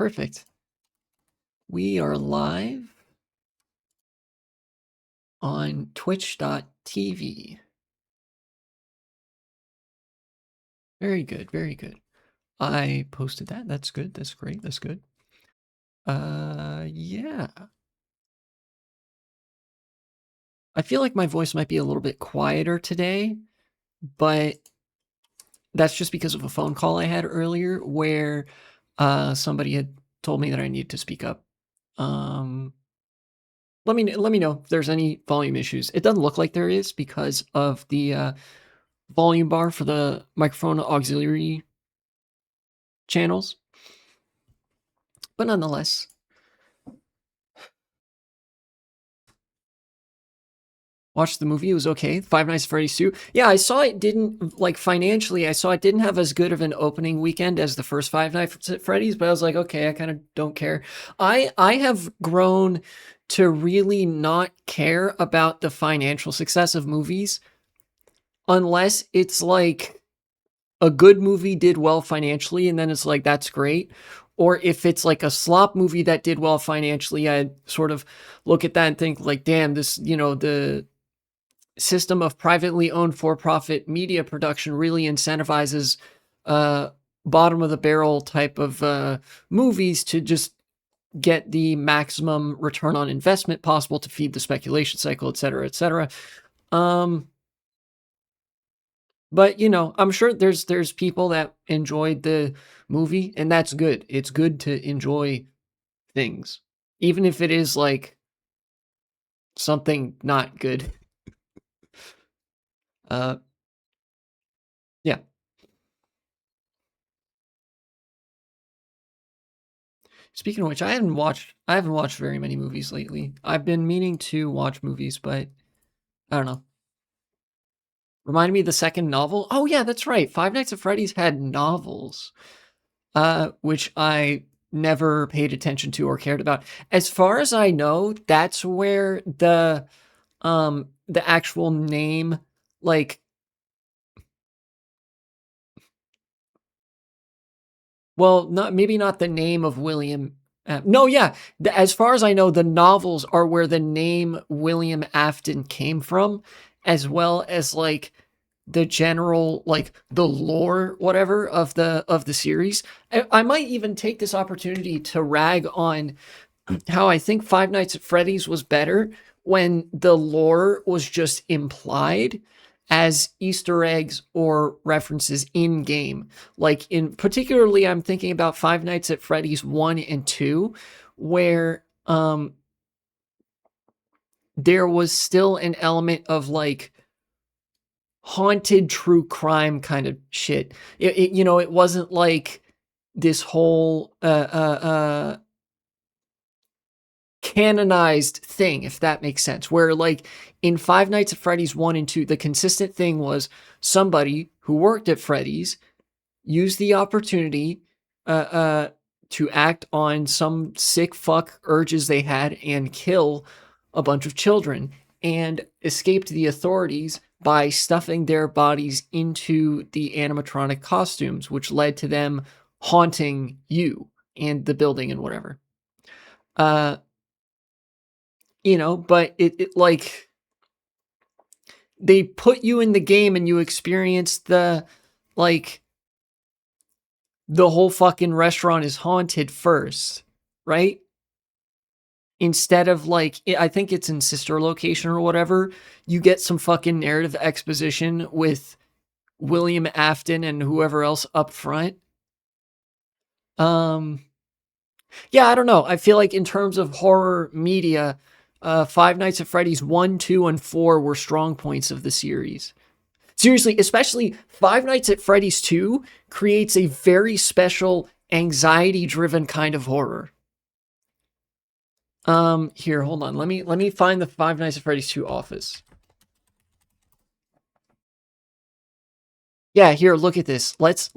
perfect. We are live on twitch.tv. Very good, very good. I posted that. That's good. That's great. That's good. Yeah. I feel like my voice might be a little bit quieter today, but that's just because of a phone call I had earlier where somebody had told me that I need to speak up. Let me know if there's any volume issues. It doesn't look like there is because of the volume bar for the microphone auxiliary channels. But nonetheless, watched the movie. It was okay. Five Nights at Freddy's 2. Yeah, I saw it didn't, like, financially, I saw it didn't have as good of an opening weekend as the first Five Nights at Freddy's, but I was like, okay, I kind of don't care. I have grown to really not care about the financial success of movies unless it's like a good movie did well financially and then it's like, that's great. Or if it's like a slop movie that did well financially, I sort of look at that and think like, damn, this, the system of privately owned for-profit media production really incentivizes uh, bottom of the barrel type of movies to just get the maximum return on investment possible to feed the speculation cycle, et cetera, et cetera. But I'm sure there's people that enjoyed the movie, and that's good. It's good to enjoy things, even if it is like something not good. Uh, yeah. Speaking of which, I haven't watched very many movies lately. I've been meaning to watch movies, but I don't know. Remind me of the second novel. Oh yeah, that's right. Five Nights at Freddy's had novels, which I never paid attention to or cared about. As far as I know, that's where the actual name, like, well, not the name of William. No, yeah. As far as I know, the novels are where the name William Afton came from, as well as like the general, like the lore, whatever of the series. I might even take this opportunity to rag on how I think Five Nights at Freddy's was better when the lore was just implied as Easter eggs or references in game. Like, in particularly, I'm thinking about Five Nights at Freddy's 1 and 2, where there was still an element of like haunted true crime kind of shit. It wasn't like this whole canonized thing, if that makes sense. Where, like, in Five Nights at Freddy's 1 and 2, the consistent thing was somebody who worked at Freddy's used the opportunity to act on some sick fuck urges they had and kill a bunch of children and escaped the authorities by stuffing their bodies into the animatronic costumes, which led to them haunting you and the building and whatever. Uh, but it like they put you in the game and you experience like the whole fucking restaurant is haunted first, right? Instead of like, I think it's in sister location or whatever, you get some fucking narrative exposition with William Afton and whoever else up front. Um, yeah, I don't know. I feel like in terms of horror media, Five Nights at Freddy's 1, 2, and 4 were strong points of the series. Seriously, especially Five Nights at Freddy's 2 creates a very special anxiety driven kind of horror. Here, hold on. Let me find the Five Nights at Freddy's 2 office. Yeah, here, look at this. Let's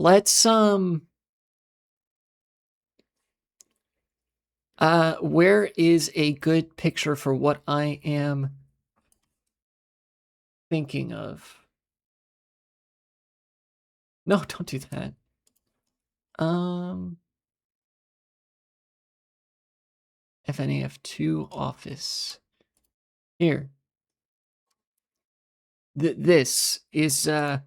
where is a good picture for what I am thinking of? No, don't do that. FNAF2 office. Here. This is what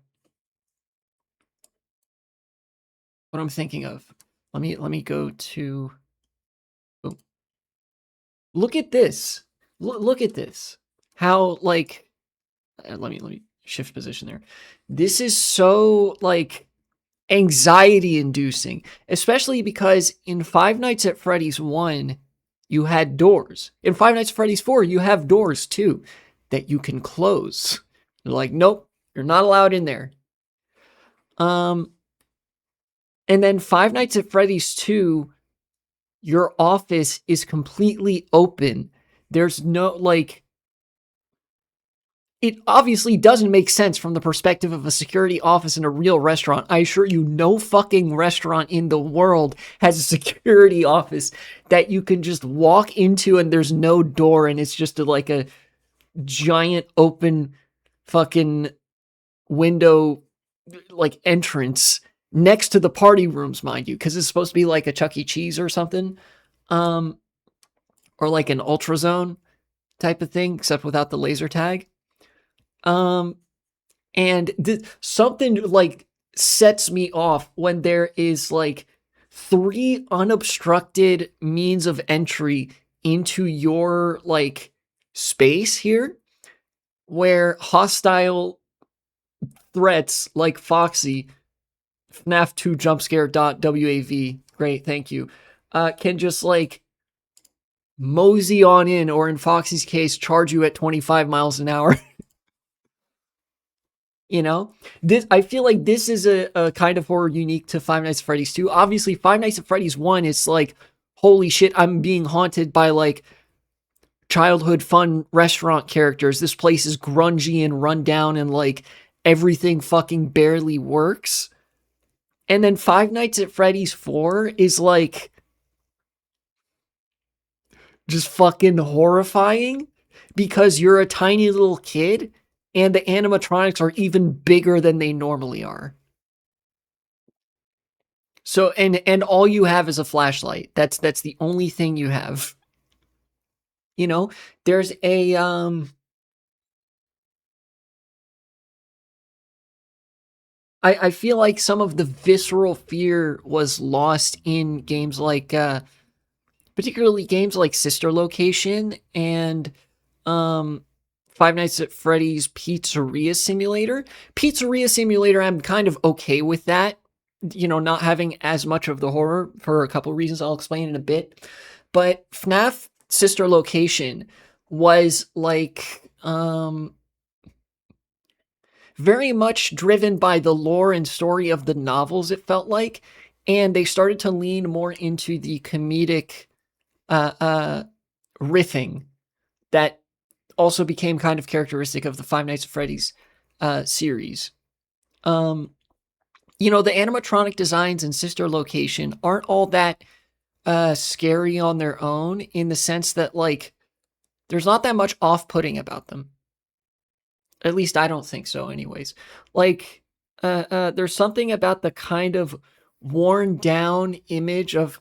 I'm thinking of. Let me go to. Oh, look at this. Look at this. How like let me shift position there. This is so like anxiety inducing, especially because in Five Nights at Freddy's 1, you had doors. In Five Nights at Freddy's 4, you have doors too that you can close. They're like, nope, you're not allowed in there. And then Five Nights at Freddy's 2, your office is completely open. There's no like it obviously doesn't make sense from the perspective of a security office in a real restaurant. I assure you, no fucking restaurant in the world has a security office that you can just walk into and there's no door and it's just like a giant open fucking window like entrance next to the party rooms, mind you, because it's supposed to be like a Chuck E. Cheese or something, or like an Ultra Zone type of thing, except without the laser tag. And something like sets me off when there is like 3 unobstructed means of entry into your like space here, where hostile threats like Foxy, FNAF2 jumpscare.wav, great, thank you, can just like mosey on in, or in Foxy's case, charge you at 25 miles an hour. You know, I feel like this is a kind of horror unique to Five Nights at Freddy's 2. Obviously, Five Nights at Freddy's 1, it's like, holy shit, I'm being haunted by like childhood fun restaurant characters. This place is grungy and run down and like everything fucking barely works. And then Five Nights at Freddy's 4 is like just fucking horrifying because you're a tiny little kid and the animatronics are even bigger than they normally are. So and all you have is a flashlight. That's the only thing you have. You know, there's a I feel like some of the visceral fear was lost in games like particularly games like Sister Location and Five Nights at Freddy's Pizzeria Simulator. Pizzeria Simulator, I'm kind of okay with that. You know, not having as much of the horror for a couple reasons I'll explain in a bit. But FNAF Sister Location was like very much driven by the lore and story of the novels, it felt like. And they started to lean more into the comedic riffing that also became kind of characteristic of the Five Nights at Freddy's series. You know, the animatronic designs in Sister Location aren't all that scary on their own, in the sense that like there's not that much off-putting about them. At least I don't think so anyways. Like there's something about the kind of worn down image of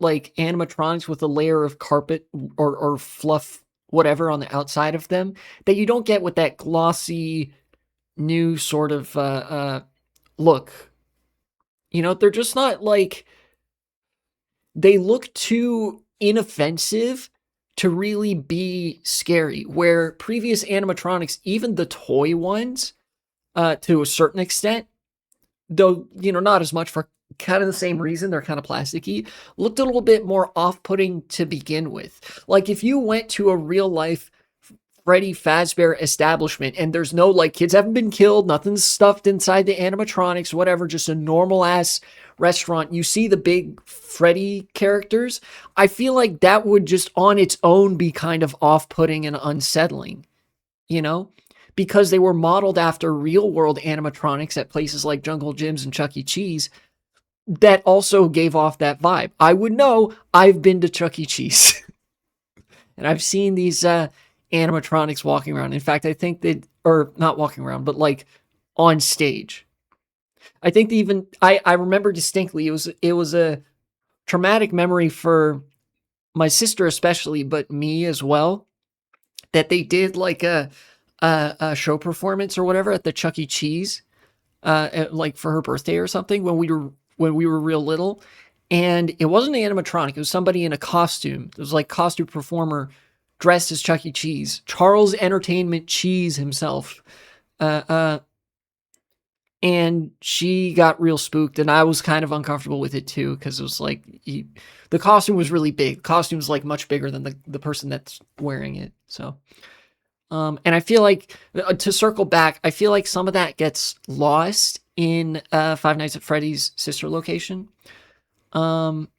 like animatronics with a layer of carpet or fluff whatever on the outside of them that you don't get with that glossy new sort of look. You know, they're just not like, they look too inoffensive to really be scary, where previous animatronics, even the toy ones, to a certain extent, though, you know, not as much for kind of the same reason, they're kind of plasticky, looked a little bit more off-putting to begin with. Like if you went to a real life Freddy Fazbear establishment and there's no like kids haven't been killed, nothing's stuffed inside the animatronics, whatever, just a normal ass restaurant, you see the big Freddy characters, I feel like that would just on its own be kind of off-putting and unsettling, you know? Because they were modeled after real world animatronics at places like Jungle Gyms and Chuck E. Cheese that also gave off that vibe. I would know, I've been to Chuck E. Cheese and I've seen these animatronics walking around. In fact, I think they, or not walking around, but like on stage. I think they even, I remember distinctly, it was a traumatic memory for my sister especially, but me as well, that they did like a show performance or whatever at the Chuck E. Cheese, like for her birthday or something when we were real little, and it wasn't an animatronic. It was somebody in a costume. It was like costume performer dressed as Chuck E. Cheese, Charles Entertainment Cheese himself. Uh, uh, and she got real spooked, and I was kind of uncomfortable with it too because it was like the costume was really big. The costume was like much bigger than the person that's wearing it. So, and I feel like to circle back, I feel like some of that gets lost in Five Nights at Freddy's sister location. Um,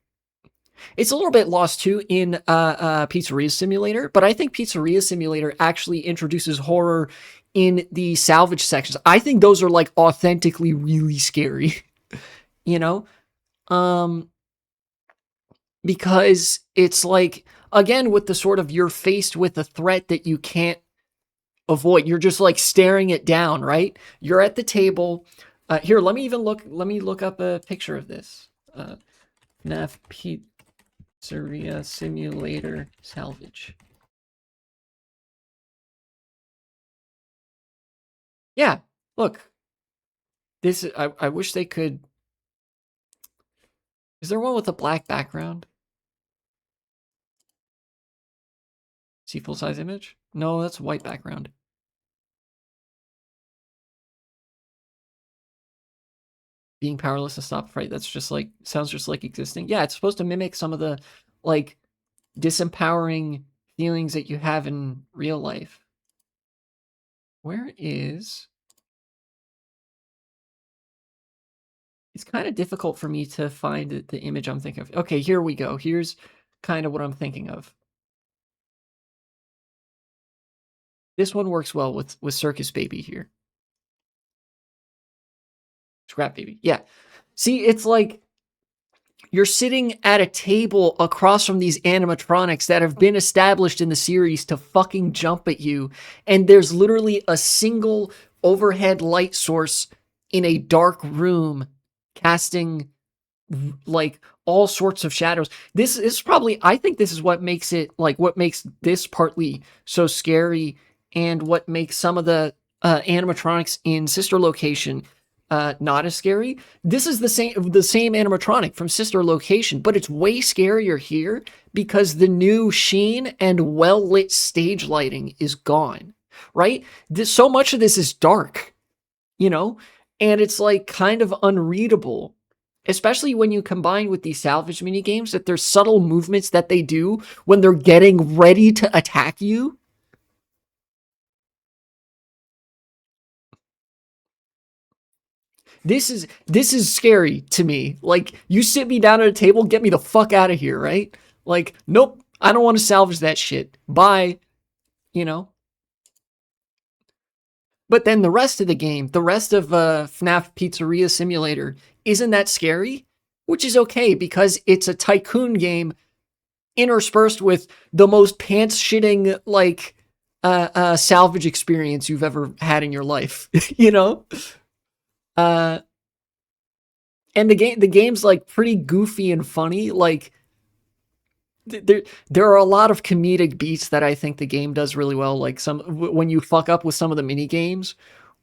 it's a little bit lost too in Pizzeria Simulator, but I think Pizzeria Simulator actually introduces horror in the salvage sections. I think those are like authentically really scary, you know? Um, because it's like, again, with the sort of you're faced with a threat that you can't avoid. You're just like staring it down, right? You're at the table. Here, let me look up a picture of this. FNAF Pizzeria Simulator salvage. Yeah, look. This I wish they could. Is there one with a black background? See full size image? No, that's a white background. Being powerless to stop a fight. That's just like sounds just like existing. Yeah, it's supposed to mimic some of the like disempowering feelings that you have in real life. Where is? It's kind of difficult for me to find the image I'm thinking of. Okay, here we go. Here's kind of what I'm thinking of. This one works well with Circus Baby here. Scrap Baby. Yeah. See, it's like you're sitting at a table across from these animatronics that have been established in the series to fucking jump at you, and there's literally a single overhead light source in a dark room casting like all sorts of shadows. This is probably, I think this is what makes it like what makes this partly so scary, and what makes some of the animatronics in Sister Location not as scary. This is the same animatronic from Sister Location, but it's way scarier here because the new sheen and well lit stage lighting is gone. Right? So much of this is dark, you know, and it's like kind of unreadable, especially when you combine with these salvage mini games that there's subtle movements that they do when they're getting ready to attack you. This is scary to me. Like, you sit me down at a table, get me the fuck out of here, right? Like, nope, I don't want to salvage that shit. Bye, you know. But then the rest of the game, the rest of FNAF Pizzeria Simulator, isn't that scary, which is okay because it's a tycoon game interspersed with the most pants shitting like salvage experience you've ever had in your life. You know, uh, and the game's like pretty goofy and funny. Like there are a lot of comedic beats that I think the game does really well. Like when you fuck up with some of the mini games,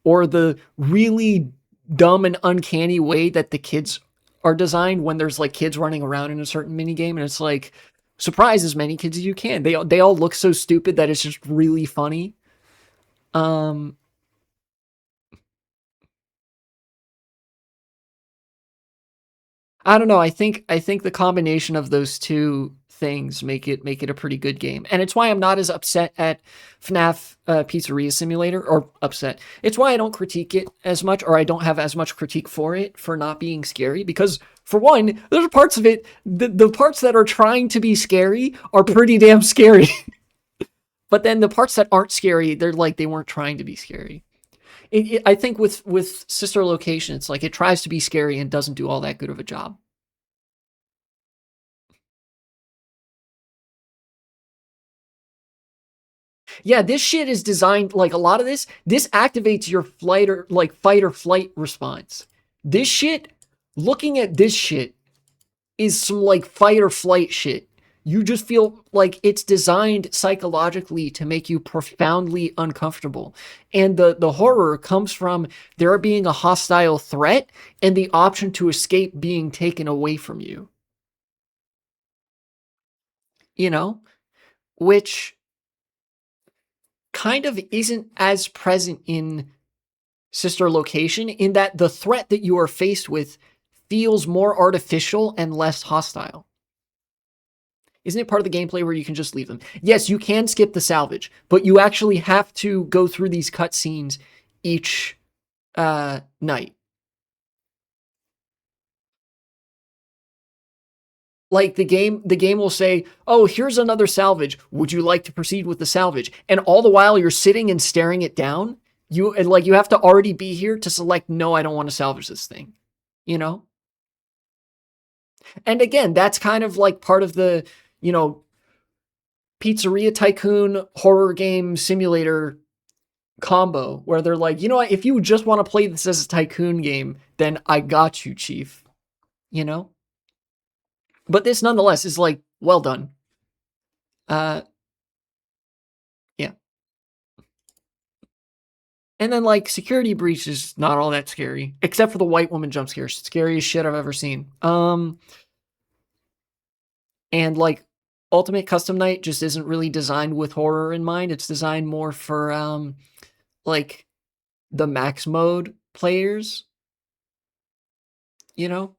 or the really dumb and uncanny way that the kids are designed when there's like kids running around in a certain mini game, and it's like surprise as many kids as you can. They all look so stupid that it's just really funny. Um, I don't know. I think the combination of those two things make it a pretty good game, and it's why I'm not as upset at FNAF Pizzeria Simulator, or upset. It's why I don't critique it as much, or I don't have as much critique for it for not being scary. Because for one, there's parts of it, the parts that are trying to be scary are pretty damn scary. But then the parts that aren't scary, they're like they weren't trying to be scary. I think with Sister Location, it's like it tries to be scary and doesn't do all that good of a job. Yeah, this shit is designed like a lot of this activates your flight or like fight or flight response. This shit, looking at this shit is some like fight or flight shit. You just feel like it's designed psychologically to make you profoundly uncomfortable. And the horror comes from there being a hostile threat and the option to escape being taken away from you. You know, which kind of isn't as present in Sister Location, in that the threat that you are faced with feels more artificial and less hostile. Isn't it part of the gameplay where you can just leave them? Yes, you can skip the salvage, but you actually have to go through these cutscenes each night. Like the game will say, "Oh, here's another salvage. Would you like to proceed with the salvage?" And all the while you're sitting and staring it down. You have to already be here to select, "No, I don't want to salvage this thing." You know? And again, that's kind of like part of the, you know, Pizzeria Tycoon horror game simulator combo where they're like, "You know what? If you just want to play this as a tycoon game, then I got you, Chief." You know? But this nonetheless is like well done. Uh yeah. And then like Security Breach is not all that scary, except for the white woman jump scare. Scariest shit I've ever seen. And like Ultimate Custom Night just isn't really designed with horror in mind. It's designed more for like the max mode players, you know?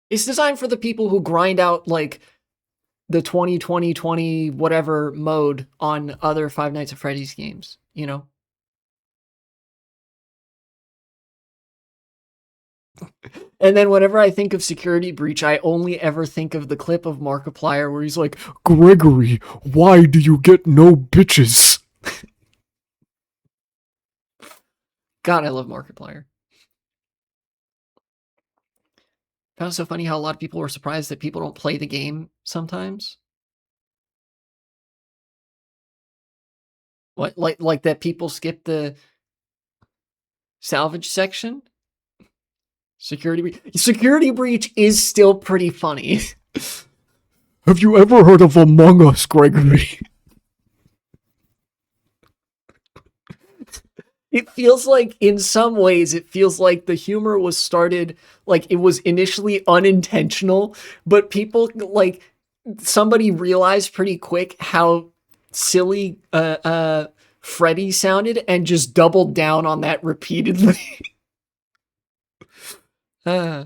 It's designed for the people who grind out like the 20 whatever mode on other Five Nights at Freddy's games, you know? And then whenever I think of Security Breach, I only ever think of the clip of Markiplier where he's like, "Gregory, why do you get no bitches?" God, I love Markiplier. That was so funny how a lot of people were surprised that people don't play the game sometimes. What, like that people skip the salvage section? Security Breach is still pretty funny. Have you ever heard of Among Us, Gregory? It feels like, in some ways, it feels like the humor was started, like it was initially unintentional, but people, like, somebody realized pretty quick how silly Freddy sounded and just doubled down on that repeatedly. uh.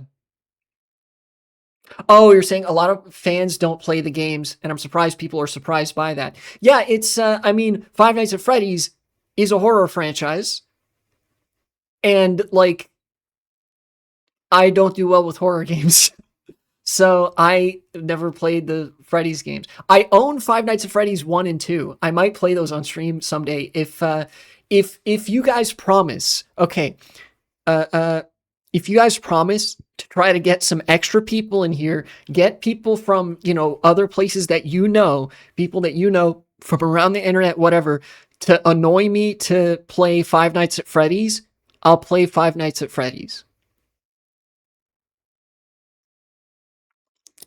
Oh, you're saying a lot of fans don't play the games, and I'm surprised people are surprised by that. Yeah, it's, I mean, Five Nights at Freddy's is a horror franchise, and, like, I don't do well with horror games. So I never played the Freddy's games. I own Five Nights at Freddy's 1 and 2. I might play those on stream someday if you guys promise. Okay. If you guys promise to try to get some extra people in here, get people from, you know, other places that you know, people that you know from around the internet, whatever, to annoy me to play Five Nights at Freddy's, I'll play Five Nights at Freddy's.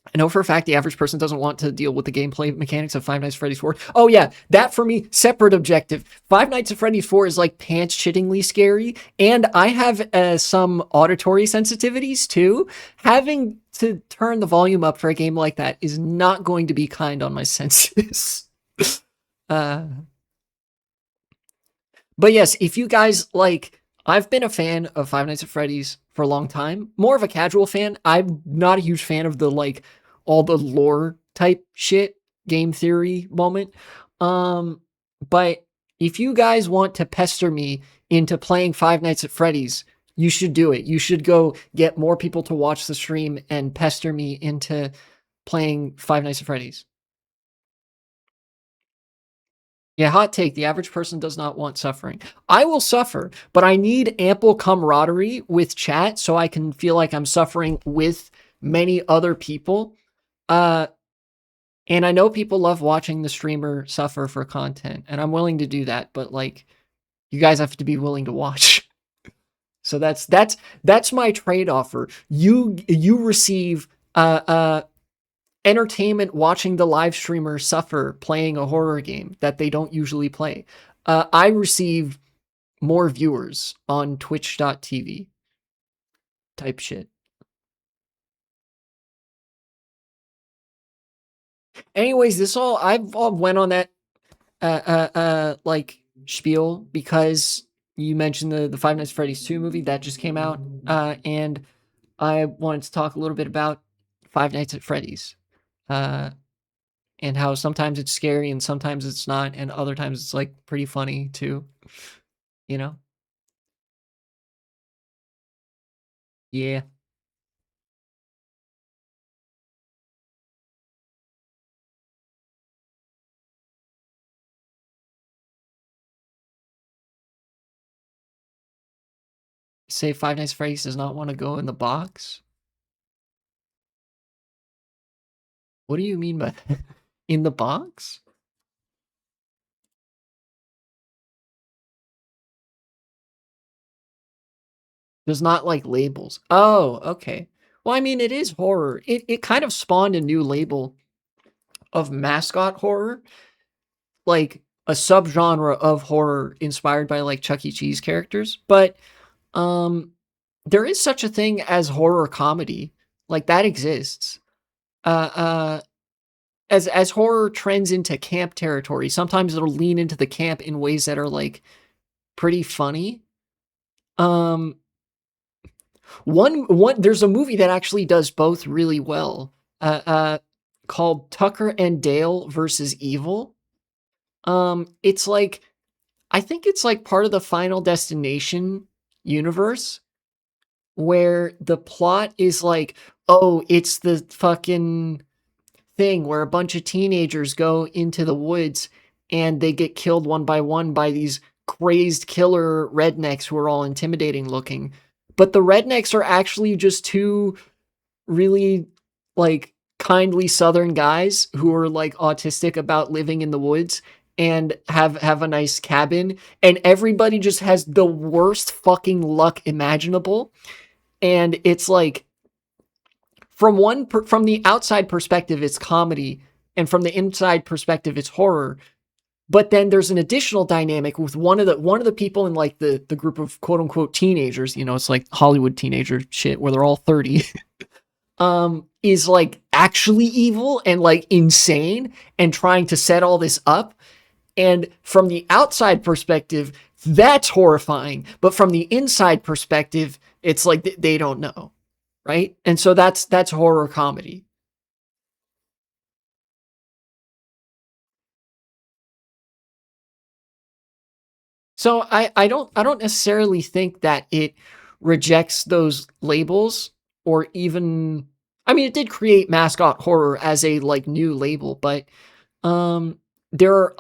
I know for a fact the average person doesn't want to deal with the gameplay mechanics of Five Nights at Freddy's 4. Oh yeah, that for me, separate objective. Five Nights at Freddy's 4 is like pants-shittingly scary, and I have some auditory sensitivities too. Having to turn the volume up for a game like that is not going to be kind on my senses. uh, but yes, if you guys like, I've been a fan of Five Nights at Freddy's for a long time. More of a casual fan. I'm not a huge fan of the like all the lore type shit, game theory moment. But if you guys want to pester me into playing Five Nights at Freddy's, you should do it. You should go get more people to watch the stream and pester me into playing Five Nights at Freddy's. Yeah, hot take. The average person does not want suffering. I will suffer, but I need ample camaraderie with chat so I can feel like I'm suffering with many other people. Uh, and I know people love watching the streamer suffer for content, and I'm willing to do that, but like, you guys have to be willing to watch. So that's my trade offer. You receive entertainment watching the live streamer suffer playing a horror game that they don't usually play. I receive more viewers on twitch.tv type shit. Anyways, this all I've all went on that like spiel because you mentioned the Five Nights at Freddy's 2 movie that just came out, and I wanted to talk a little bit about Five Nights at Freddy's, uh, and how sometimes it's scary and sometimes it's not, and other times it's like pretty funny too. You know? Yeah. Say Five Nights at Freddy's does not want to go in the box. What do you mean by in the box? Does not like labels. Oh, okay. Well, I mean, it is horror. It kind of spawned a new label of mascot horror, like a subgenre of horror inspired by like Chuck E. Cheese characters. But um, there is such a thing as horror comedy, like that exists. Uh, uh, as horror trends into camp territory, sometimes it'll lean into the camp in ways that are like pretty funny. Um, one there's a movie that actually does both really well. Called Tucker and Dale versus Evil. It's like I think it's like part of the Final Destination universe where the plot is like, oh, it's the fucking thing where a bunch of teenagers go into the woods and they get killed one by one by these crazed killer rednecks who are all intimidating looking. But the rednecks are actually just two really like kindly southern guys who are like autistic about living in the woods and have a nice cabin, and everybody just has the worst fucking luck imaginable. And it's like from the outside perspective it's comedy, and from the inside perspective it's horror. But then there's an additional dynamic with one of the people in like the group of quote unquote teenagers, it's like Hollywood teenager shit where they're all 30, is like actually evil and like insane and trying to set all this up. And from the outside perspective, that's horrifying. But from the inside perspective, it's like they don't know, right? And so that's horror comedy. So I don't necessarily think that it rejects those labels, or even, I mean, it did create mascot horror as a like new label, but um there are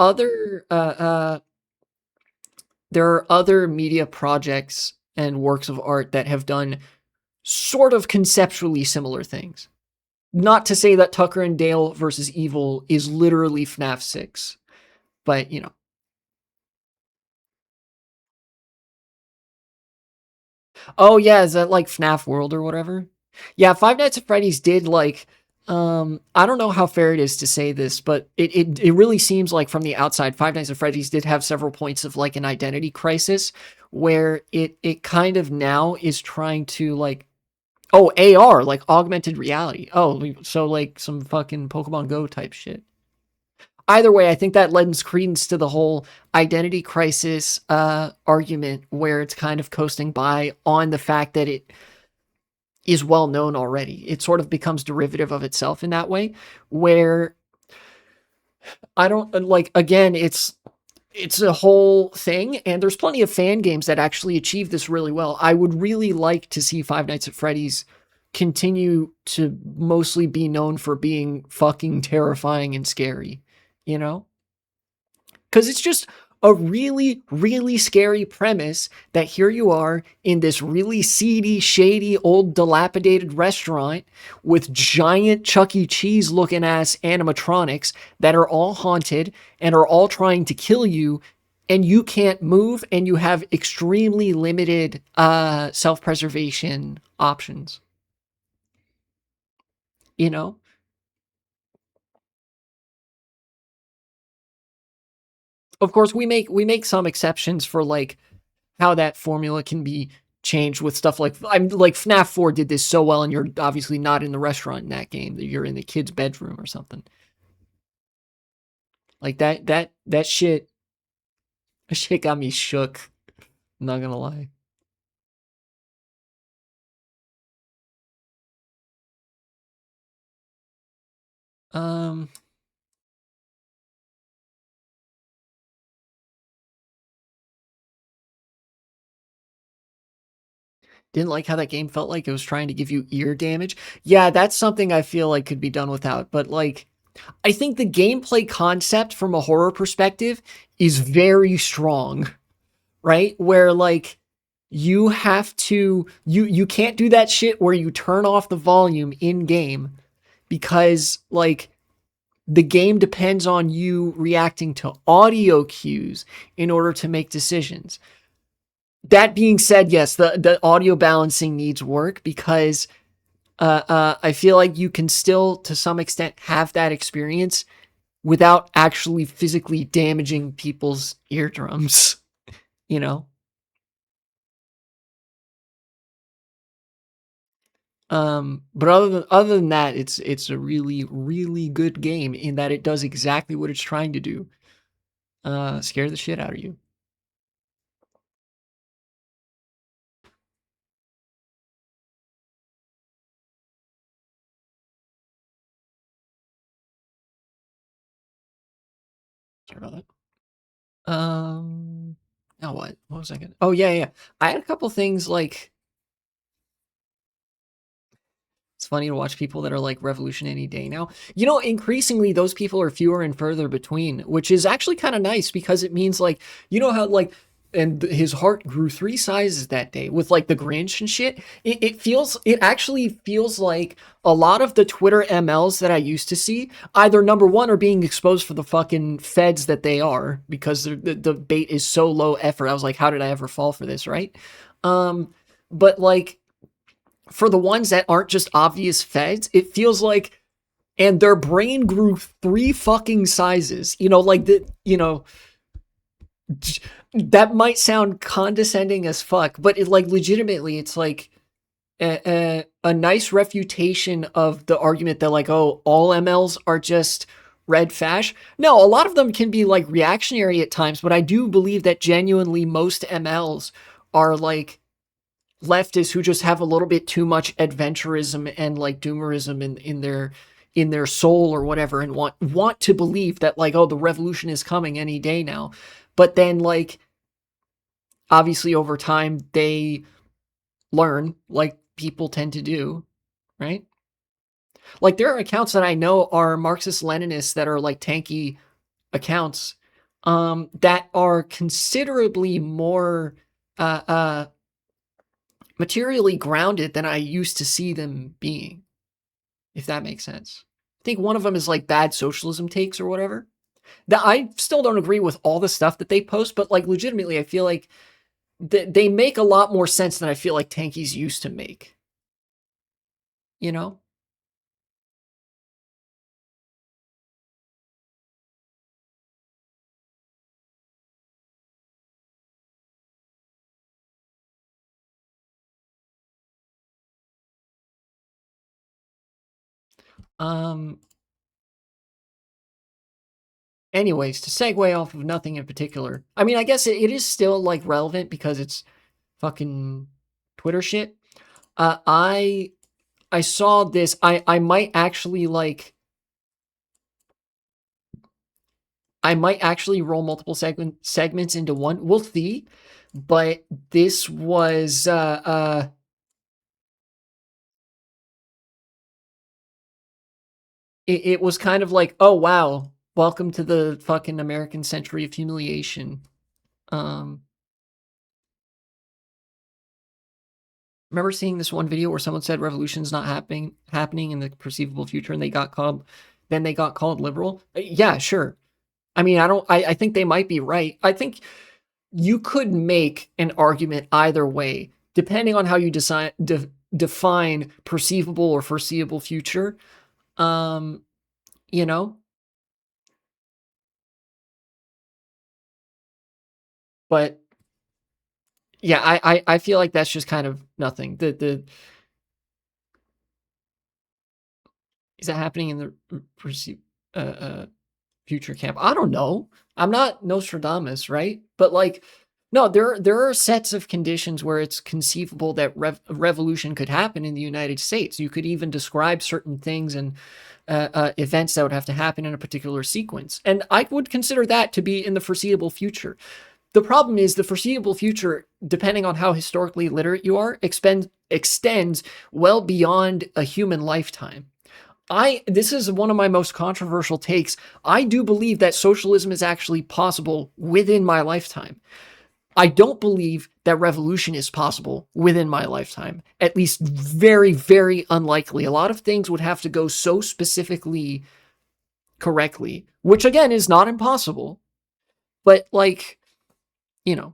other media projects and works of art that have done sort of conceptually similar things. Not to say that Tucker and Dale versus Evil is literally FNAF 6, but Oh yeah, is that like FNAF World or whatever? Yeah, Five Nights at Freddy's did like I don't know how fair it is to say this, but it really seems like from the outside, Five Nights at Freddy's did have several points of like an identity crisis where it kind of now is trying to like, oh, AR, like augmented reality. Oh, so like some fucking Pokemon Go type shit. Either way, I think that lends credence to the whole identity crisis argument where it's kind of coasting by on the fact that it is well known already. It sort of becomes derivative of itself in that way, where I don't like, again, it's a whole thing, and there's plenty of fan games that actually achieve this really well. I would really like to see Five Nights at Freddy's continue to mostly be known for being fucking terrifying and scary, you know? Because it's just a really, really scary premise that here you are in this really seedy, shady, old, dilapidated restaurant with giant Chuck E. Cheese looking ass animatronics that are all haunted and are all trying to kill you and you can't move, and you have extremely limited self-preservation options, you know? Of course, we make some exceptions for like how that formula can be changed with stuff like I'm like FNAF 4 did this so well, and you're obviously not in the restaurant in that game. You're in the kid's bedroom or something. Like that shit that shit got me shook. I'm not gonna lie. Um didn't like how that game felt like it was trying to give you ear damage. Yeah, that's something I feel like could be done without, but like I think the gameplay concept from a horror perspective is very strong, right? Where like you have to you can't do that shit where you turn off the volume in game because like the game depends on you reacting to audio cues in order to make decisions. That being said, yes, the audio balancing needs work because I feel like you can still, to some extent, have that experience without actually physically damaging people's eardrums. You know, but other than that, it's a really good game in that it does exactly what it's trying to do. Scare the shit out of you. Sorry about that. Now what? What was I gonna? Oh yeah, yeah. I had a couple things like it's funny to watch people that are like revolution any day now. You know, increasingly those people are fewer and further between, which is actually kind of nice because it means like you know how like and his heart grew 3 sizes that day with like the Grinch and shit. It actually feels like a lot of the Twitter MLs that I used to see either number one are being exposed for the fucking feds that they are because the bait is so low effort. I was like, how did I ever fall for this, right? But like for the ones that aren't just obvious feds, it feels like, and their brain grew 3 fucking sizes. You know, like that might sound condescending as fuck, but it like legitimately, it's like a nice refutation of the argument that like, oh, all MLs are just red fash. No, a lot of them can be like reactionary at times, but I do believe that genuinely most MLs are like leftists who just have a little bit too much adventurism and like doomerism in their soul or whatever and want to believe that like, oh, the revolution is coming any day now. But then like obviously over time they learn like people tend to do, right? Like there are accounts that I know are Marxist Leninists that are like tanky accounts that are considerably more uh, uh, materially grounded than I used to see them being, if that makes sense. I think one of them is like bad socialism takes or whatever. That I still don't agree with all the stuff that they post, but like legitimately, I feel like they make a lot more sense than I feel like tankies used to make. You know? Um. Anyways, to segue off of nothing in particular, I mean, I guess it is still like relevant because it's fucking Twitter shit. I saw this. I might actually like I might actually roll multiple segments into one. We'll see. But this was it was kind of like, oh wow, welcome to the fucking American century of humiliation. Um remember seeing this one video where someone said revolution's not happening in the perceivable future and they got called liberal? Yeah, sure. I mean, I think they might be right. I think you could make an argument either way, depending on how you define perceivable or foreseeable future. Um, you know, but yeah, I feel like that's just kind of nothing. The is that happening in the perceive uh, uh future camp? I don't know. I'm not Nostradamus, right? But like, no, there are sets of conditions where it's conceivable that revolution could happen in the United States. You could even describe certain things and events that would have to happen in a particular sequence, and I would consider that to be in the foreseeable future. The problem is the foreseeable future, depending on how historically literate you are, extends well beyond a human lifetime. This is one of my most controversial takes. I do believe that socialism is actually possible within my lifetime. I don't believe that revolution is possible within my lifetime. At least very, very unlikely. A lot of things would have to go so specifically correctly, which again is not impossible. But like, you know,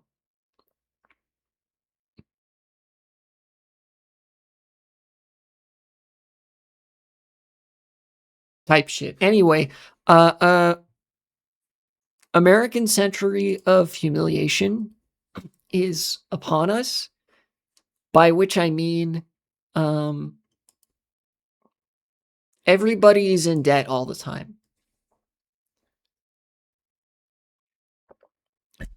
type shit. Anyway, uh uh American century of humiliation is upon us, by which I mean um everybody is in debt all the time.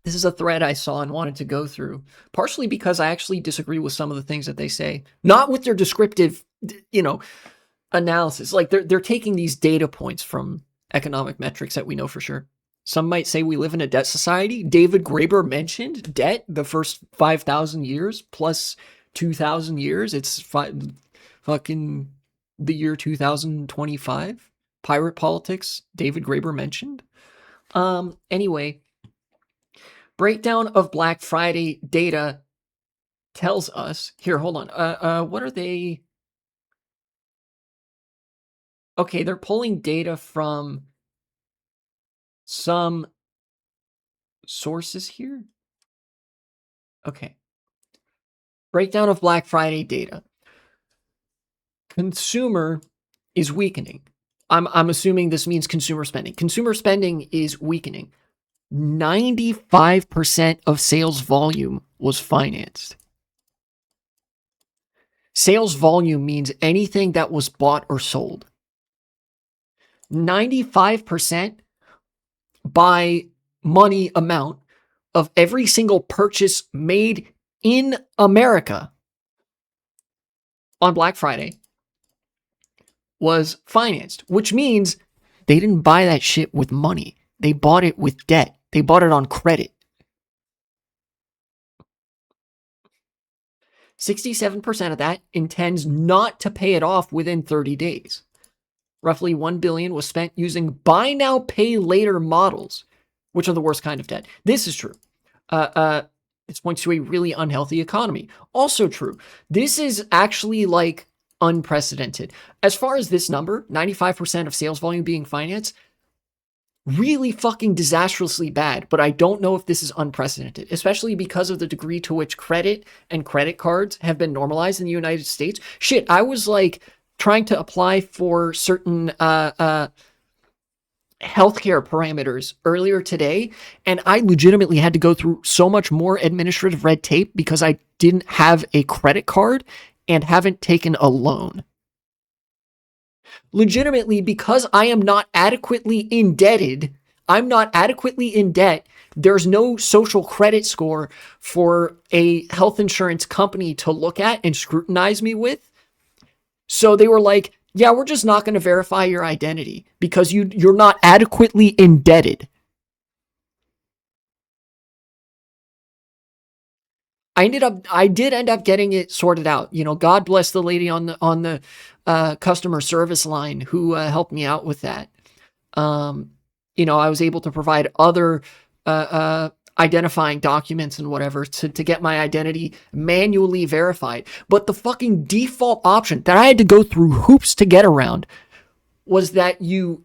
This is a thread I saw and wanted to go through, partially because I actually disagree with some of the things that they say, not with their descriptive, you know, analysis. Like they're taking these data points from economic metrics that we know for sure. Some might say we live in a debt society. David Graeber mentioned debt the first 5,000 years plus 2,000 years. It's fucking the year 2025. Pirate politics, David Graeber mentioned. Anyway, breakdown of Black Friday data tells us here. Hold on. What are they? Okay, they're pulling data from some sources here. Okay. Breakdown of Black Friday data. Consumer is weakening. I'm assuming this means consumer spending. Consumer spending is weakening. 95% of sales volume was financed. Sales volume means anything that was bought or sold. 95% by money amount of every single purchase made in America on Black Friday was financed, which means they didn't buy that shit with money. They bought it with debt. They bought it on credit. 67% of that intends not to pay it off within 30 days. Roughly $1 billion was spent using buy now, pay later models, which are the worst kind of debt. This is true. This points to a really unhealthy economy. Also true. This is actually like unprecedented. As far as this number, 95% of sales volume being financed, really fucking disastrously bad, but I don't know if this is unprecedented, especially because of the degree to which credit and credit cards have been normalized in the United States. Shit, I was like trying to apply for certain healthcare parameters earlier today, and I legitimately had to go through so much more administrative red tape because I didn't have a credit card and haven't taken a loan. Legitimately, because I am not adequately indebted, I'm not adequately in debt. There's no social credit score for a health insurance company to look at and scrutinize me with. So they were like, yeah, we're just not going to verify your identity because you're not adequately indebted. I did end up getting it sorted out. You know, God bless the lady on the customer service line who helped me out with that. You know, I was able to provide other identifying documents and whatever to get my identity manually verified. But the fucking default option that I had to go through hoops to get around was that you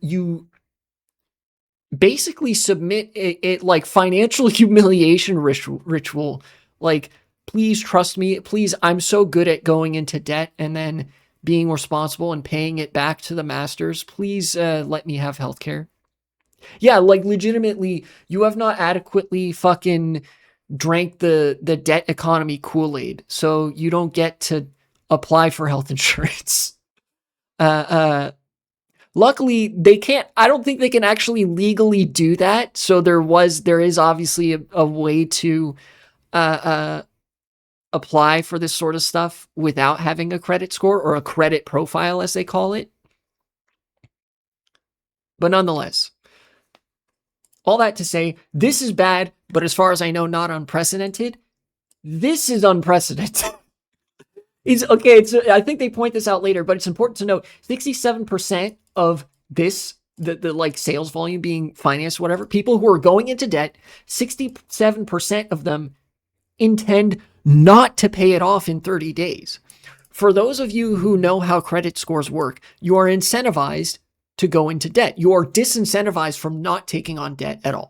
basically submit it like financial humiliation ritual. Like, please trust me. Please, I'm so good at going into debt and then being responsible and paying it back to the masters. Please let me have healthcare. Yeah, like legitimately, you have not adequately fucking drank the debt economy Kool-Aid, so you don't get to apply for health insurance. Uh, uh, Luckily, they can't. I don't think they can actually legally do that. So there is obviously a way to uh, uh, apply for this sort of stuff without having a credit score or a credit profile, as they call it. But nonetheless, all that to say, this is bad, but as far as I know, not unprecedented. This is unprecedented. It's okay. I think they point this out later, but it's important to note 67% of this, the like sales volume being financed, whatever, people who are going into debt, 67% of them intend not to pay it off in 30 days. For those of you who know how credit scores work, you are incentivized to go into debt. You are disincentivized from not taking on debt at all.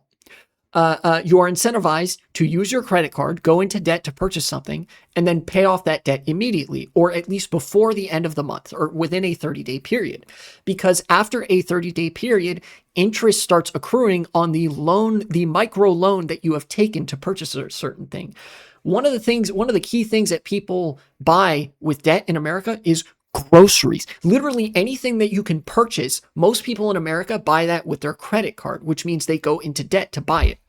You are incentivized to use your credit card, go into debt to purchase something, and then pay off that debt immediately, or at least before the end of the month, or within a 30-day period. Because after a 30-day period, interest starts accruing on the loan, the micro loan that you have taken to purchase a certain thing. One of the key things that people buy with debt in America is groceries. Literally anything that you can purchase, most people in America buy that with their credit card, which means they go into debt to buy it.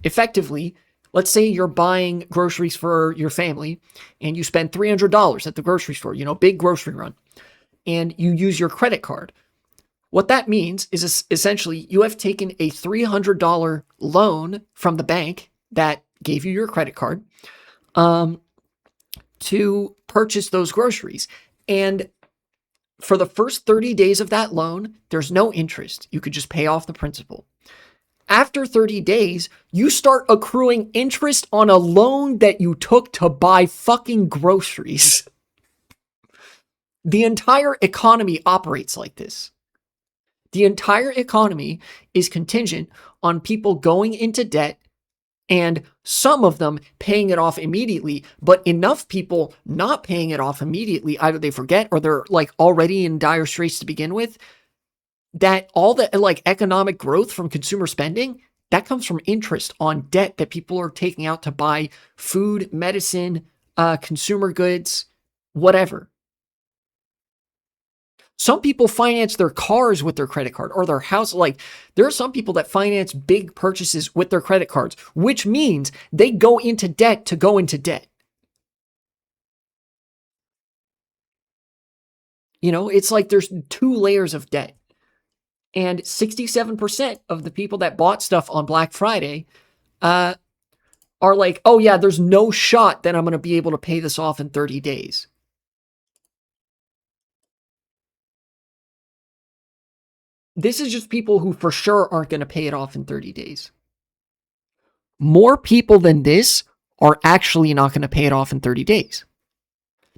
Effectively, let's say you're buying groceries for your family and you spend $300 at the grocery store, big grocery run, and you use your credit card. What that means is essentially you have taken a $300 loan from the bank that gave you your credit card to purchase those groceries. And for the first 30 days of that loan, there's no interest. You could just pay off the principal. After 30 days, you start accruing interest on a loan that you took to buy fucking groceries. The entire economy operates like this. The entire economy is contingent on people going into debt and some of them paying it off immediately, but enough people not paying it off immediately, either they forget or they're like already in dire straits to begin with, that all the like economic growth from consumer spending, that comes from interest on debt that people are taking out to buy food, medicine, consumer goods, whatever. Some people finance their cars with their credit card or their house. Like there are some people that finance big purchases with their credit cards, which means they go into debt to go into debt. It's like there's two layers of debt. And 67% of the people that bought stuff on Black Friday are like, oh yeah, there's no shot that I'm going to be able to pay this off in 30 days. This is just people who for sure aren't going to pay it off in 30 days. More people than this are actually not going to pay it off in 30 days.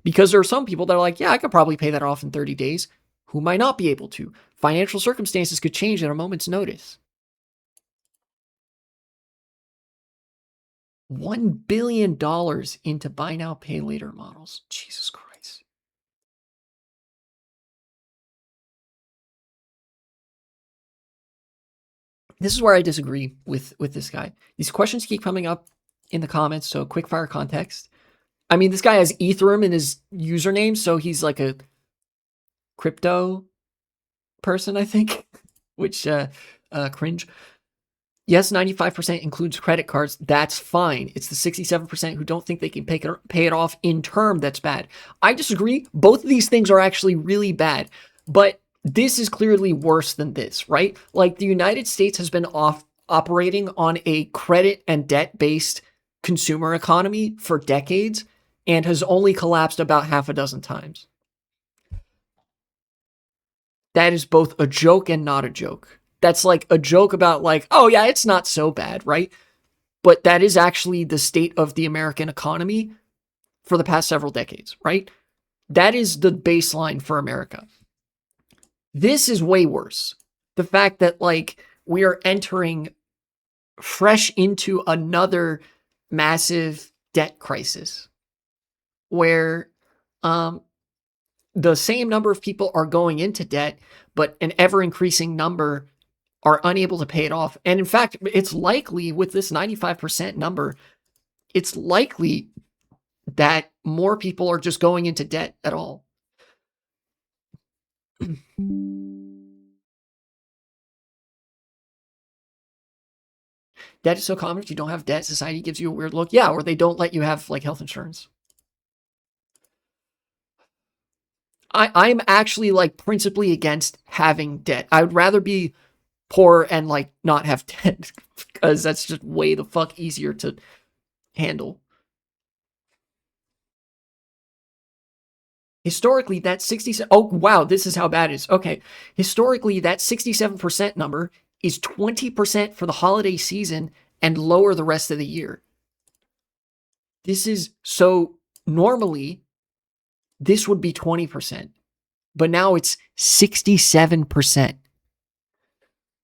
Because there are some people that are like, yeah, I could probably pay that off in 30 days, who might not be able to. Financial circumstances could change at a moment's notice. $1 billion into buy now, pay later models. Jesus Christ. This is where I disagree with this guy. These questions keep coming up in the comments, so quick fire context. I mean, this guy has Ethereum in his username, so he's like a crypto person, I think, which cringe. Yes, 95% includes credit cards. That's fine. It's the 67% who don't think they can pay it off in term that's bad. I disagree. Both of these things are actually really bad, but this is clearly worse than this, right? Like the United States has been operating on a credit and debt-based consumer economy for decades and has only collapsed about half a dozen times. That is both a joke and not a joke. That's like a joke about like, oh yeah, it's not so bad, right? But that is actually the state of the American economy for the past several decades, right? That is the baseline for America. This is way worse. The fact that like we are entering fresh into another massive debt crisis where um, the same number of people are going into debt, but an ever increasing number are unable to pay it off. And in fact, it's likely with this 95% number, it's likely that more people are just going into debt at all. Debt is so common. If you don't have debt, society gives you a weird look. Yeah, or they don't let you have like health insurance. I'm actually like principally against having debt. I would rather be poor and like not have debt because that's just way the fuck easier to handle. Historically, that 67, oh wow, this is how bad it is. Okay. Historically, that 67% number is 20% for the holiday season and lower the rest of the year. This is so normally this would be 20%, but now it's 67%.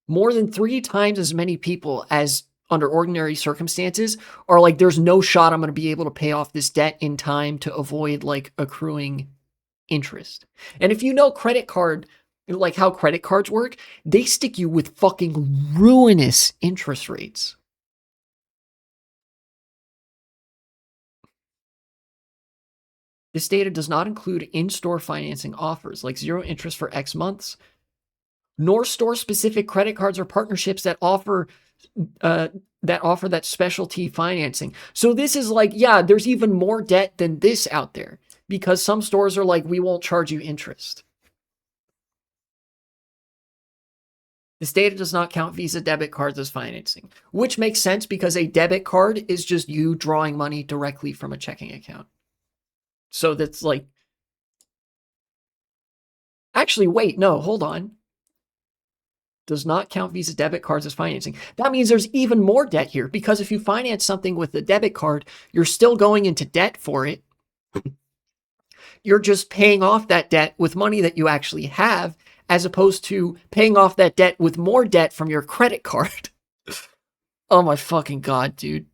More than 3 times as many people as under ordinary circumstances are like, there's no shot I'm going to be able to pay off this debt in time to avoid like accruing interest. And if you know credit card, like how credit cards work, they stick you with fucking ruinous interest rates. This data does not include in-store financing offers like 0 interest for X months, nor store-specific credit cards or partnerships that offer that specialty financing. So this is like, yeah, there's even more debt than this out there because some stores are like, we won't charge you interest. This data does not count Visa debit cards as financing, which makes sense because a debit card is just you drawing money directly from a checking account. So that's like, actually, wait, no, hold on. Does not count Visa debit cards as financing. That means there's even more debt here because if you finance something with a debit card, you're still going into debt for it. You're just paying off that debt with money that you actually have, as opposed to paying off that debt with more debt from your credit card. Oh my fucking God, dude.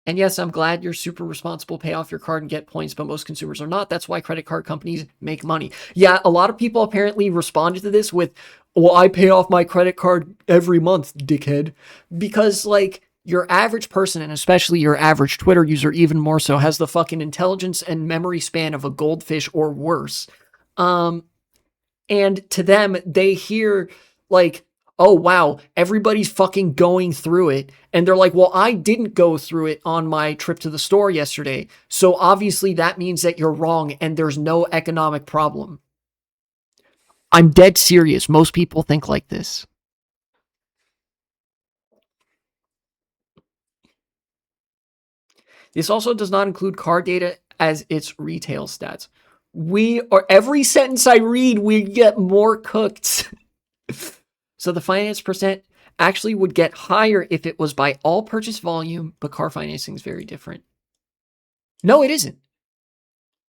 And yes, I'm glad you're super responsible, pay off your card and get points, but most consumers are not. That's why credit card companies make money. Yeah, a lot of people apparently responded to this with, well, I pay off my credit card every month, dickhead. Because, like, your average person, and especially your average Twitter user, even more so, has the fucking intelligence and memory span of a goldfish or worse. And to them, they hear like, oh, wow, everybody's fucking going through it. And they're like, well, I didn't go through it on my trip to the store yesterday. So obviously that means that you're wrong and there's no economic problem. I'm dead serious. Most people think like this. This also does not include car data as its retail stats. We are every sentence I read, we get more cooked. So the finance percent actually would get higher if it was by all purchase volume, but car financing is very different. No, it isn't.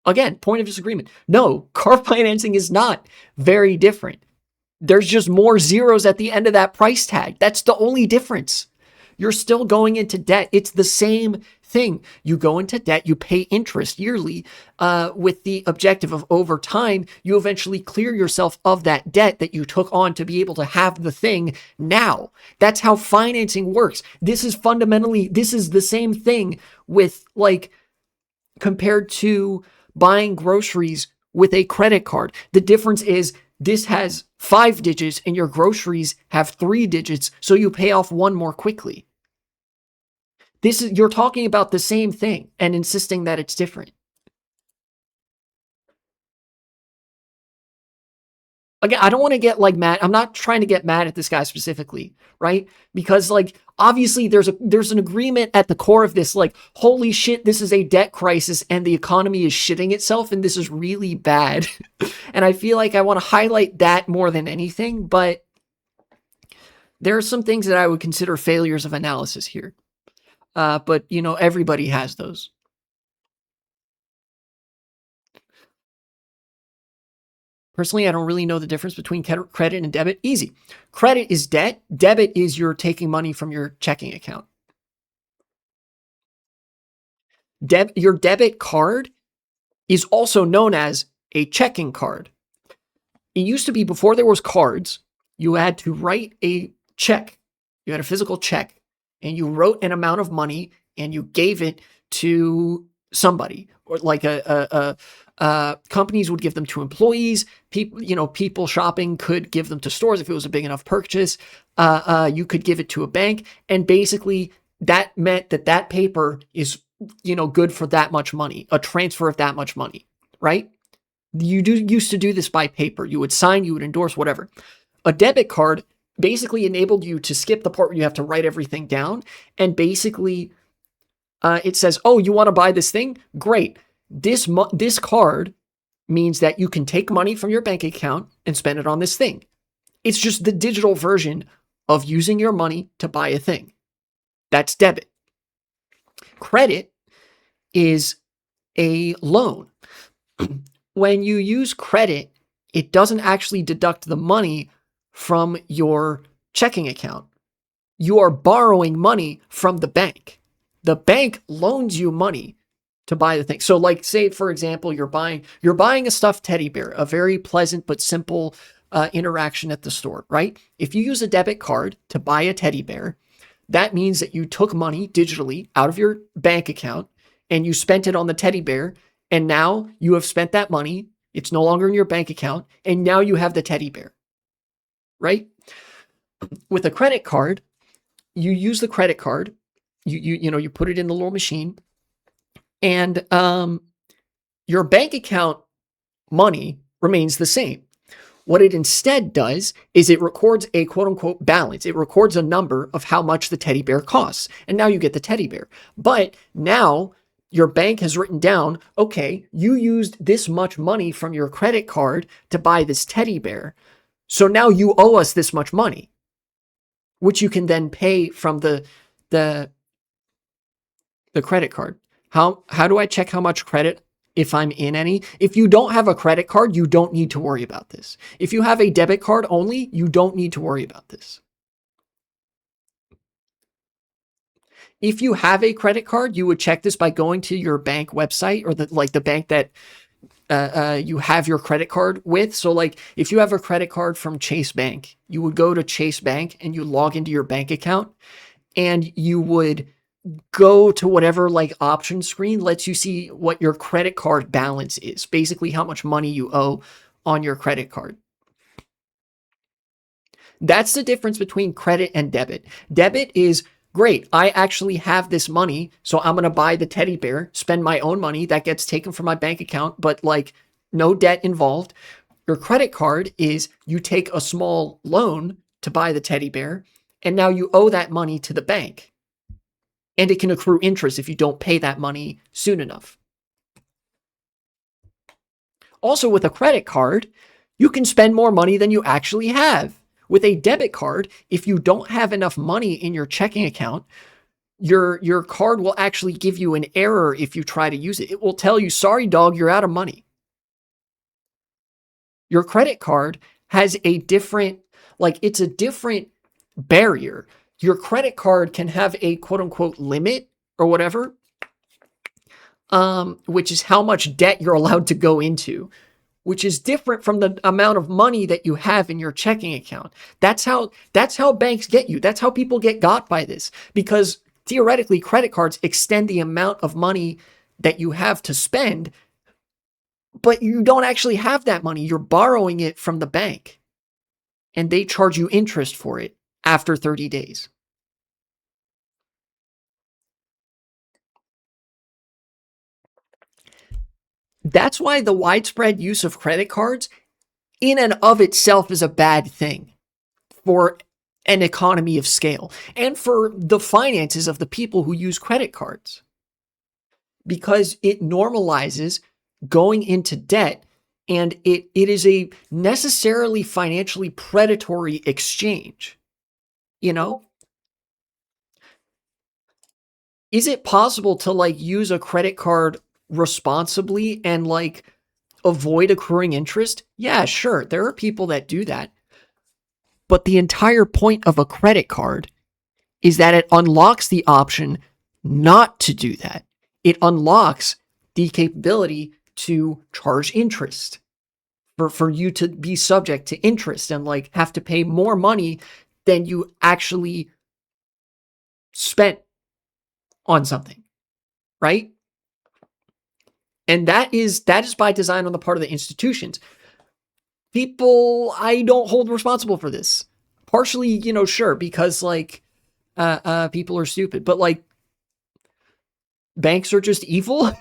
Again, point of disagreement. No, car financing is not very different. There's just more zeros at the end of that price tag. That's the only difference. You're still going into debt. It's the same thing. You go into debt, you pay interest yearly with the objective of over time, you eventually clear yourself of that debt that you took on to be able to have the thing now. That's how financing works. This is the same thing with like compared to buying groceries with a credit card. The difference is this has 5 digits and your groceries have 3 digits, so you pay off one more quickly. You're talking about the same thing and insisting that it's different. Again, I don't want to get like mad. I'm not trying to get mad at this guy specifically, right? Because like obviously there's an agreement at the core of this, like, holy shit, this is a debt crisis and the economy is shitting itself and this is really bad. And I feel like I want to highlight that more than anything, but there are some things that I would consider failures of analysis here. But you know, everybody has those. Personally, I don't really know the difference between credit and debit. Easy. Credit is debt. Debit is you're taking money from your checking account. Your debit card is also known as a checking card. It used to be before there was cards, you had to write a check. You had a physical check and you wrote an amount of money and you gave it to somebody, or like companies would give them to employees. People shopping could give them to stores if it was a big enough purchase. You could give it to a bank, and basically that meant that paper is good for that much money, a transfer of that much money, right? You used to do this by paper. You would sign, you would endorse, whatever. A debit card basically enabled you to skip the part where you have to write everything down, and basically it says, oh, you want to buy this thing? Great. This card means that you can take money from your bank account and spend it on this thing. It's just the digital version of using your money to buy a thing. That's debit. Credit is a loan. When you use credit, it doesn't actually deduct the money from your checking account. You are borrowing money from the bank. The bank loans you money to buy the thing. So like, say, for example, you're buying a stuffed teddy bear, a very pleasant but simple interaction at the store, right? If you use a debit card to buy a teddy bear, that means that you took money digitally out of your bank account and you spent it on the teddy bear. And now you have spent that money. It's no longer in your bank account. And now you have the teddy bear, right? With a credit card, you use the credit card. You put it in the little machine, and your bank account money remains the same. What it instead does is it records a quote unquote balance. It records a number of how much the teddy bear costs. And now you get the teddy bear. But now your bank has written down, okay, you used this much money from your credit card to buy this teddy bear. So now you owe us this much money, which you can then pay from the credit card. How do I check how much credit if I'm in any? If you don't have a credit card, you don't need to worry about this. If you have a debit card only, you don't need to worry about this. If you have a credit card, you would check this by going to your bank website, or the bank that you have your credit card with. So like if you have a credit card from Chase Bank, you would go to Chase Bank and you log into your bank account, and you would go to whatever like option screen lets you see what your credit card balance is, basically how much money you owe on your credit card. That's the difference between credit and debit. Debit is great. I actually have this money, so I'm going to buy the teddy bear, spend my own money that gets taken from my bank account, but like no debt involved. Your credit card is you take a small loan to buy the teddy bear, and now you owe that money to the bank. And it can accrue interest if you don't pay that money soon enough. Also, with a credit card, you can spend more money than you actually have. With a debit card, if you don't have enough money in your checking account, your card will actually give you an error if you try to use it. It will tell you, sorry, dog, you're out of money. Your credit card has a different barrier. Your credit card can have a quote unquote limit or whatever, which is how much debt you're allowed to go into, which is different from the amount of money that you have in your checking account. That's how banks get you. That's how people get got by this, because theoretically credit cards extend the amount of money that you have to spend, but you don't actually have that money. You're borrowing it from the bank, and they charge you interest for it after 30 days. That's why the widespread use of credit cards in and of itself is a bad thing for an economy of scale and for the finances of the people who use credit cards, because it normalizes going into debt, and it is a necessarily financially predatory exchange. Is it possible to like use a credit card responsibly and like avoid accruing interest? Yeah, sure. There are people that do that. But the entire point of a credit card is that it unlocks the option not to do that. It unlocks the capability to charge interest, for you to be subject to interest and like have to pay more money than you actually spent on something, right? And that is by design on the part of the institutions. People, I don't hold responsible for this. Partially, sure, because like people are stupid, but like banks are just evil.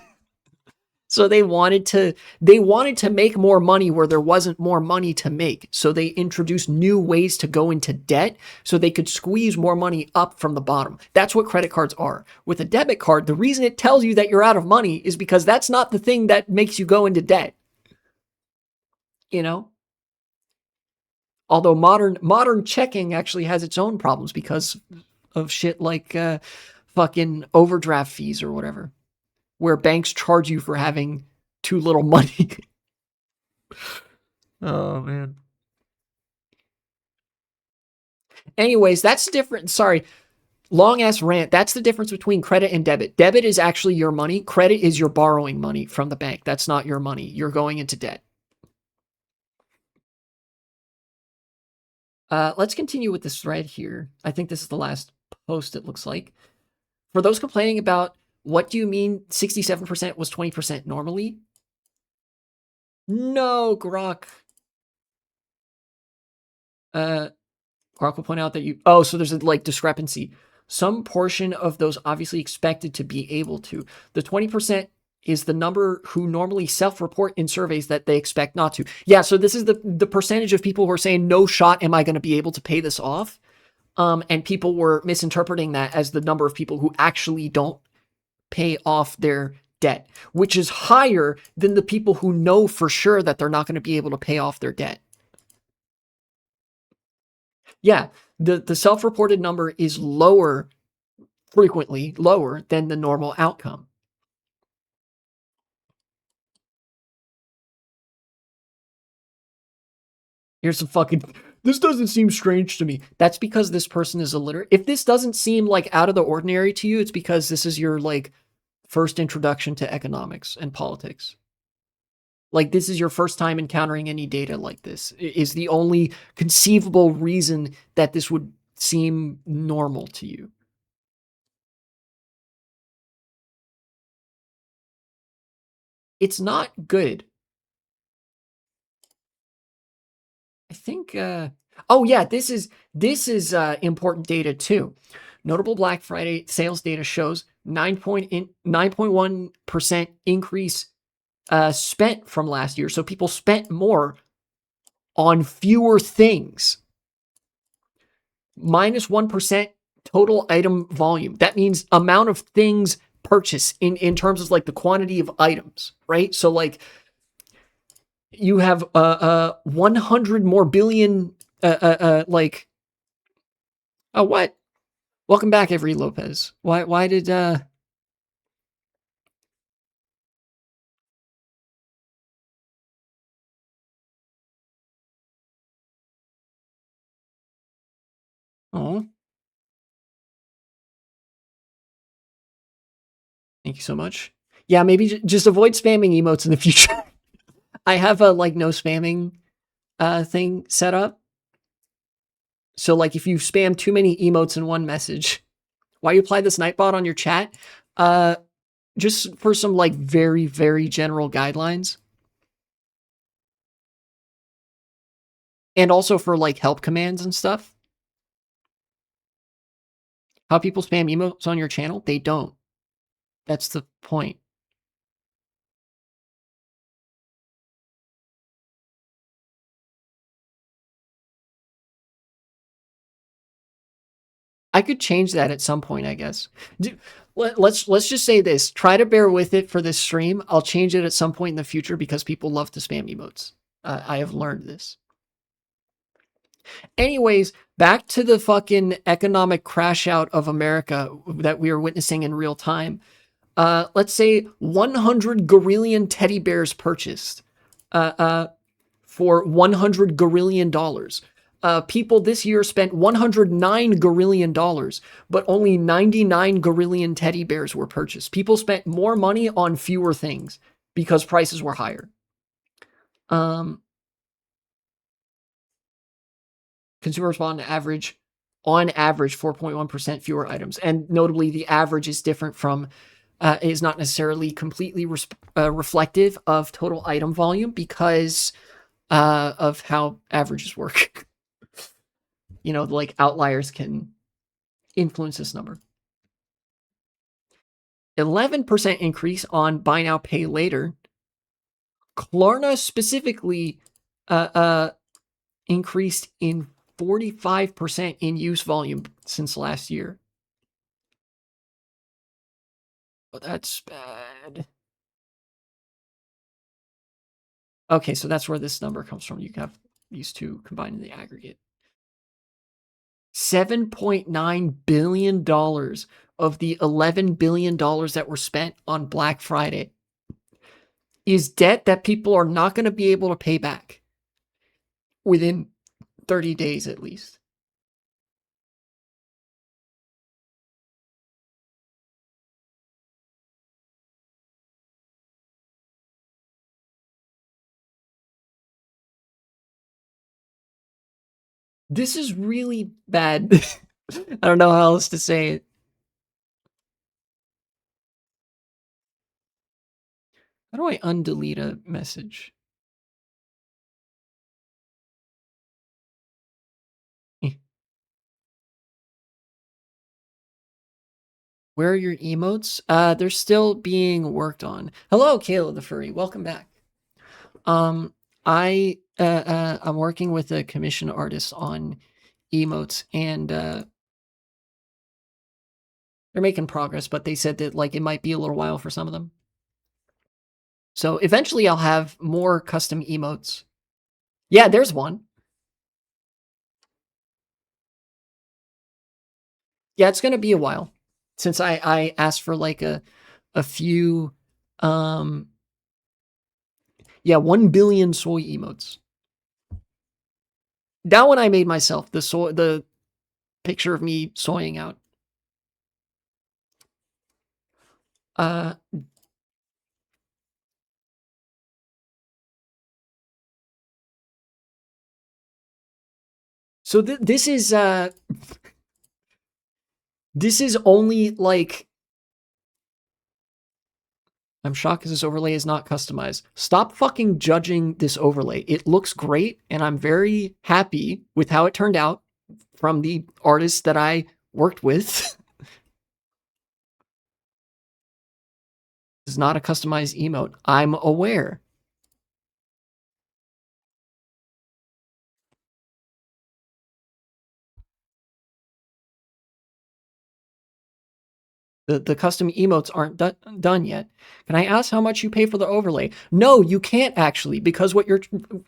So they wanted to make more money where there wasn't more money to make. So they introduced new ways to go into debt so they could squeeze more money up from the bottom. That's what credit cards are. With a debit card, the reason it tells you that you're out of money is because that's not the thing that makes you go into debt. Although modern checking actually has its own problems because of shit like fucking overdraft fees or whatever, where banks charge you for having too little money. Oh, man. Anyways, that's different. Sorry. Long ass rant. That's the difference between credit and debit. Debit is actually your money. Credit is your borrowing money from the bank. That's not your money. You're going into debt. Let's continue with this thread here. I think this is the last post, it looks like. For those complaining about what do you mean 67% was 20% normally? No, Grok. Grok will point out that so there's a like discrepancy. Some portion of those obviously expected to be able to. The 20% is the number who normally self-report in surveys that they expect not to. Yeah, so this is the percentage of people who are saying, no shot am I going to be able to pay this off. And people were misinterpreting that as the number of people who actually don't pay off their debt, which is higher than the people who know for sure that they're not going to be able to pay off their debt. Yeah, the self-reported number is frequently lower than the normal outcome. Here's some fucking, this doesn't seem strange to me. That's because this person is illiterate. If this doesn't seem like out of the ordinary to you, it's because this is your like first introduction to economics and politics. Like this is your first time encountering any data like this. Is the only conceivable reason that this would seem normal to you. It's not good. I think oh yeah, this is important data too. Notable Black Friday sales data shows 9.1% increase spent from last year. So people spent more on fewer things. Minus 1% total item volume. That means amount of things purchased in terms of like the quantity of items, right? So like you have 100 more billion like what? Welcome back, Avery Lopez. Why did oh, thank you so much. Yeah, maybe just avoid spamming emotes in the future. I have a like no spamming thing set up. So like if you spam too many emotes in one message, why you apply this Nightbot on your chat? Just for some like very, very general guidelines. And also for like help commands and stuff. How people spam emotes on your channel? They don't. That's the point. I could change that at some point, I guess. Let's just say this. Try to bear with it for this stream. I'll change it at some point in the future because people love to spam emotes. I have learned this. Anyways, back to the fucking economic crash out of America that we are witnessing in real time. Let's say 100 gorillion teddy bears purchased. for $100 gorillion. People this year spent $109 gorillion, but only 99 gorillion teddy bears were purchased. People spent more money on fewer things because prices were higher. Consumers bought on average 4.1% fewer items. And notably, the average is different from, is not necessarily completely reflective of total item volume because of how averages work. Like outliers can influence this number. 11% increase on buy now, pay later. Klarna specifically increased in 45% in use volume since last year. Oh, that's bad. Okay, so that's where this number comes from. You have these two combined in the aggregate. $7.9 billion of the $11 billion that were spent on Black Friday is debt that people are not going to be able to pay back within 30 days at least. This is really bad. I don't know how else to say it. How do I undelete a message? Where are your emotes? They're still being worked on. Hello, Kayla the Furry. Welcome back. I'm working with a commission artist on emotes, and they're making progress, but they said that like it might be a little while for some of them. So eventually I'll have more custom emotes. Yeah, there's one. Yeah, it's gonna be a while since I asked for like a few 1 billion soy emotes. That one I made myself. The picture of me soying out. So this is only like, I'm shocked because this overlay is not customized. Stop fucking judging this overlay. It looks great, and I'm very happy with how it turned out from the artists that I worked with. This is not a customized emote. I'm aware. The custom emotes aren't done yet. Can I ask how much you pay for the overlay? No, you can't actually, because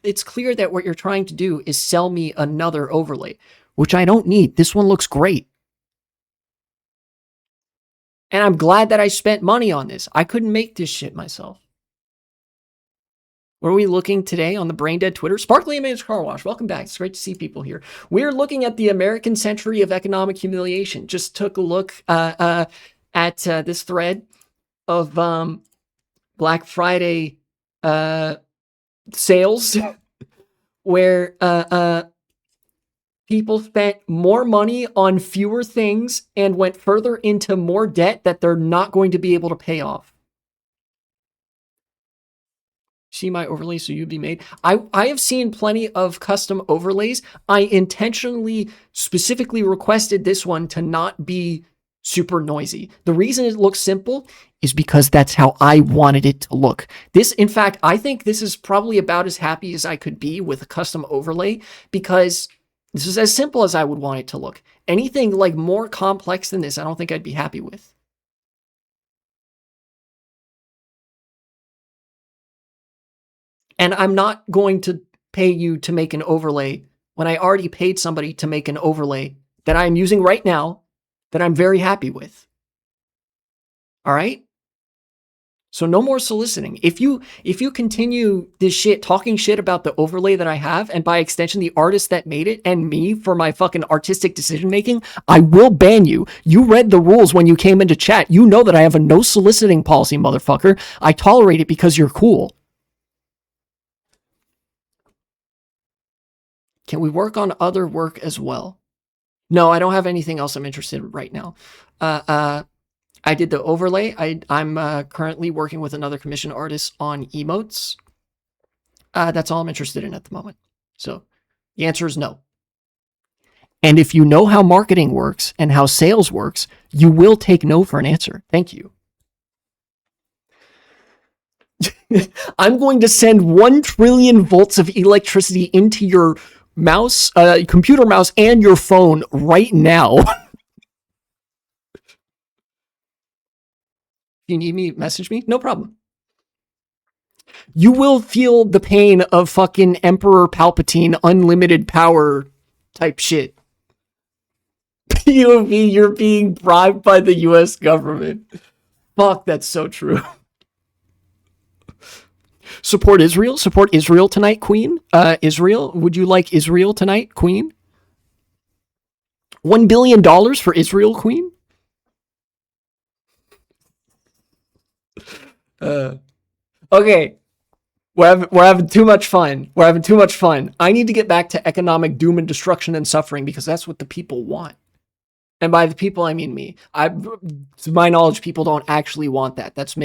it's clear that what you're trying to do is sell me another overlay, which I don't need. This one looks great. And I'm glad that I spent money on this. I couldn't make this shit myself. What are we looking today on the Brain Dead Twitter? Sparkly Image Car Wash. Welcome back. It's great to see people here. We're looking at the American Century of Economic Humiliation. Just took a look at this thread of Black Friday sales where people spent more money on fewer things and went further into more debt that they're not going to be able to pay off. See my overlay so you'd be made. I have seen plenty of custom overlays. I intentionally specifically requested this one to not be super noisy. The reason it looks simple is because that's how I wanted it to look. This, in fact, I think this is probably about as happy as I could be with a custom overlay because this is as simple as I would want it to look. Anything like more complex than this, I don't think I'd be happy with. And I'm not going to pay you to make an overlay when I already paid somebody to make an overlay that I'm using right now that I'm very happy with. All right? So no more soliciting. If you continue this shit, talking shit about the overlay that I have, and by extension the artist that made it, and me for my fucking artistic decision making, I will ban you. You read the rules when you came into chat. You know that I have a no soliciting policy, motherfucker. I tolerate it because you're cool. Can we work on other work as well? No, I don't have anything else I'm interested in right now. I did the overlay. I'm currently working with another commission artist on emotes. That's all I'm interested in at the moment. So the answer is no. And if you know how marketing works and how sales works, you will take no for an answer. Thank you. I'm going to send 1 trillion volts of electricity into your mouse, computer mouse, and your phone right now. If you need me, message me. No problem. You will feel the pain of fucking Emperor Palpatine unlimited power type shit. POV, you're being bribed by the US government. Fuck, that's so true. Support Israel. Support Israel tonight, Queen. Israel, would you like Israel tonight, Queen? $1 billion for Israel, Queen? Okay. We're having too much fun. We're having too much fun. I need to get back to economic doom and destruction and suffering because that's what the people want. And by the people, I mean me. To my knowledge, people don't actually want that. That's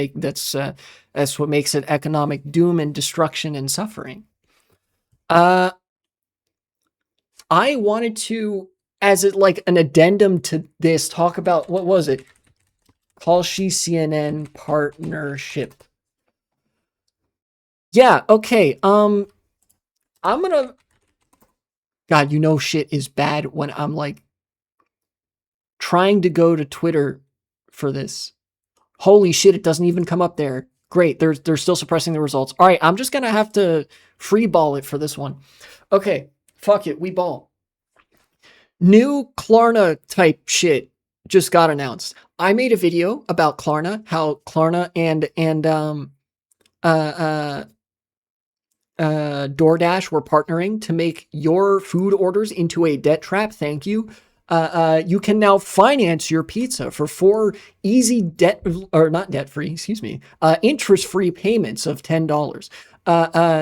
what makes it economic doom and destruction and suffering. I wanted to, as it like an addendum to this, talk about what was it? Kalshi CNN partnership. Yeah, okay. I'm gonna. God, you know shit is bad when I'm like trying to go to Twitter for this. Holy shit, it doesn't even come up there. Great, they're still suppressing the results. All right, I'm just gonna have to free ball it for this one. Okay, fuck it, we ball. New Klarna type shit just got announced. I made a video about Klarna, how Klarna and DoorDash were partnering to make your food orders into a debt trap. Thank you. You can now finance your pizza for 4 easy interest-free payments of $10,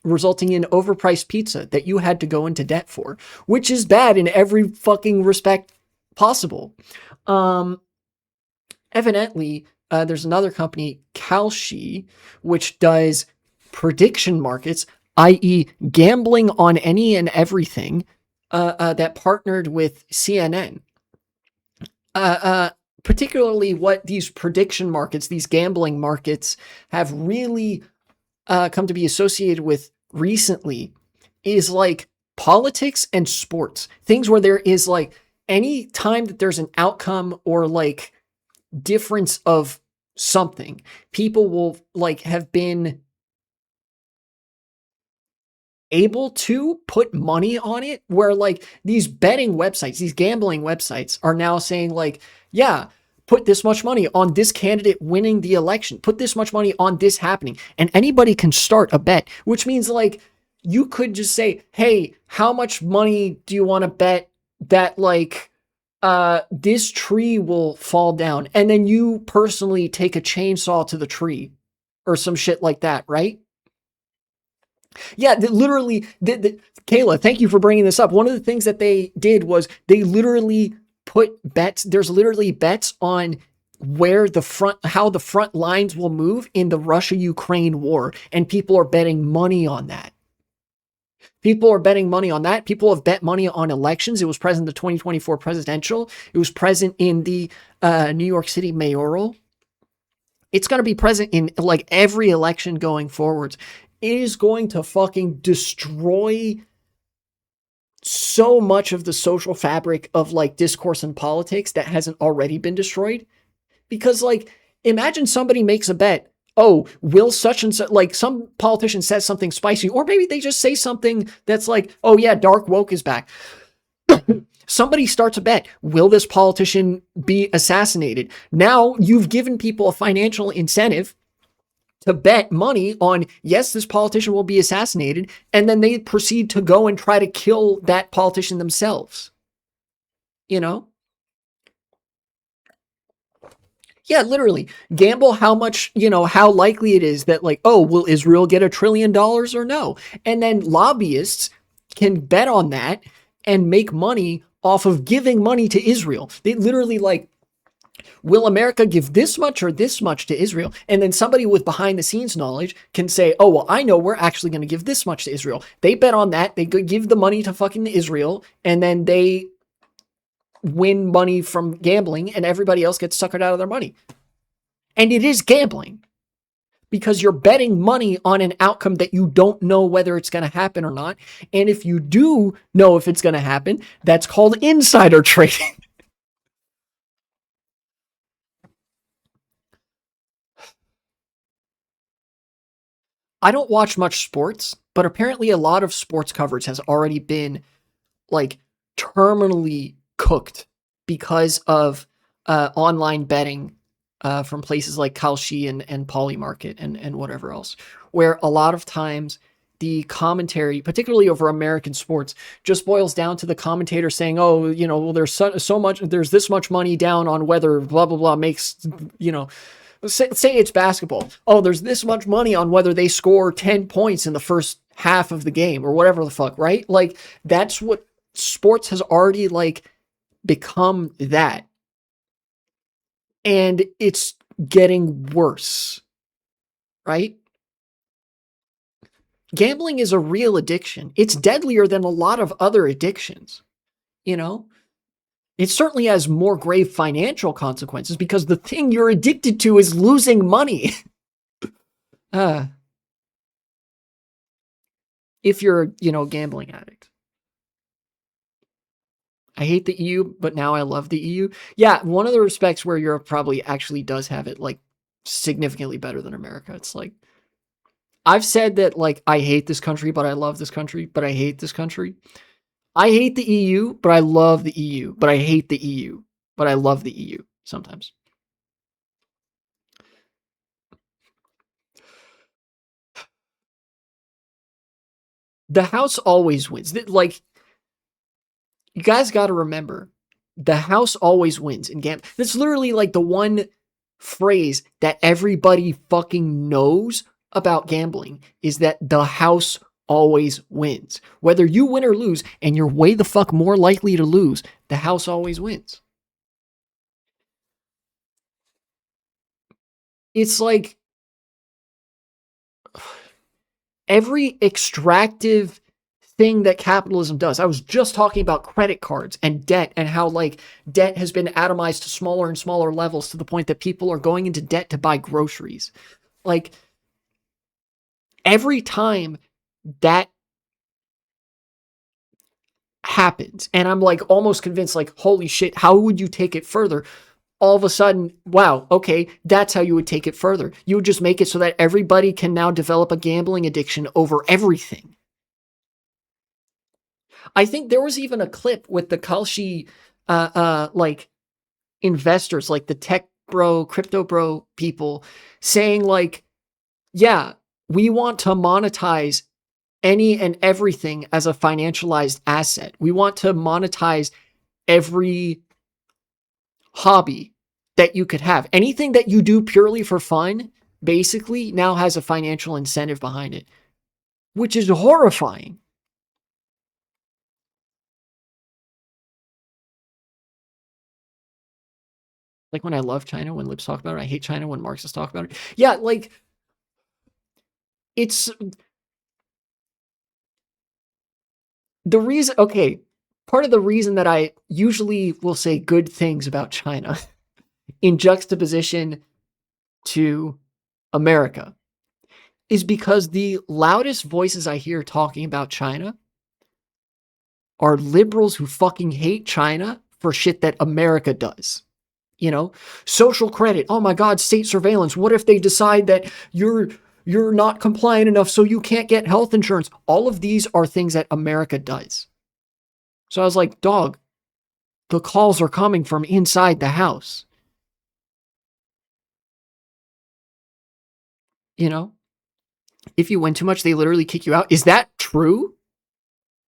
resulting in overpriced pizza that you had to go into debt for, which is bad in every fucking respect possible. Evidently, there's another company, Kalshi, which does prediction markets, i.e. gambling on any and everything, that partnered with CNN. Particularly what these prediction markets, these gambling markets have really come to be associated with recently is like politics and sports. Things where there is like any time that there's an outcome or like difference of something, people will like have been able to put money on it, where like these betting websites, these gambling websites are now saying like, yeah, put this much money on this candidate winning the election, put this much money on this happening, and anybody can start a bet, which means like you could just say, hey, how much money do you want to bet that like this tree will fall down, and then you personally take a chainsaw to the tree or some shit like that, right? Yeah, literally, Kayla, thank you for bringing this up. One of the things that they did was they literally put bets. There's literally bets on how the front lines will move in the Russia-Ukraine war, and people are betting money on that. People are betting money on that. People have bet money on elections. It was present in the 2024 presidential. It was present in the New York City mayoral. It's going to be present in like every election going forwards. It is going to fucking destroy so much of the social fabric of like discourse and politics that hasn't already been destroyed. Because like, imagine somebody makes a bet. Oh, will such and such, like some politician says something spicy, or maybe they just say something that's like, oh yeah, dark woke is back. Somebody starts a bet. Will this politician be assassinated? Now you've given people a financial incentive to bet money on, yes, this politician will be assassinated, and then they proceed to go and try to kill that politician themselves. You know? Yeah, literally. Gamble how much, how likely it is that, like, oh, will Israel get $1 trillion or no? And then lobbyists can bet on that and make money off of giving money to Israel. They literally, like, will America give this much or this much to Israel? And then somebody with behind the scenes knowledge can say, oh, well, I know we're actually going to give this much to Israel. They bet on that. They give the money to fucking Israel, and then they win money from gambling, and everybody else gets suckered out of their money. And it is gambling because you're betting money on an outcome that you don't know whether it's going to happen or not. And if you do know if it's going to happen, that's called insider trading. I don't watch much sports, but apparently a lot of sports coverage has already been, like, terminally cooked because of online betting from places like Kalshi and Polymarket and whatever else, where a lot of times the commentary, particularly over American sports, just boils down to the commentator saying, oh, well, there's so much, there's this much money down on whether blah, blah, blah makes, say it's basketball. Oh, there's this much money on whether they score 10 points in the first half of the game or whatever the fuck, right? Like, that's what sports has already, like, become that. And it's getting worse, right? Gambling is a real addiction. It's deadlier than a lot of other addictions, you know? It certainly has more grave financial consequences because the thing you're addicted to is losing money. If you're, a gambling addict. I hate the EU, but now I love the EU. Yeah, one of the respects where Europe probably actually does have it, like, significantly better than America. It's like, I've said that, like, I hate this country, but I love this country, but I hate this country. I hate the EU, but I love the EU, but I hate the EU, but I love the EU sometimes. The house always wins. Like, you guys got to remember, the house always wins in gambling. That's literally, like, the one phrase that everybody fucking knows about gambling is that the house always wins. Whether you win or lose, and you're way the fuck more likely to lose, the house always wins. It's like every extractive thing that capitalism does. I was just talking about credit cards and debt and how, like, debt has been atomized to smaller and smaller levels to the point that people are going into debt to buy groceries. Like, every time that happens, and I'm, like, almost convinced, like, holy shit, how would you take it further? All of a sudden, wow, okay, that's how you would take it further. You would just make it so that everybody can now develop a gambling addiction over everything. I think there was even a clip with the Kalshi, like, investors, like the tech bro, crypto bro people saying, like, yeah, we want to monetize any and everything as a financialized asset. We want to monetize every hobby that you could have. Anything that you do purely for fun, basically, now has a financial incentive behind it, which is horrifying. Like when I love China, when libs talk about it. I hate China when Marxists talk about it. Yeah, like, it's the reason, okay, part of the reason that I usually will say good things about China in juxtaposition to America is because the loudest voices I hear talking about China are liberals who fucking hate China for shit that America does. Social credit. Oh my God, state surveillance. What if they decide that you're not compliant enough so you can't get health insurance? All of these are things that America does. So I was like, dog, the calls are coming from inside the house. You know, if you win too much, they literally kick you out. Is that true?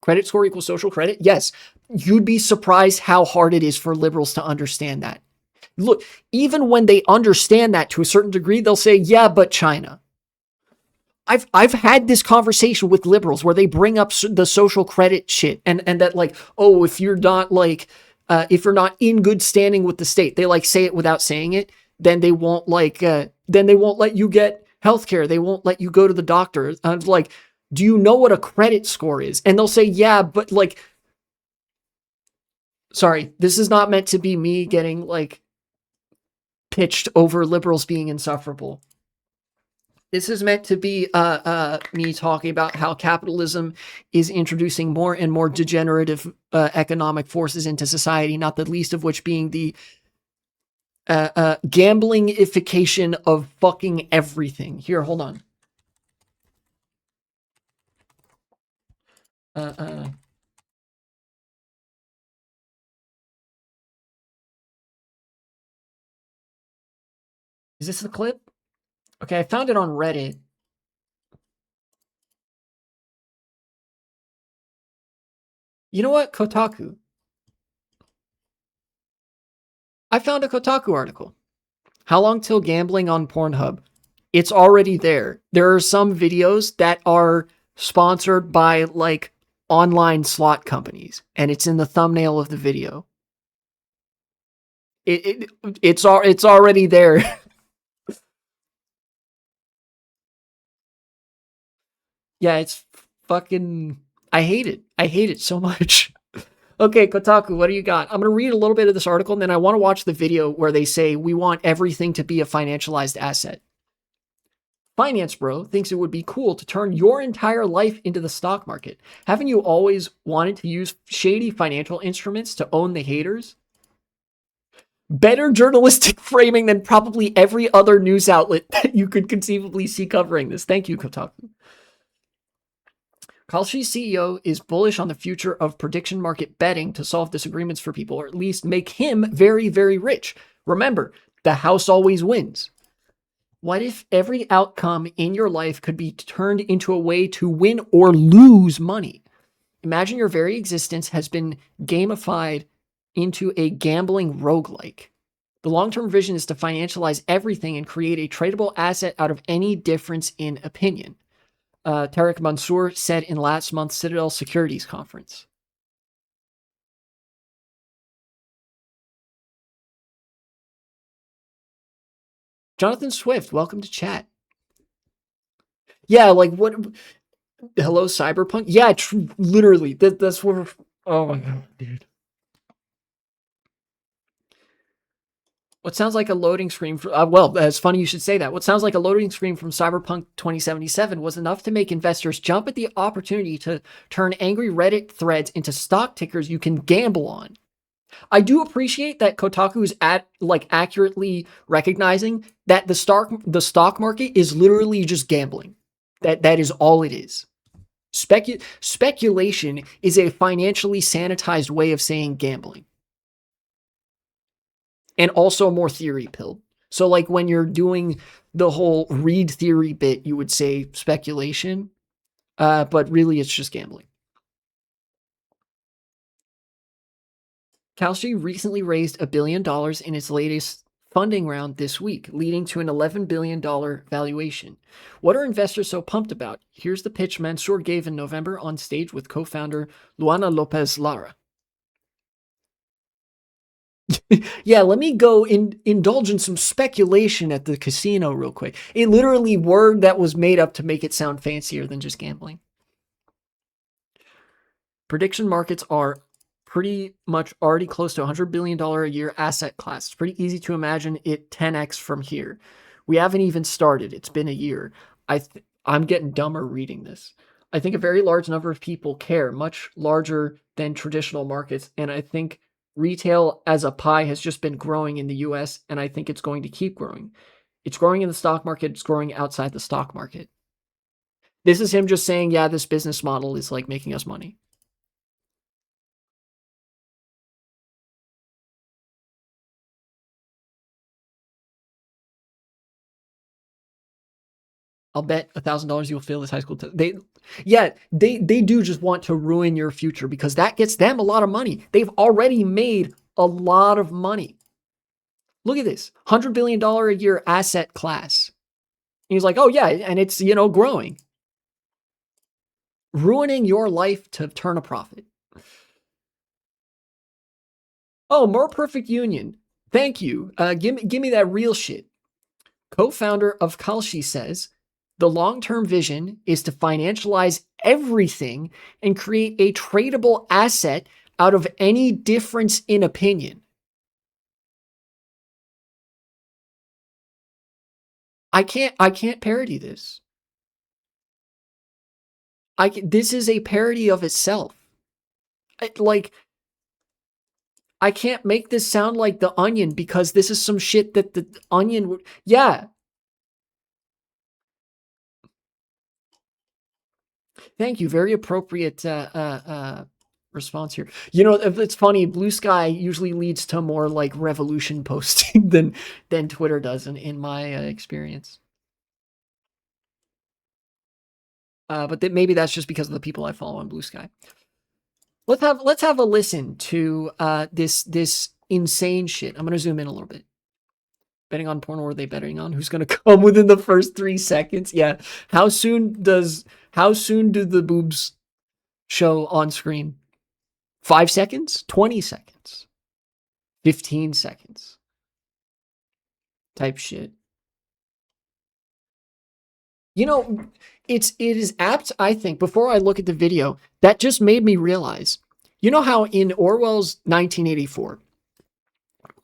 Credit score equals social credit? Yes. You'd be surprised how hard it is for liberals to understand that. Look, even when they understand that to a certain degree, they'll say, yeah, but China. I've had this conversation with liberals where they bring up the social credit shit and that like, oh, if you're not like if you're not in good standing with the state, they like say it without saying it, then they won't then they won't let you get healthcare. They won't let you go to the doctor. I'm like, do you know what a credit score is? And they'll say, yeah, but like, sorry, this is not meant to be me getting like pitched over liberals being insufferable. This is meant to be me talking about how capitalism is introducing more and more degenerative economic forces into society, not the least of which being the gamblingification of fucking everything. Here, hold on. Uh, uh, is this the clip? Okay, I found it on Reddit. You know what? Kotaku. I found a Kotaku article. How long till gambling on Pornhub? It's already there. There are some videos that are sponsored by like online slot companies, and it's in the thumbnail of the video. It's already there. Yeah, it's fucking. I hate it. I hate it so much. Okay, Kotaku, what do you got? I'm going to read a little bit of this article, and then I want to watch the video where they say we want everything to be a financialized asset. Finance Bro thinks it would be cool to turn your entire life into the stock market. Haven't you always wanted to use shady financial instruments to own the haters? Better journalistic framing than probably every other news outlet that you could conceivably see covering this. Thank you, Kotaku. Kalshi's CEO is bullish on the future of prediction market betting to solve disagreements for people, or at least make him very, very rich. Remember, the house always wins. What if every outcome in your life could be turned into a way to win or lose money? Imagine your very existence has been gamified into a gambling roguelike. The long-term vision is to financialize everything and create a tradable asset out of any difference in opinion. Tariq Mansour said in last month's Citadel Securities Conference. Jonathan Swift, welcome to chat. Yeah, like what? Hello, Cyberpunk? Yeah, literally. That's what. Oh my god, dude. What sounds like a loading screen for, well, it's funny you should say that. What sounds like a loading screen from Cyberpunk 2077 was enough to make investors jump at the opportunity to turn angry Reddit threads into stock tickers you can gamble on. I do appreciate that Kotaku is accurately recognizing that the stock market is literally just gambling. That is all it is. Speculation is a financially sanitized way of saying gambling. And also more theory pilled. So like when you're doing the whole read theory bit, you would say speculation, but really it's just gambling. Kalshi recently raised $1 billion in its latest funding round this week, leading to an $11 billion valuation. What are investors so pumped about? Here's the pitch Mansour gave in November on stage with co-founder Luana Lopez Lara. Yeah, let me go indulge in some speculation at the casino real quick. A literally word that was made up to make it sound fancier than just gambling. Prediction markets are pretty much already close to $100 billion a year asset class. It's pretty easy to imagine it 10x from here. We haven't even started. It's been a year. I'm getting dumber reading this. I think a very large number of people care, much larger than traditional markets. And I think retail as a pie has just been growing in the US, and I think it's going to keep growing. It's growing in the stock market, it's growing outside the stock market. This is him just saying, yeah, this business model is like making us money. I'll bet $1,000 you'll fail this high school test. They do just want to ruin your future because that gets them a lot of money. They've already made a lot of money. Look at this, $100 billion a year asset class. And he's like, oh yeah, and it's, growing. Ruining your life to turn a profit. Oh, more perfect union. Thank you. Give me that real shit. Co-founder of Kalshi says, the long-term vision is to financialize everything and create a tradable asset out of any difference in opinion. I can't parody this. This is a parody of itself. I can't make this sound like the Onion because this is some shit that the Onion would. Yeah. Thank you. Very appropriate response here. It's funny. Blue Sky usually leads to more like revolution posting than Twitter does in my experience. But maybe that's just because of the people I follow on Blue Sky. Let's have a listen to this insane shit. I'm gonna zoom in a little bit. Betting on porn, or are they betting on who's gonna come within the first 3 seconds? Yeah. How soon do the boobs show on screen? 5 seconds? 20 seconds? 15 seconds? Type shit. It is apt, I think, before I look at the video, that just made me realize, how in Orwell's 1984,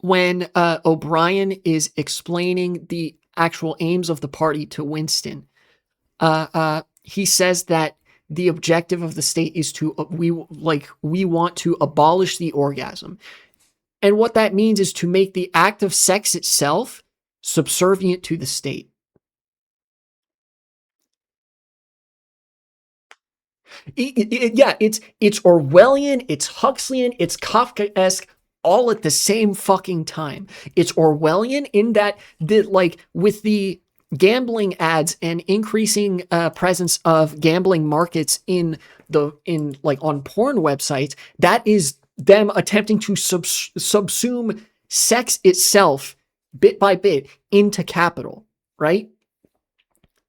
when O'Brien is explaining the actual aims of the party to Winston, he says that the objective of the state is to we want to abolish the orgasm, and what that means is to make the act of sex itself subservient to the state. Yeah, it's Orwellian, it's Huxleyan, it's Kafkaesque, all at the same fucking time. It's Orwellian in that with the gambling ads and increasing presence of gambling markets on porn websites, that is them attempting to subsume sex itself bit by bit into capital, right?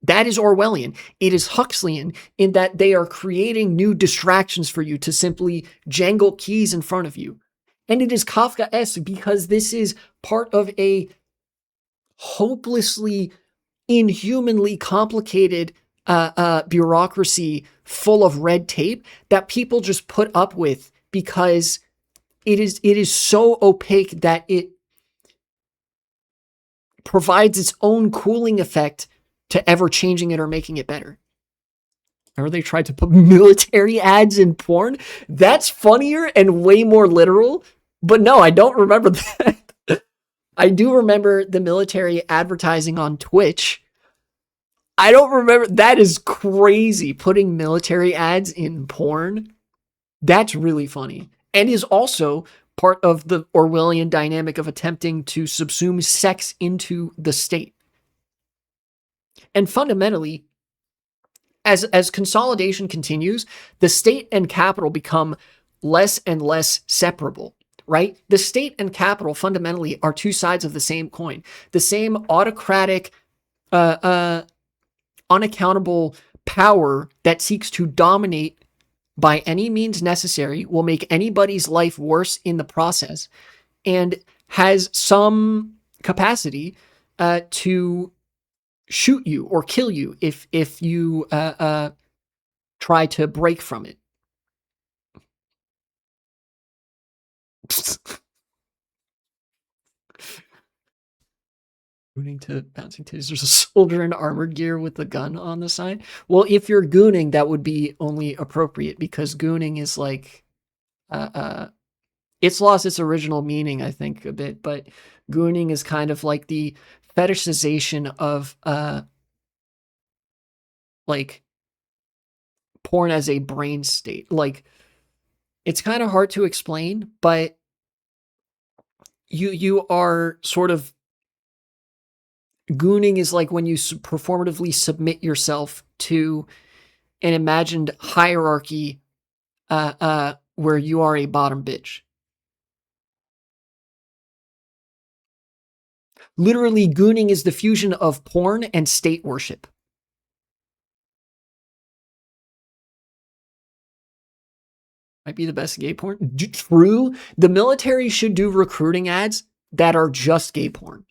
That is Orwellian. It is Huxleyan in that they are creating new distractions for you to simply jangle keys in front of you. And it is Kafkaesque because this is part of a hopelessly, inhumanly complicated bureaucracy full of red tape that people just put up with because it is so opaque that it provides its own cooling effect to ever changing it or making it better. Or they tried to put military ads in porn. That's funnier and way more literal. But no, I don't remember that. I do remember the military advertising on Twitch. I don't remember. That is crazy. Putting military ads in porn. That's really funny. And is also part of the Orwellian dynamic of attempting to subsume sex into the state. And fundamentally, as consolidation continues, the state and capital become less and less separable, right? The state and capital fundamentally are two sides of the same coin. The same autocratic, unaccountable power that seeks to dominate by any means necessary, will make anybody's life worse in the process, and has some capacity to shoot you or kill you if you try to break from it. Gooning to bouncing titties. There's a soldier in armored gear with a gun on the side. Well, if you're gooning, that would be only appropriate because gooning is like, it's lost its original meaning, I think, a bit. But gooning is kind of like the fetishization of like porn as a brain state. Like, it's kind of hard to explain, but you are sort of Gooning is like when you performatively submit yourself to an imagined hierarchy where you are a bottom bitch. Literally, gooning is the fusion of porn and state worship. Might be the best gay porn. True. The military should do recruiting ads that are just gay porn.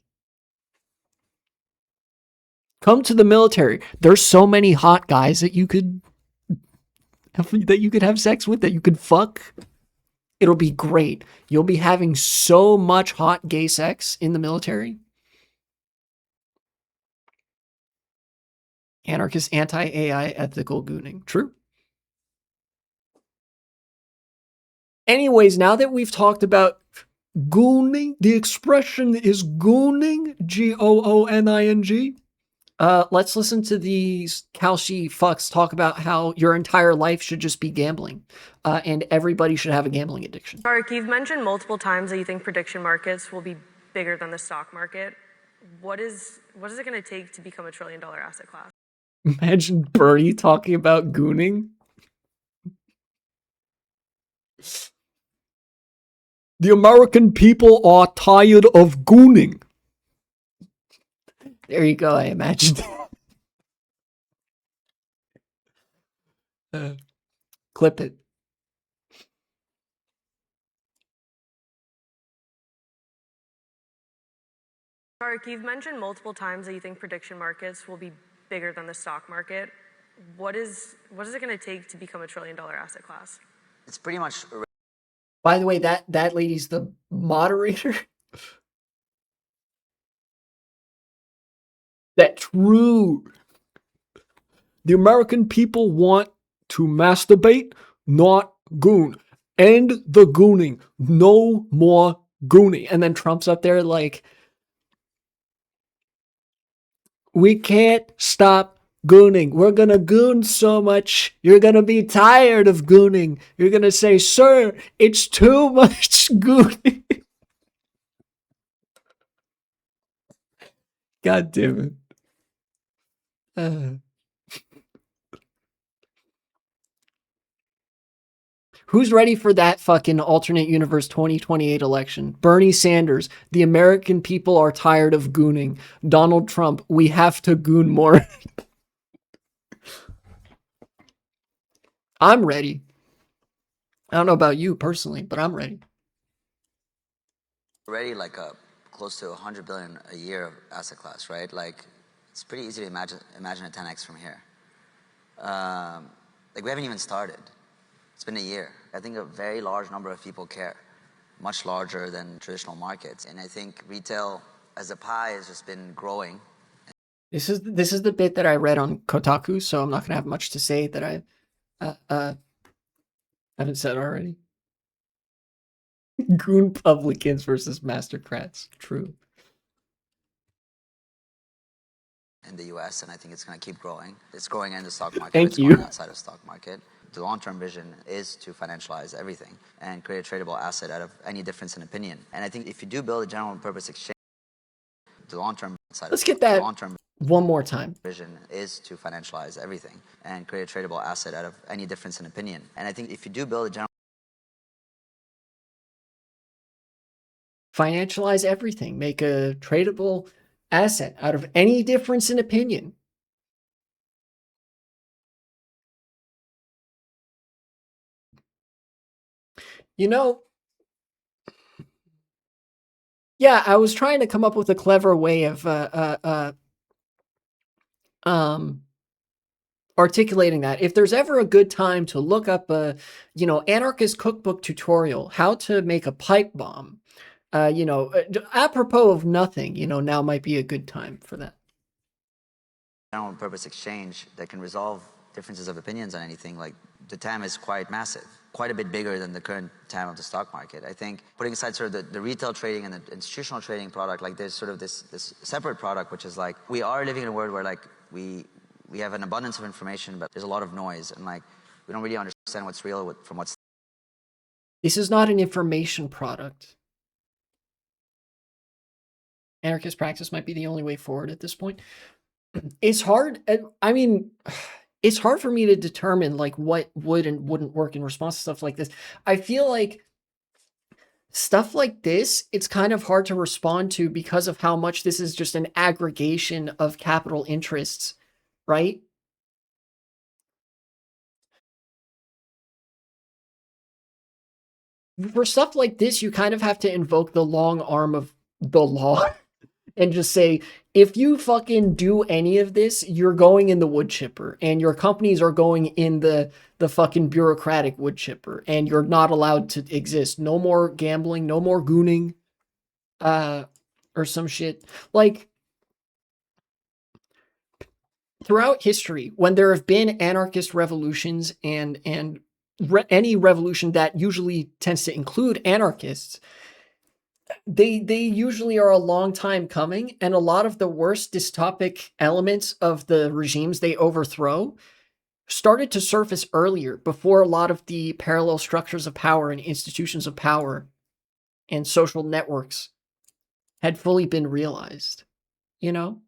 Come to the military. There's so many hot guys that you could have sex with, that you could fuck. It'll be great. You'll be having so much hot gay sex in the military. Anarchist, anti-AI, ethical gooning. True. Anyways, now that we've talked about gooning, the expression is gooning, Gooning. Let's listen to these Kalshi fucks talk about how your entire life should just be gambling, and everybody should have a gambling addiction. Mark, you've mentioned multiple times that you think prediction markets will be bigger than the stock market. What is it going to take to become $1 trillion asset class? Imagine Bernie talking about gooning. The American people are tired of gooning. There you go, I imagined. Clip it. Mark, you've mentioned multiple times that you think prediction markets will be bigger than the stock market. What is it going to take to become $1 trillion asset class? It's pretty much. By the way, that lady's the moderator. That's true. The American people want to masturbate, not goon. End the gooning. No more gooning. And then Trump's up there like, we can't stop gooning. We're going to goon so much. You're going to be tired of gooning. You're going to say, sir, it's too much gooning. God damn it. Who's ready for that fucking alternate universe 2028 election? Bernie Sanders, the American people are tired of gooning. Donald Trump, we have to goon more. I'm ready. I don't know about you personally, but I'm ready. Already like close to 100 billion a year of asset class, right? Like, it's pretty easy to imagine a 10x from here. Like, we haven't even started. It's been a year. I think a very large number of people care, much larger than traditional markets. And I think retail as a pie has just been growing. This is the bit that I read on Kotaku, so I'm not gonna have much to say that I haven't said already. Goon publicans versus mastercrats. True. In the US, and I think it's going to keep growing. It's growing in the stock market. Thank it's you. Growing outside of stock market. The long-term vision is to financialize everything and create a tradable asset out of any difference in opinion. And I think if you do build a general purpose exchange, the long-term side. Let's get that one more time. Vision is to financialize everything and create a tradable asset out of any difference in opinion. And I think if you do build a general Financialize everything. Make a tradable asset out of any difference in opinion. You know, yeah, I was trying to come up with a clever way of articulating that. If there's ever a good time to look up a, anarchist cookbook tutorial, how to make a pipe bomb, apropos of nothing, now might be a good time for that. General purpose exchange that can resolve differences of opinions on anything, like the TAM is quite massive, quite a bit bigger than the current TAM of the stock market. I think putting aside sort of the retail trading and the institutional trading product, like there's sort of this separate product, which is like, we are living in a world where like we have an abundance of information, but there's a lot of noise, and like we don't really understand what's real from what's. This is not an information product. anarchist praxis might be the only way forward at this point. It's hard. I mean, it's hard for me to determine like what would and wouldn't work in response to stuff like this. I feel like stuff like this, it's kind of hard to respond to because of how much this is just an aggregation of capital interests, right? For stuff like this, you kind of have to invoke the long arm of the law and just say, if you fucking do any of this, you're going in the wood chipper, and your companies are going in the fucking bureaucratic wood chipper, and you're not allowed to exist. No more gambling, no more gooning, or some shit. Like, throughout history, when there have been anarchist revolutions and any revolution that usually tends to include anarchists, they usually are a long time coming, and a lot of the worst dystopic elements of the regimes they overthrow started to surface earlier, before a lot of the parallel structures of power and institutions of power and social networks had fully been realized, you know?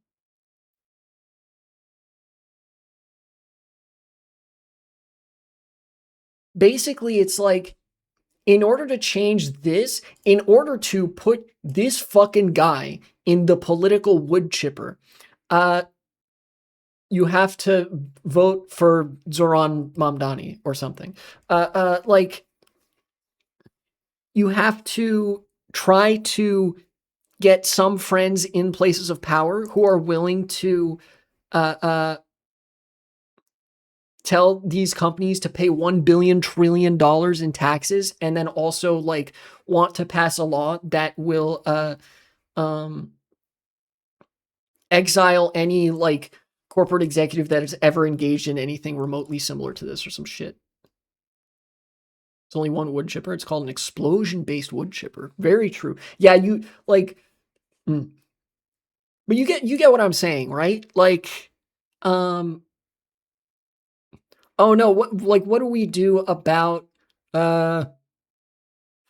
Basically, it's like, in order to change this, in order to put this fucking guy in the political wood chipper, you have to vote for Zoran Mamdani or something. Like, you have to try to get some friends in places of power who are willing to uh, uh, tell these companies to pay $1 billion trillion in taxes, and then also like want to pass a law that will um, exile any like corporate executive that has ever engaged in anything remotely similar to this or some shit. It's only one wood chipper. It's called an explosion-based wood chipper. Very true. Yeah, you like, but you get what I'm saying, right? Like, um, oh no, what do we do about uh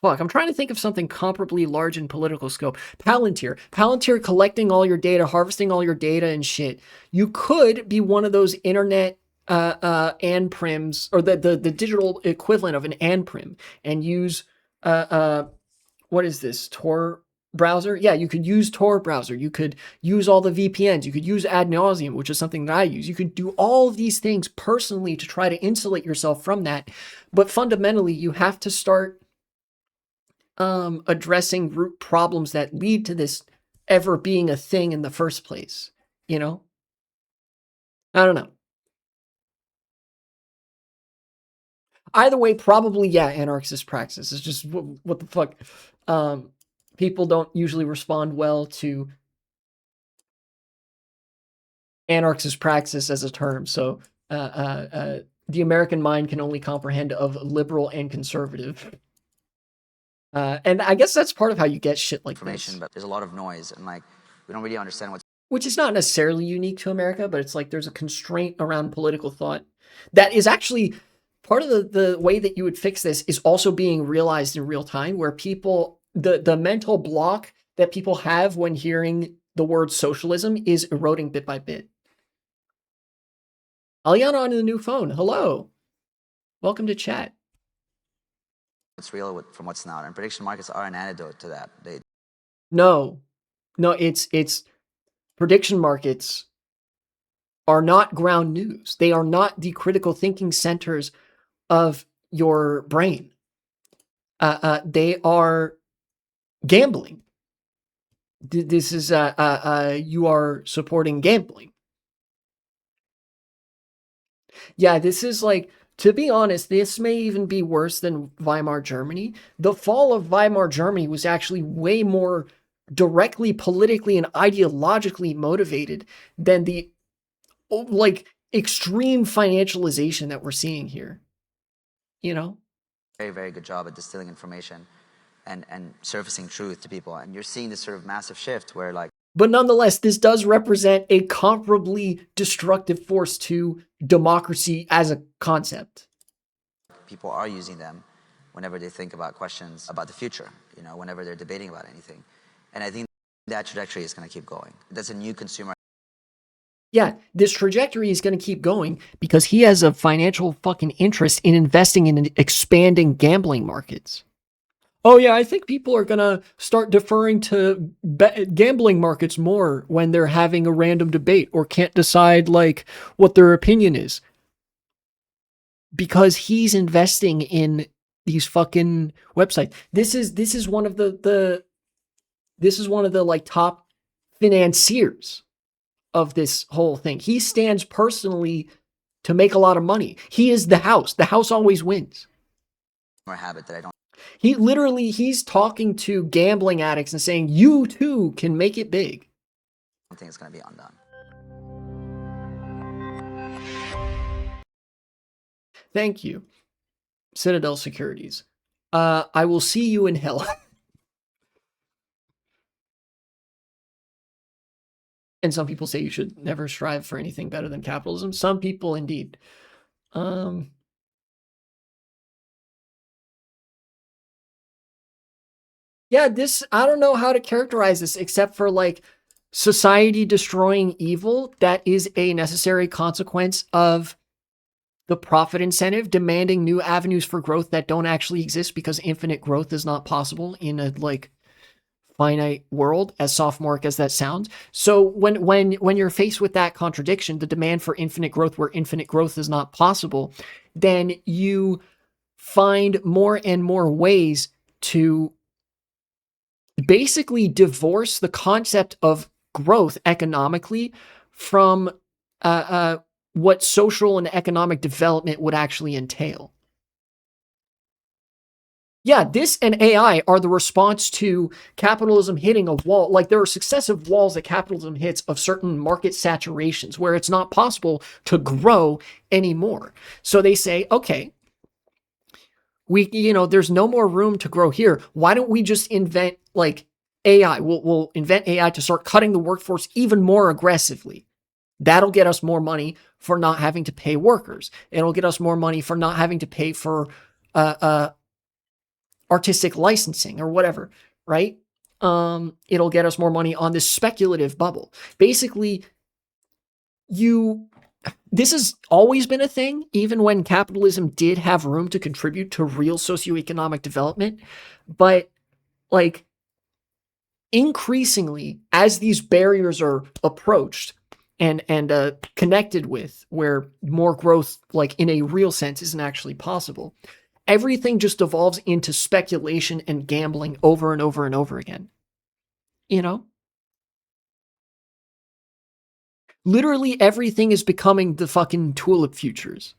fuck, I'm trying to think of something comparably large in political scope. Palantir. Palantir collecting all your data, harvesting all your data and shit. You could be one of those internet anprims, or the digital equivalent of an anprim, and use what is this? Tor browser? Yeah, you could use Tor browser. You could use all the VPNs. You could use ad nauseum, which is something that I use. You could do all of these things personally to try to insulate yourself from that. But fundamentally, you have to start addressing root problems that lead to this ever being a thing in the first place. You know? I don't know. Either way, probably, yeah, anarchist praxis. It's just, what the fuck? People don't usually respond well to anarchist praxis as a term. So the American mind can only comprehend of liberal and conservative. And I guess that's part of how you get shit like Information, this. but there's a lot of noise, and like we don't really understand what's Which is not necessarily unique to America, but it's like there's a constraint around political thought that is actually part of the way that you would fix this is also being realized in real time, where people, the mental block that people have when hearing the word socialism is eroding bit by bit. Aliana on the new phone. Hello. Welcome to chat. real from what's not. And prediction markets are an antidote to that. No, it's prediction markets are not ground news. They are not the critical thinking centers of your brain. They are gambling. This is you are supporting gambling. Yeah, this is like, to be honest, this may even be worse than Weimar Germany. The fall of Weimar Germany was actually way more directly politically and ideologically motivated than the like extreme financialization that we're seeing here. You know? Very, very good job at distilling information and surfacing truth to people. And you're seeing this sort of massive shift where like, but nonetheless, this does represent a comparably destructive force to democracy as a concept. people are using them whenever they think about questions about the future, you know, whenever they're debating about anything. And I think that trajectory is going to keep going. That's a new consumer. Yeah, this trajectory is going to keep going because he has a financial fucking interest in investing in expanding gambling markets. Oh yeah, I think people are going to start deferring to gambling markets more when they're having a random debate or can't decide like what their opinion is. Because he's investing in these fucking websites. This is one of the this is one of the like top financiers of this whole thing. He stands personally to make a lot of money. He is the house. The house always wins. Habit that I don't He's talking to gambling addicts and saying, you too can make it big. think it's going to be undone. Thank you, Citadel Securities. I will see you in hell. And some people say you should never strive for anything better than capitalism. Some people indeed. Yeah, I don't know how to characterize this except for like society destroying evil that is a necessary consequence of the profit incentive demanding new avenues for growth that don't actually exist because infinite growth is not possible in a like finite world, as sophomoric as that sounds. So when you're faced with that contradiction, the demand for infinite growth where infinite growth is not possible, then you find more and more ways to basically divorce the concept of growth economically from what social and economic development would actually entail. Yeah, this and AI are the response to capitalism hitting a wall. Like there are successive walls that capitalism hits of certain market saturations where it's not possible to grow anymore. So they say, okay, there's no more room to grow here. Why don't we just invent like AI? We'll invent AI to start cutting the workforce even more aggressively. That'll get us more money for not having to pay workers. It'll get us more money for not having to pay for artistic licensing or whatever, right? It'll get us more money on this speculative bubble. Basically, this has always been a thing, even when capitalism did have room to contribute to real socioeconomic development. But like increasingly, as these barriers are approached and connected with, where more growth, like in a real sense, isn't actually possible, everything just devolves into speculation and gambling over and over and over again. You know? Literally everything is becoming the fucking tulip futures.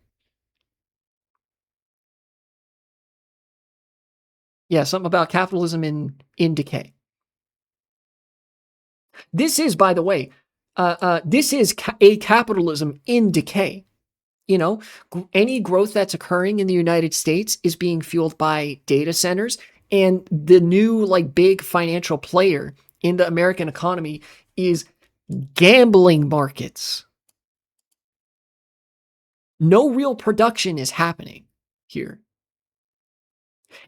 Yeah, something about capitalism in decay. This is, by the way, this is a capitalism in decay. You know, any growth that's occurring in the United States is being fueled by data centers, and the new like big financial player in the American economy is gambling markets. No real production is happening here.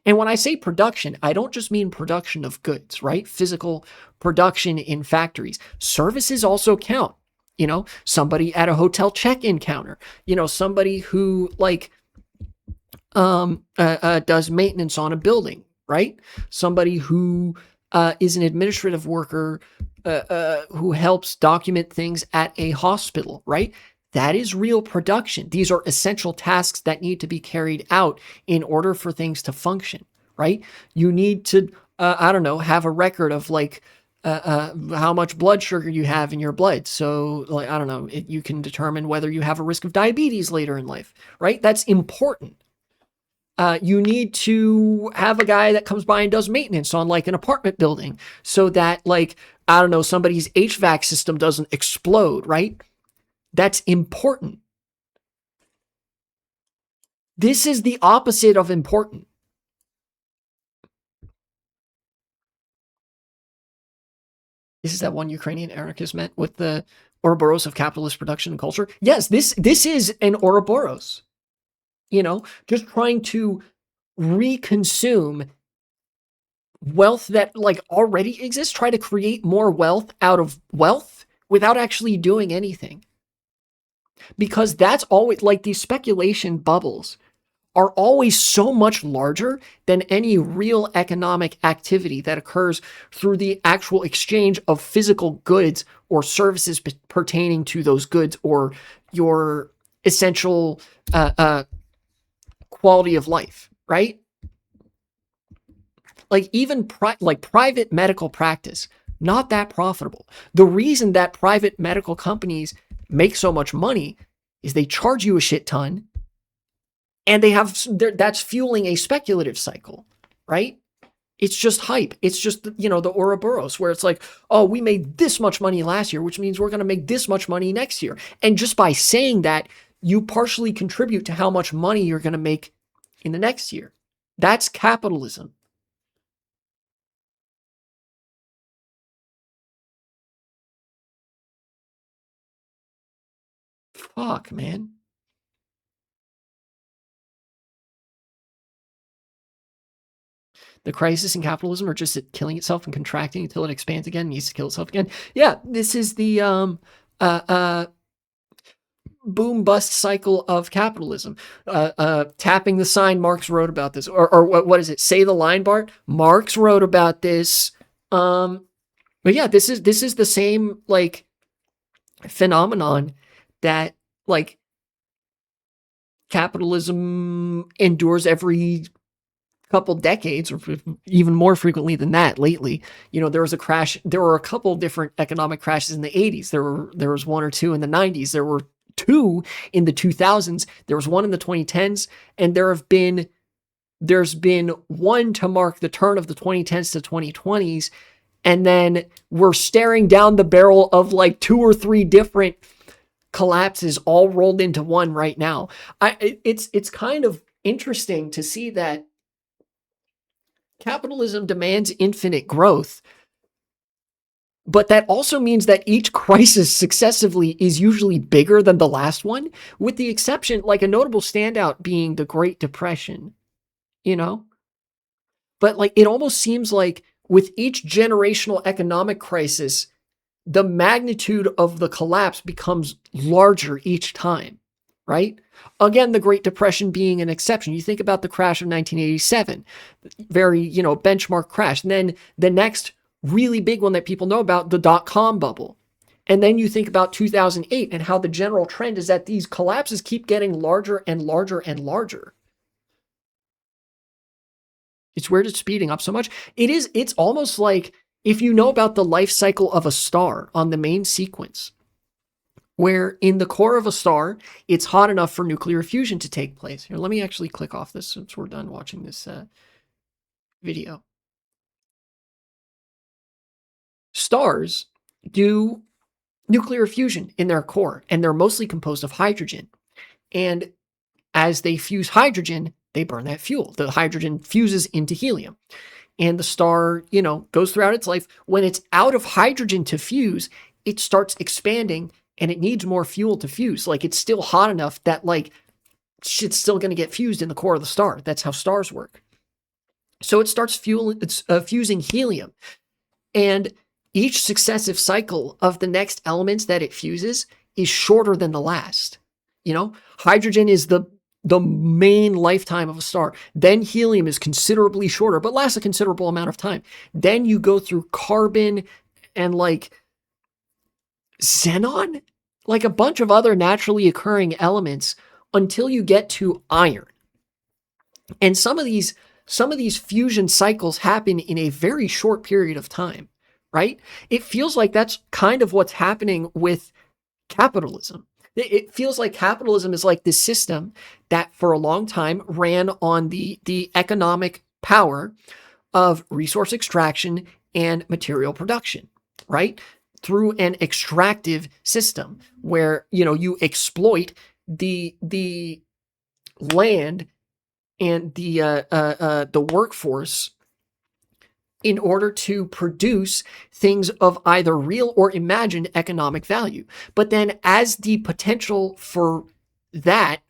And when I say production, I don't just mean production of goods, right? Physical production in factories. Services also count. You know, somebody at a hotel check-in counter, somebody who like does maintenance on a building, right? Somebody who is an administrative worker who helps document things at a hospital, right? That is real production. These are essential tasks that need to be carried out in order for things to function, right? You need to, have a record of like how much blood sugar you have in your blood. So, like, you can determine whether you have a risk of diabetes later in life, right? That's important. You need to have a guy that comes by and does maintenance on like an apartment building so that like, somebody's HVAC system doesn't explode, right? That's important. This is the opposite of important. This is that one Ukrainian anarchist meant with the Ouroboros of capitalist production and culture. Yes, this is an Ouroboros. Just trying to reconsume wealth that like already exists, try to create more wealth out of wealth without actually doing anything. Because that's always like these speculation bubbles are always so much larger than any real economic activity that occurs through the actual exchange of physical goods or services pertaining to those goods or your essential quality of life, right? Like even like private medical practice, not that profitable. The reason that private medical companies make so much money is they charge you a shit ton, and that's fueling a speculative cycle, right? It's just hype. It's just, the Ouroboros, where it's like, oh, we made this much money last year, which means we're going to make this much money next year. And just by saying that, you partially contribute to how much money you're going to make in the next year. That's capitalism. Fuck, man. The crisis in capitalism are just it killing itself and contracting until it expands again, needs to kill itself again. Yeah, this is the boom bust cycle of capitalism. Tapping the sign. Marx wrote about this, or what is it? Say the line, Bart. Marx wrote about this. But yeah, this is the same like phenomenon that like capitalism endures every couple decades, or even more frequently than that lately. There was a crash. There were a couple different economic crashes in the 80s. There was one or two in the 90s. There were two in the 2000s. There was one in the 2010s, and there's been one to mark the turn of the 2010s to 2020s, and then we're staring down the barrel of like two or three different collapses all rolled into one right now. It's kind of interesting to see that capitalism demands infinite growth, but that also means that each crisis successively is usually bigger than the last one, with the exception, like a notable standout being the Great Depression, you know? But like it almost seems like with each generational economic crisis, the magnitude of the collapse becomes larger each time, right? Again, the Great Depression being an exception. You think about the crash of 1987, very, benchmark crash. And then the next really big one that people know about, the dot-com bubble. And then you think about 2008 and how the general trend is that these collapses keep getting larger and larger and larger. It's weird it's speeding up so much. It's almost like if you know about the life cycle of a star on the main sequence, where in the core of a star, it's hot enough for nuclear fusion to take place. Here, let me actually click off this since we're done watching this video. Stars do nuclear fusion in their core, and they're mostly composed of hydrogen. And as they fuse hydrogen, they burn that fuel. The hydrogen fuses into helium. And the star, goes throughout its life. When it's out of hydrogen to fuse, it starts expanding and it needs more fuel to fuse. Like it's still hot enough that like shit's still going to get fused in the core of the star. That's how stars work. So it starts fusing helium. And each successive cycle of the next elements that it fuses is shorter than the last. Hydrogen is the main lifetime of a star. Then helium is considerably shorter, but lasts a considerable amount of time. Then you go through carbon and like xenon, like a bunch of other naturally occurring elements until you get to iron. And some of these fusion cycles happen in a very short period of time, right? It feels like that's kind of what's happening with capitalism. It feels like capitalism is like this system that for a long time ran on the economic power of resource extraction and material production, right? Through an extractive system where, you exploit the land and the workforce in order to produce things of either real or imagined economic value. But then as the potential for that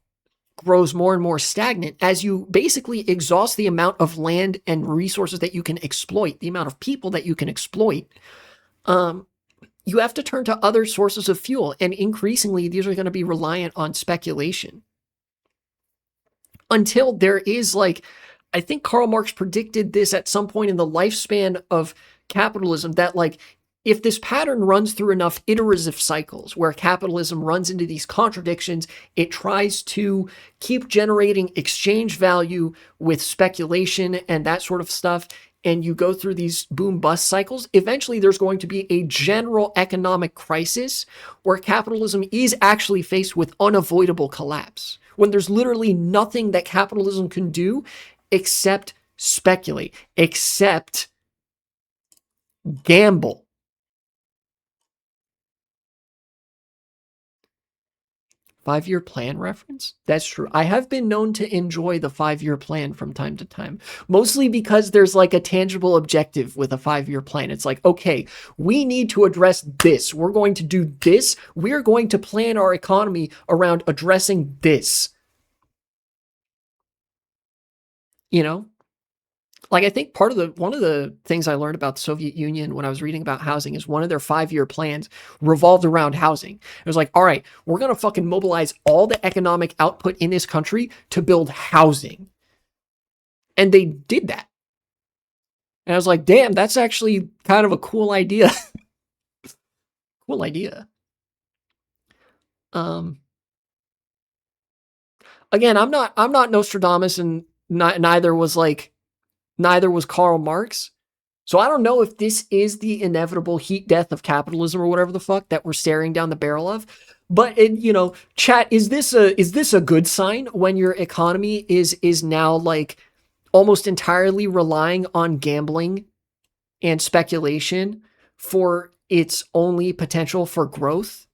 grows more and more stagnant as you basically exhaust the amount of land and resources that you can exploit, the amount of people that you can exploit. You have to turn to other sources of fuel, and increasingly these are going to be reliant on speculation until there is, like, I think Karl Marx predicted this at some point in the lifespan of capitalism, that like if this pattern runs through enough iterative cycles where capitalism runs into these contradictions, it tries to keep generating exchange value with speculation and that sort of stuff, and you go through these boom bust cycles, eventually there's going to be a general economic crisis where capitalism is actually faced with unavoidable collapse, when there's literally nothing that capitalism can do except speculate, except gamble. Five-year plan reference? That's true. I have been known to enjoy the 5-year plan from time to time, mostly because there's like a tangible objective with a 5-year plan. It's like, okay, we need to address this. We're going to do this. We're going to plan our economy around addressing this. You know? Like, I think one of the things I learned about the Soviet Union when I was reading about housing is one of their 5-year plans revolved around housing. It was like, all right, we're going to fucking mobilize all the economic output in this country to build housing. And they did that. And I was like, damn, that's actually kind of a cool idea. Cool idea. Um, Again, I'm not Nostradamus, and neither was Karl Marx. So I don't know if this is the inevitable heat death of capitalism or whatever the fuck that we're staring down the barrel of. But chat, is this a good sign when your economy is now like almost entirely relying on gambling and speculation for its only potential for growth?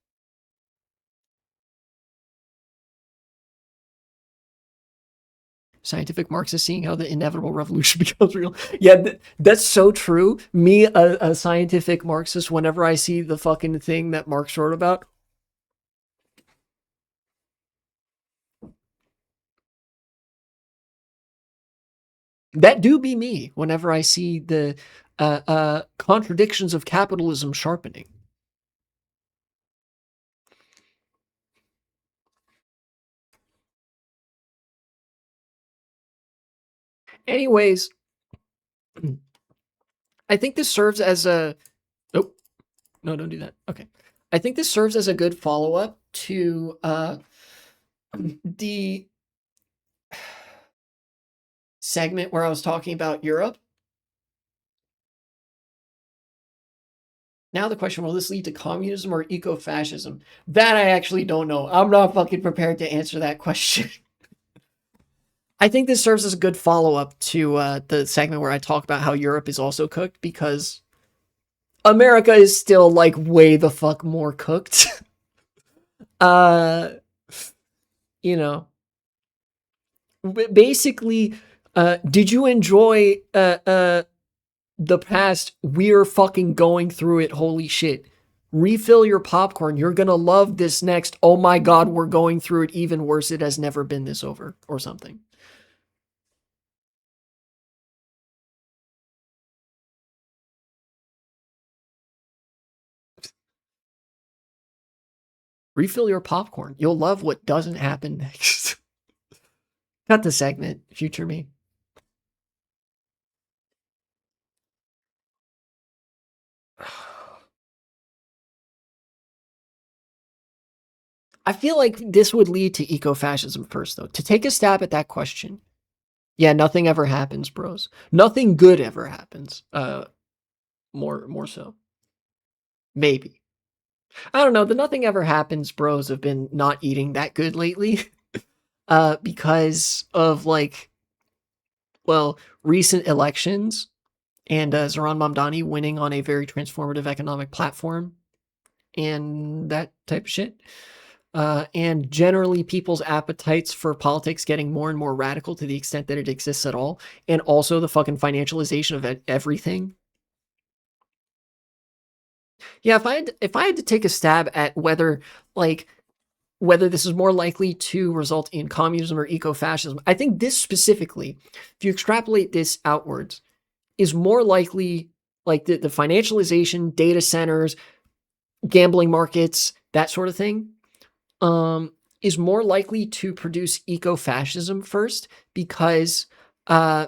Scientific Marxist seeing how the inevitable revolution becomes real. Yeah, that's so true. Me, a scientific Marxist, whenever I see the fucking thing that Marx wrote about, that do be me whenever I see the contradictions of capitalism sharpening. Anyways, I think this serves as a... Oh, no, don't do that. Okay. I think this serves as a good follow-up to the segment where I was talking about Europe. Now the question, will this lead to communism or eco-fascism? That I actually don't know. I'm not fucking prepared to answer that question. I think this serves as a good follow-up to the segment where I talk about how Europe is also cooked, because America is still like way the fuck more cooked. uh, you know, basically, did you enjoy the past? We're fucking going through it. Holy shit. Refill your popcorn. You're gonna love this next. Oh my god, we're going through it even worse. It has never been this over, or something. Refill your popcorn. You'll love what doesn't happen next. Cut the segment, future me. I feel like this would lead to eco-fascism first, though. To take a stab at that question. Yeah, nothing ever happens, bros. Nothing good ever happens. More so. Maybe. I don't know. The nothing ever happens bros have been not eating that good lately. Because of like, well, recent elections and Zoran Mamdani winning on a very transformative economic platform and that type of shit. And generally people's appetites for politics getting more and more radical to the extent that it exists at all. And also the fucking financialization of everything. Yeah, if I had to take a stab at whether, like, whether this is more likely to result in communism or eco-fascism. I think this specifically, if you extrapolate this outwards, is more likely like the financialization, data centers, gambling markets, that sort of thing, is more likely to produce eco-fascism first because, uh,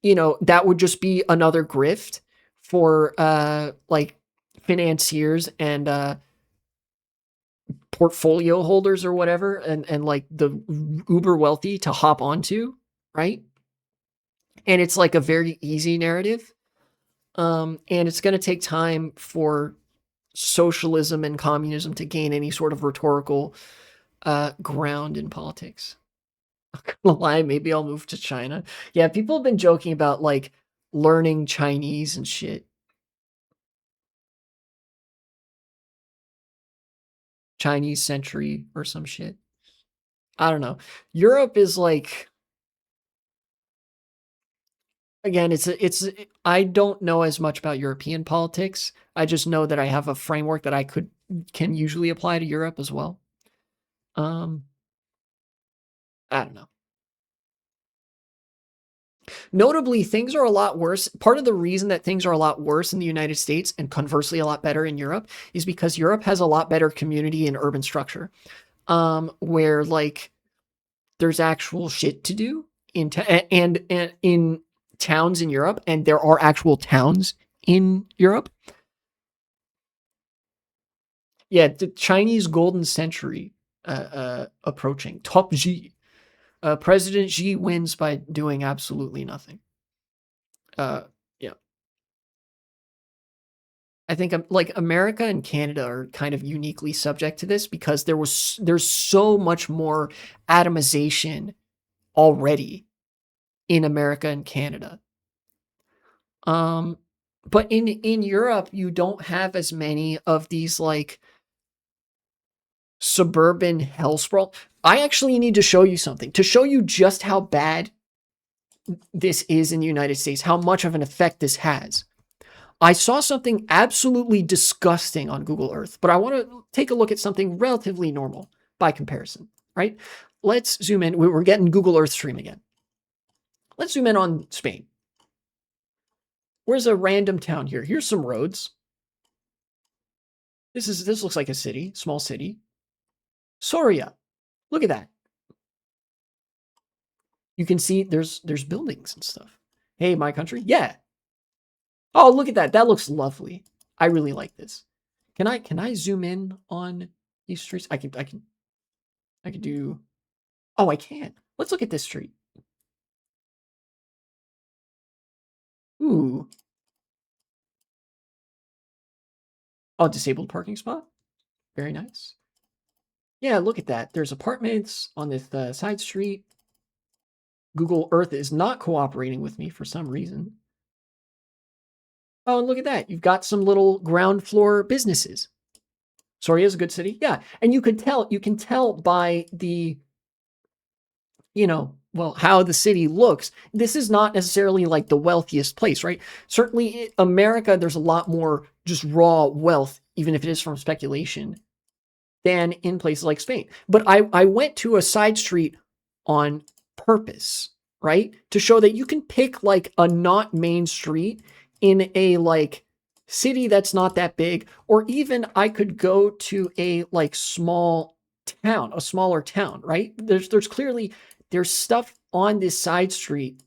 that would just be another grift for like financiers and portfolio holders or whatever, and like the uber wealthy to hop onto, right? And it's like a very easy narrative. And it's going to take time for socialism and communism to gain any sort of rhetorical ground in politics. I'm gonna lie, maybe I'll move to China. Yeah, people have been joking about like learning Chinese and shit. Chinese century or some shit. I don't know. Europe is like, again, I don't know as much about European politics. I just know that I have a framework that can usually apply to Europe as well. Um, I don't know. Notably, things are a lot worse. Part of the reason that things are a lot worse in the United States and conversely a lot better in Europe is because Europe has a lot better community and urban structure. Where like there's actual shit to do and in towns in Europe, and there are actual towns in Europe. Yeah, the Chinese Golden Century approaching. Top Xi. President Xi wins by doing absolutely nothing. Yeah. I think like America and Canada are kind of uniquely subject to this because there's so much more atomization already in America and Canada. Um, but in Europe, you don't have as many of these like suburban hell sprawl. I actually need to show you something to show you just how bad this is in the United States, how much of an effect this has. I saw something absolutely disgusting on Google Earth, but I want to take a look at something relatively normal by comparison, right? Let's zoom in. We're getting Google Earth stream again. Let's zoom in on Spain. Where's a random town here? Here's some roads. This looks like a city, small city. Soria. Look at that. You can see there's buildings and stuff. Hey, my country? Yeah. Oh, look at that. That looks lovely. I really like this. Can I zoom in on these streets? I can do. Oh, I can. Let's look at this street. Ooh. Oh, disabled parking spot. Very nice. Yeah, look at that. There's apartments on this side street. Google Earth is not cooperating with me for some reason. Oh, and look at that. You've got some little ground floor businesses. Soria is a good city. Yeah. And you can tell by the, well, how the city looks. This is not necessarily like the wealthiest place, right? Certainly, America, there's a lot more just raw wealth, even if it is from speculation, than in places like Spain. But I went to a side street on purpose, right? To show that you can pick like a not main street in a like city that's not that big, or even I could go to a like small town, a smaller town, right? There's stuff on this side street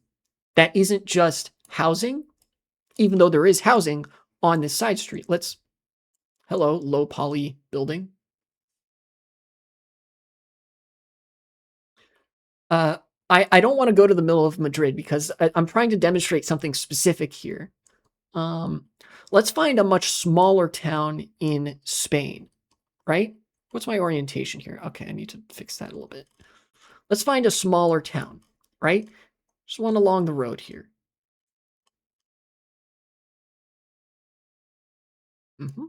that isn't just housing, even though there is housing on this side street. Hello, low poly building. Uh, I don't want to go to the middle of Madrid because I'm trying to demonstrate something specific here. Um, let's find a much smaller town in Spain, right? What's my orientation here? Okay, I need to fix that a little bit. Let's find a smaller town, right? Just one along the road here. Mm-hmm.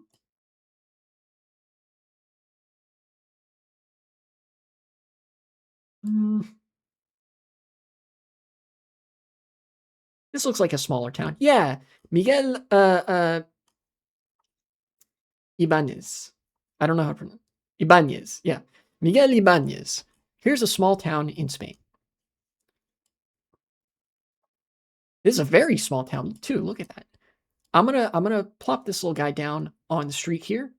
Mm, this looks like a smaller town. Yeah, Miguel Ibanez. I don't know how to pronounce. Ibanez, yeah. Miguel Ibanez. Here's a small town in Spain. This is a very small town too. Look at that. I'm gonna plop this little guy down on the street here,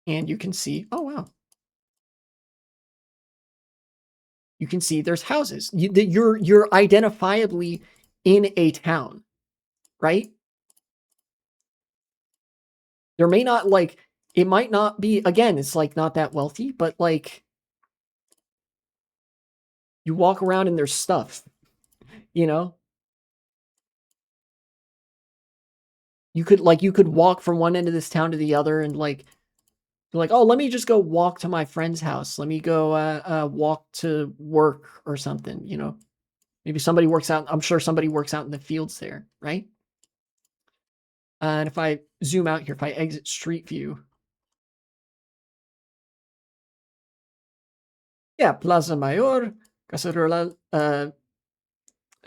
and you can see. Oh wow, you can see there's houses. You're identifiably in a town, right? There may not like it might not be again. It's like not that wealthy, but like you walk around and there's stuff. You know, you could walk from one end of this town to the other and like you're like, oh, let me just go walk to my friend's house. Let me go walk to work or something. You know, maybe somebody works out. I'm sure somebody works out in the fields there, right? And if I zoom out here, if I exit Street View, yeah, Plaza Mayor, Casa Rural, El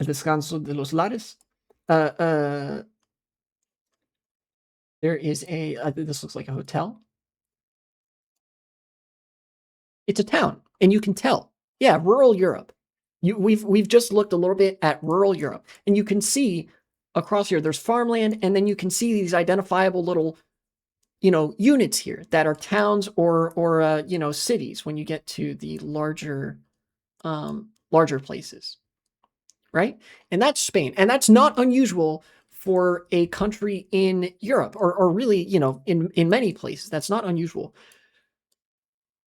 Descanso de los Lares. Uh, uh, there is this looks like a hotel. It's a town, and you can tell. Yeah, rural Europe. We've just looked a little bit at rural Europe, and you can see across here there's farmland, and then you can see these identifiable little units here that are towns or cities when you get to the larger places, right? And that's Spain, and that's not unusual for a country in Europe or really in many places. That's not unusual.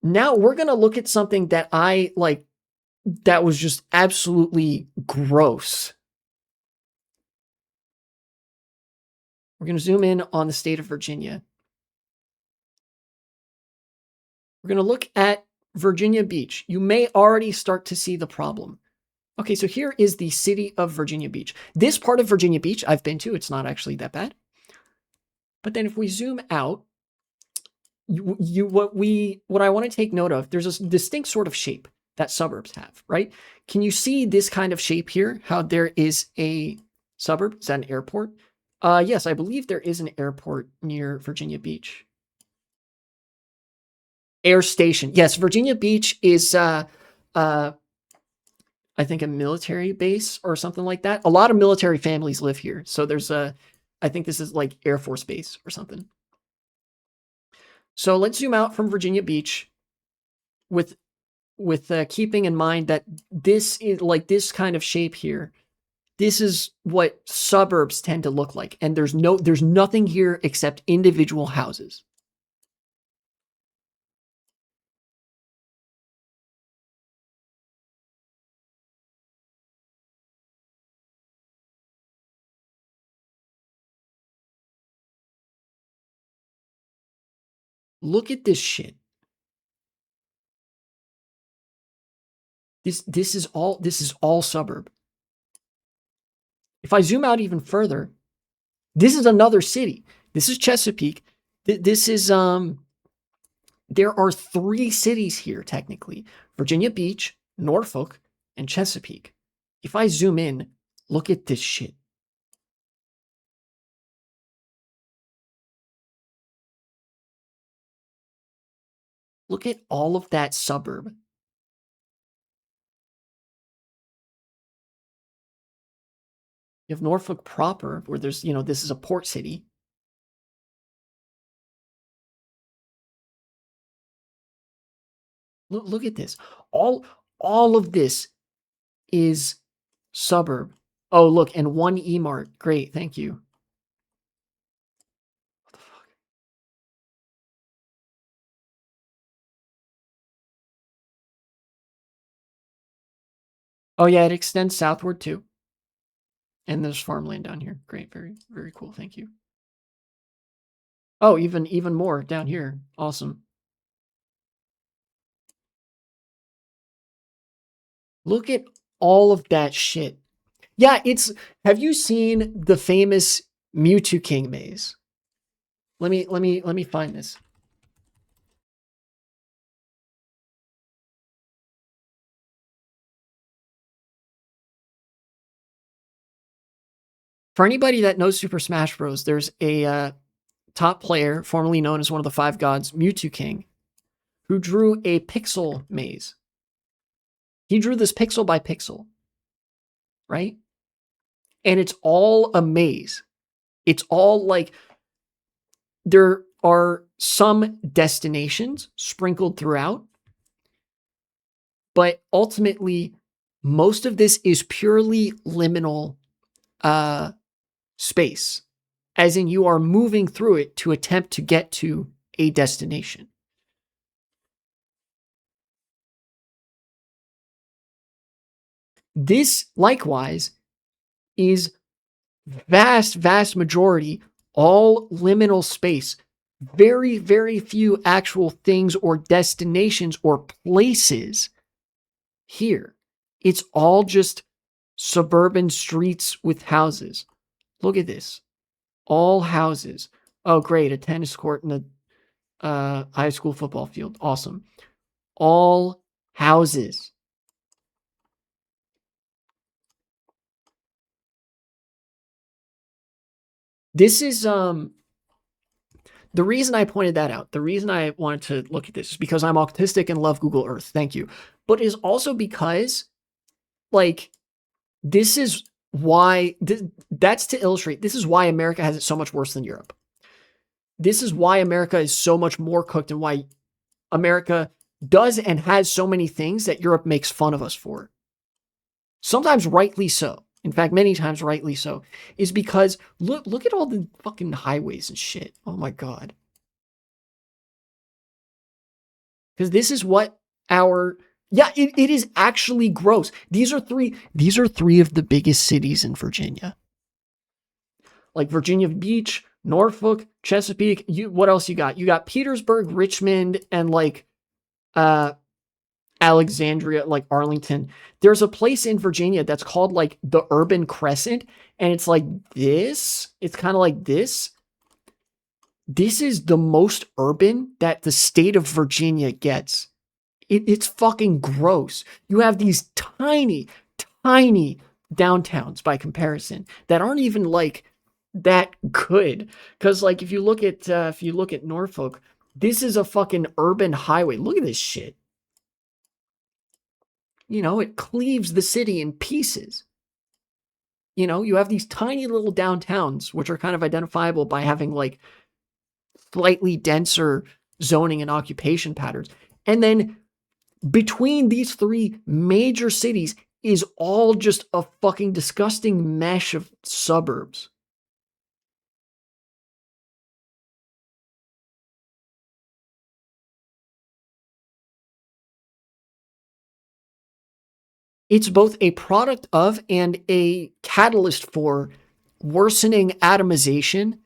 Now we're gonna look at something that I like that was just absolutely gross. We're going to zoom in on the state of Virginia. We're going to look at Virginia Beach. You may already start to see the problem. Okay, so here is the city of Virginia Beach. This part of Virginia Beach I've been to. It's not actually that bad. But then if we zoom out, what I want to take note of, there's a distinct sort of shape that suburbs have, right? Can you see this kind of shape here? How there is a suburb? Is that an airport? Yes, I believe there is an airport near Virginia Beach. Air station. Yes, Virginia Beach is I think a military base or something like that. A lot of military families live here. So I think this is like Air Force Base or something. So let's zoom out from Virginia Beach with keeping in mind that this is like this kind of shape here. This is what suburbs tend to look like, and there's nothing here except individual houses. Look at this shit. This is all suburb. If I zoom out even further, this is another city. This is Chesapeake. This is there are 3 cities here technically. Virginia Beach, Norfolk, and Chesapeake. If I zoom in, look at this shit. Look at all of that suburb. You have Norfolk proper, where there's, this is a port city. Look at this. All of this is suburb. Oh, look, and 1 E-Mart. Great, thank you. What the fuck? Oh yeah, it extends southward too. And there's farmland down here. Great, very, very cool. Thank you. Oh, even more down here. Awesome. Look at all of that shit. Yeah, have you seen the famous Mewtwo King maze? Let me find this. For anybody that knows Super Smash Bros, there's a top player, formerly known as one of the five gods, Mewtwo King, who drew a pixel maze. He drew this pixel by pixel, right? And it's all a maze. It's all like there are some destinations sprinkled throughout, but ultimately, most of this is purely liminal space, as in you are moving through it to attempt to get to a destination. This, likewise, is vast majority all liminal space. Very, very few actual things or destinations or places here. It's all just suburban streets with houses. Look at this. All houses. Oh, great. A tennis court and a high school football field. Awesome. All houses. This is the reason I pointed that out, the reason I wanted to look at this is because I'm autistic and love Google Earth. Thank you. But is also because, like, this is why, that's to illustrate, this is why America has it so much worse than Europe. This is why America is so much more cooked and why America does and has so many things that Europe makes fun of us for. Sometimes rightly so. In fact, many times rightly so, is because look at all the fucking highways and shit. Oh my God. Because this is what it is actually gross. These are three of the biggest cities in Virginia. Like Virginia Beach, Norfolk, Chesapeake. What else you got? You got Petersburg, Richmond, and like Alexandria, like Arlington. There's a place in Virginia that's called like the Urban Crescent, and it's like this. It's kind of like this. This is the most urban that the state of Virginia gets. It's fucking gross. You have these tiny downtowns by comparison that aren't even like that good. Because like if you look at Norfolk, this is a fucking urban highway. Look at this shit. You know, it cleaves the city in pieces. You know, you have these tiny little downtowns, which are kind of identifiable by having like slightly denser zoning and occupation patterns. And then between these three major cities is all just a fucking disgusting mesh of suburbs. It's both a product of and a catalyst for worsening atomization,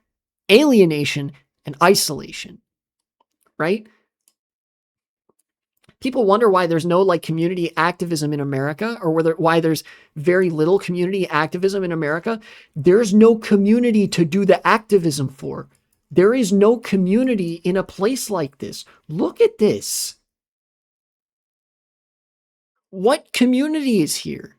alienation, and isolation, right? People wonder why there's no like community activism in America, or why there's very little community activism in America. There's no community to do the activism for. There is no community in a place like this. Look at this. What community is here?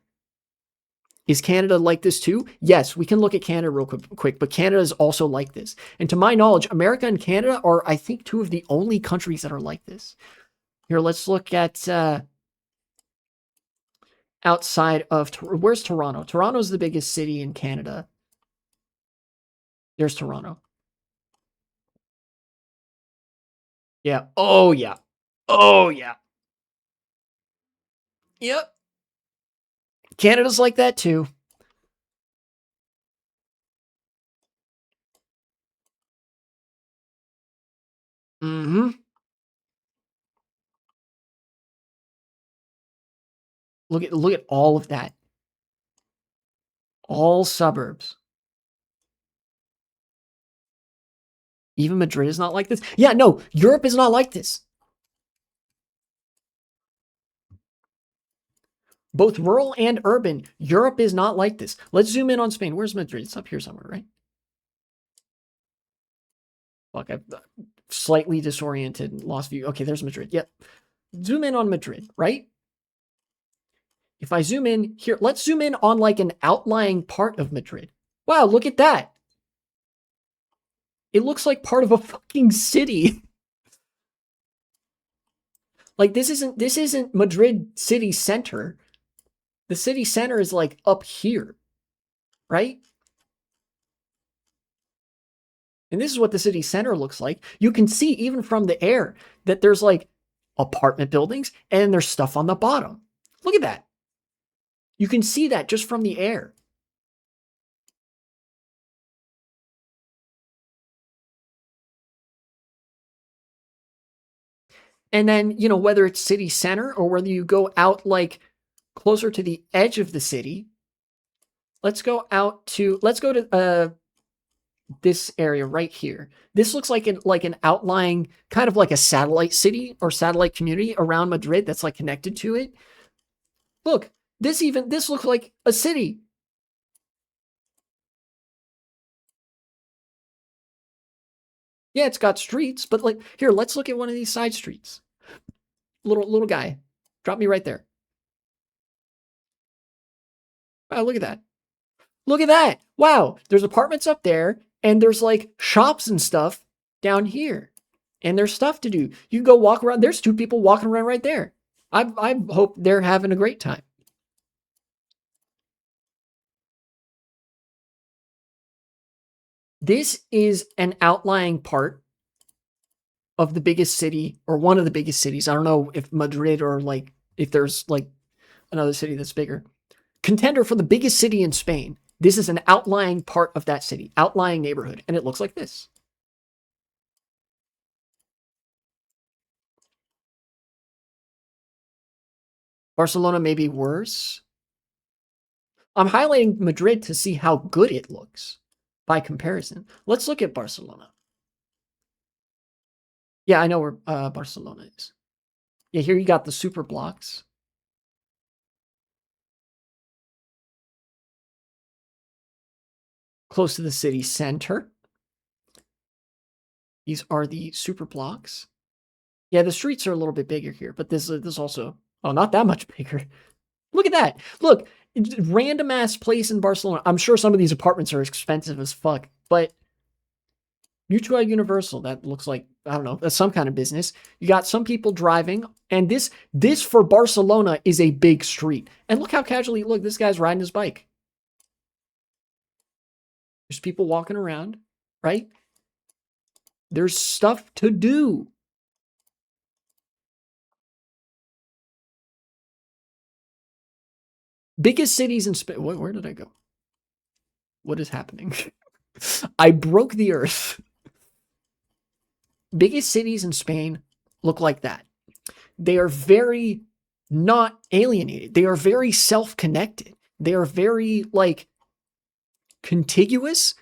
Is Canada like this too? Yes, we can look at Canada real quick, but Canada is also like this. And to my knowledge, America and Canada are, I think, two of the only countries that are like this. Here, let's look at outside of, where's Toronto? Toronto's the biggest city in Canada. There's Toronto. Yeah. Oh, yeah. Oh, yeah. Yep. Canada's like that too. Mm-hmm. Look at all of that. All suburbs. Even Madrid is not like this. Yeah, no, Europe is not like this. Both rural and urban, Europe is not like this. Let's zoom in on Spain. Where's Madrid? It's up here somewhere, right? Fuck, I've slightly disoriented and lost view. Okay, there's Madrid. Yep. Zoom in on Madrid, right? If I zoom in here, let's zoom in on like an outlying part of Madrid. Wow, look at that. It looks like part of a fucking city. Like this isn't Madrid city center. The city center is like up here, right? And this is what the city center looks like. You can see even from the air that there's like apartment buildings and there's stuff on the bottom. Look at that. You can see that just from the air. And then, you know, whether it's city center or whether you go out like closer to the edge of the city, let's go to this area right here. This looks like an outlying kind of like a satellite city or satellite community around Madrid that's like connected to it. Look, this looks like a city. Yeah, it's got streets, but like here, let's look at one of these side streets. Little guy. Drop me right there. Wow, look at that. Look at that. Wow, there's apartments up there and there's like shops and stuff down here. And there's stuff to do. You can go walk around. There's two people walking around right there. I hope they're having a great time. This is an outlying part of the biggest city or one of the biggest cities. I don't know if Madrid or like if there's like another city that's bigger. Contender for the biggest city in Spain. This is an outlying part of that city, outlying neighborhood, and it looks like this. Barcelona may be worse. I'm highlighting Madrid to see how good it looks by comparison. Let's look at Barcelona. Yeah, I know where Barcelona is. Yeah, here you got the super blocks. Close to the city center. These are the super blocks. Yeah, the streets are a little bit bigger here, but this also, oh, not that much bigger. Look at that. Look, random ass place in Barcelona. I'm sure some of these apartments are expensive as fuck, but Mutua Universal, that looks like, I don't know, that's some kind of business. You got some people driving, and this for Barcelona is a big street. And look how casually, look, this guy's riding his bike. There's people walking around, right? There's stuff to do. Biggest cities in Spain. Where did I go? What is happening? I broke the earth. Biggest cities in Spain look like that. They are very not alienated. They are very self-connected. They are very like contiguous.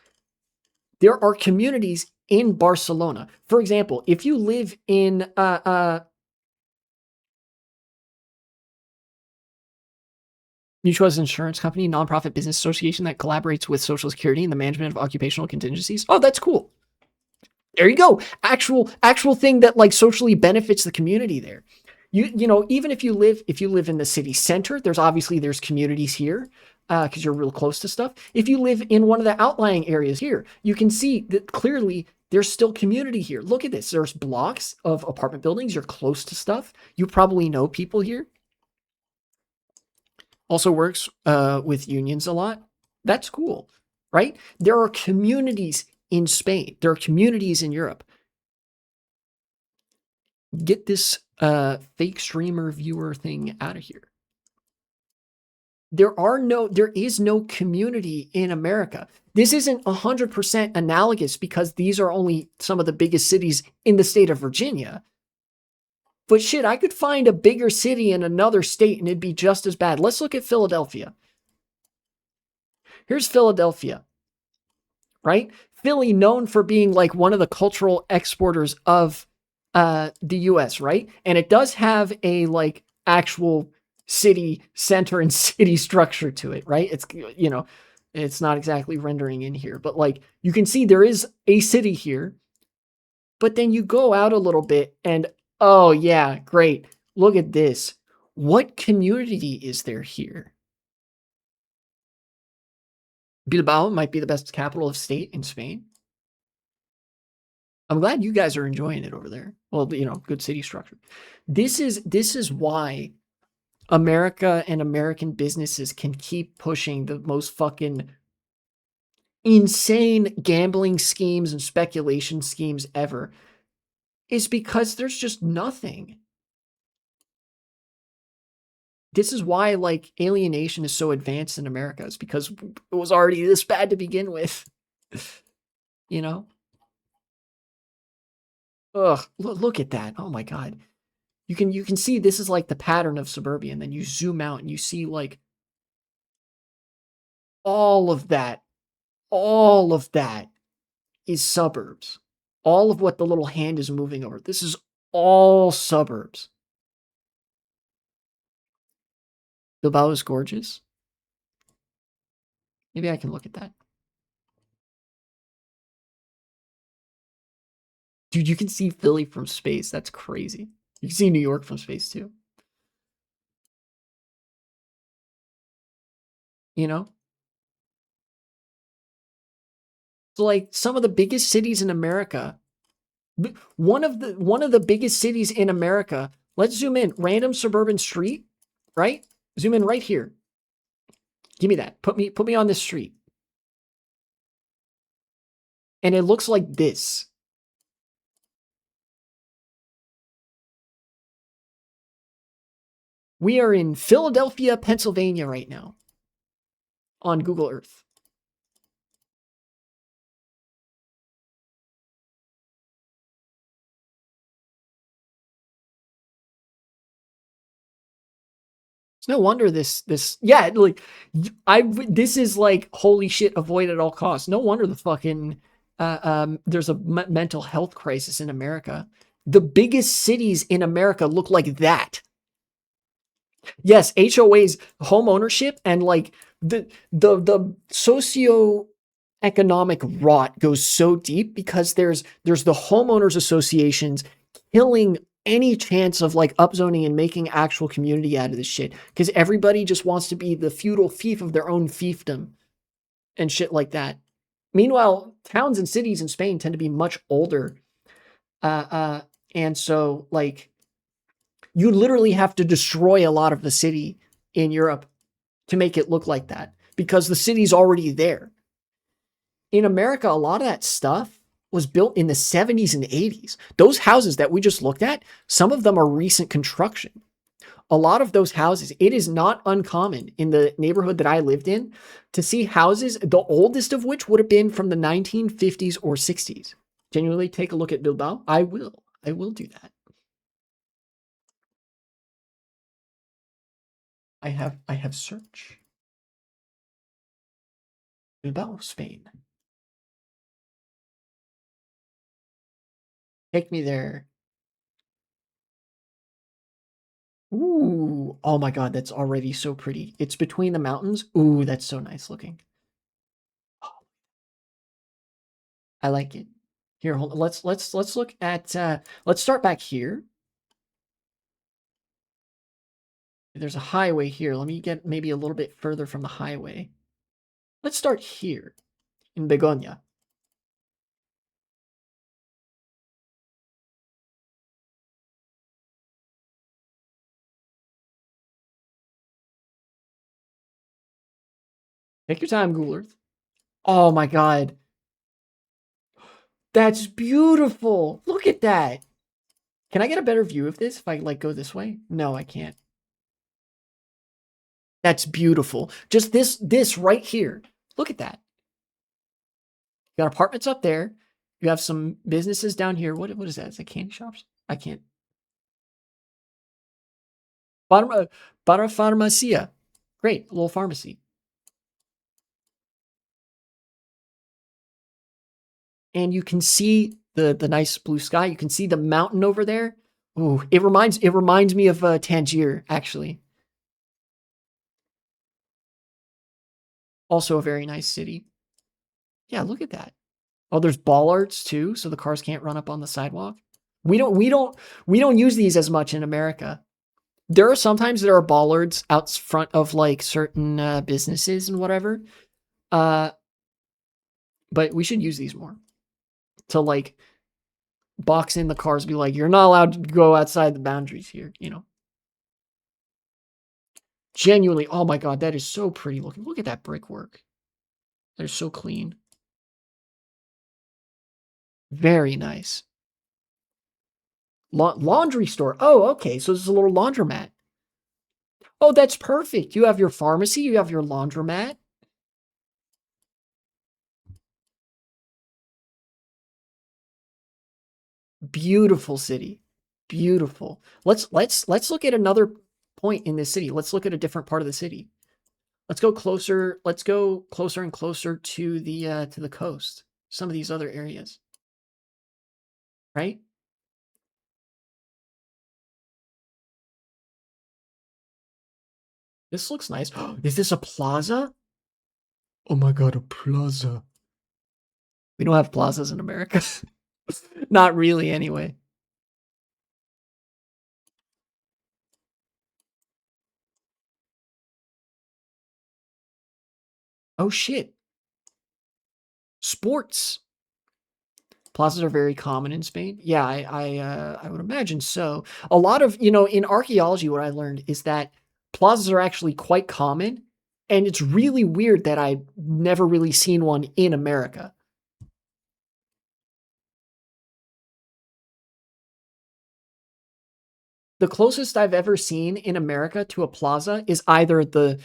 There are communities in Barcelona. For example, if you live in Mutua's insurance company, nonprofit business association that collaborates with Social Security in the management of occupational contingencies. Oh, that's cool. There you go. Actual thing that like socially benefits the community there. You know, even if you live in the city center, there's communities here because you're real close to stuff. If you live in one of the outlying areas here, you can see that clearly there's still community here. Look at this. There's blocks of apartment buildings. You're close to stuff. You probably know people here. Also works with unions a lot. That's cool, right? There are communities in Spain. There are communities in Europe. Get this fake streamer viewer thing out of here. There is no community in America. This isn't 100% analogous because these are only some of the biggest cities in the state of Virginia. But shit, I could find a bigger city in another state and it'd be just as bad. Let's look at Philadelphia. Here's Philadelphia, right? Philly, known for being like one of the cultural exporters of the US, right? And it does have a like actual city center and city structure to it, right? It's, you know, it's not exactly rendering in here, but like you can see there is a city here. But then you go out a little bit and oh yeah, great. Look at this. What community is there here? Bilbao might be the best capital of state in Spain. I'm glad you guys are enjoying it over there. Well, you know, good city structure. This is why America and American businesses can keep pushing the most fucking insane gambling schemes and speculation schemes ever, is because there's just nothing. This is why like alienation is so advanced in America. It's because it was already this bad to begin with. You know? Ugh, look at that. Oh my god. You can see this is like the pattern of suburbia, and then you zoom out and you see like all of that. All of that is suburbs. All of what the little hand is moving over. This is all suburbs. Bilbao is gorgeous. Maybe I can look at that. Dude, you can see Philly from space. That's crazy. You can see New York from space too. You know? So like some of the biggest cities in America, one of the biggest cities in America, let's zoom in, random suburban street, right? Zoom in right here. Give me that. Put me on this street. And it looks like this. We are in Philadelphia, Pennsylvania right now on Google Earth. It's no wonder this yeah, like this is like holy shit, avoid at all costs. No wonder the fucking there's a mental health crisis in America. The biggest cities in America look like that. Yes, HOAs, home ownership, and like the socio-economic rot goes so deep because there's the homeowners associations killing any chance of like upzoning and making actual community out of this shit because everybody just wants to be the feudal fief of their own fiefdom and shit like that. Meanwhile, towns and cities in Spain tend to be much older, and so like you literally have to destroy a lot of the city in Europe to make it look like that because the city's already there. In America, a lot of that stuff was built in the 70s and 80s. Those houses that we just looked at, some of them are recent construction. A lot of those houses, it is not uncommon in the neighborhood that I lived in to see houses, the oldest of which would have been from the 1950s or 60s. Genuinely take a look at Bilbao. I will do that. I have search. Bilbao, Spain. Take me there. Ooh, oh my god, that's already so pretty. It's between the mountains. Ooh, that's so nice looking. I like it. Here, hold on. Let's look at let's start back here. There's a highway here. Let me get maybe a little bit further from the highway. Let's start here in Begonia. Take your time, Google Earth. Oh my god. That's beautiful. Look at that. Can I get a better view of this if I like go this way? No, I can't. That's beautiful. Just this right here. Look at that. You got apartments up there. You have some businesses down here. What is that? Is that candy shops? I can't. Para Great, a little pharmacy. And you can see the nice blue sky. You can see the mountain over there. Ooh, it reminds me of Tangier, actually. Also a very nice city. Yeah, look at that. Oh, there's bollards too, so the cars can't run up on the sidewalk. We don't use these as much in America. There are bollards out front of like certain businesses and whatever. But we should use these more to like box in the cars, be like, you're not allowed to go outside the boundaries here, you know. Genuinely, oh my god, that is so pretty looking. Look at that brickwork. They're so clean. Very nice. Laundry store. Oh, okay. So this is a little laundromat. Oh, that's perfect. You have your pharmacy, you have your laundromat. Beautiful city. Beautiful. Let's look at another point in this city. Let's look at a different part of the city. Let's go closer. Let's go closer and closer to the coast. Some of these other areas. Right? This looks nice. Is this a plaza? Oh my god, a plaza. We don't have plazas in America. Not really, anyway. Oh shit. Sports. Plazas are very common in Spain. Yeah, I would imagine so. A lot of, in archaeology, what I learned is that plazas are actually quite common, and it's really weird that I've never really seen one in America. The closest I've ever seen in America to a plaza is either the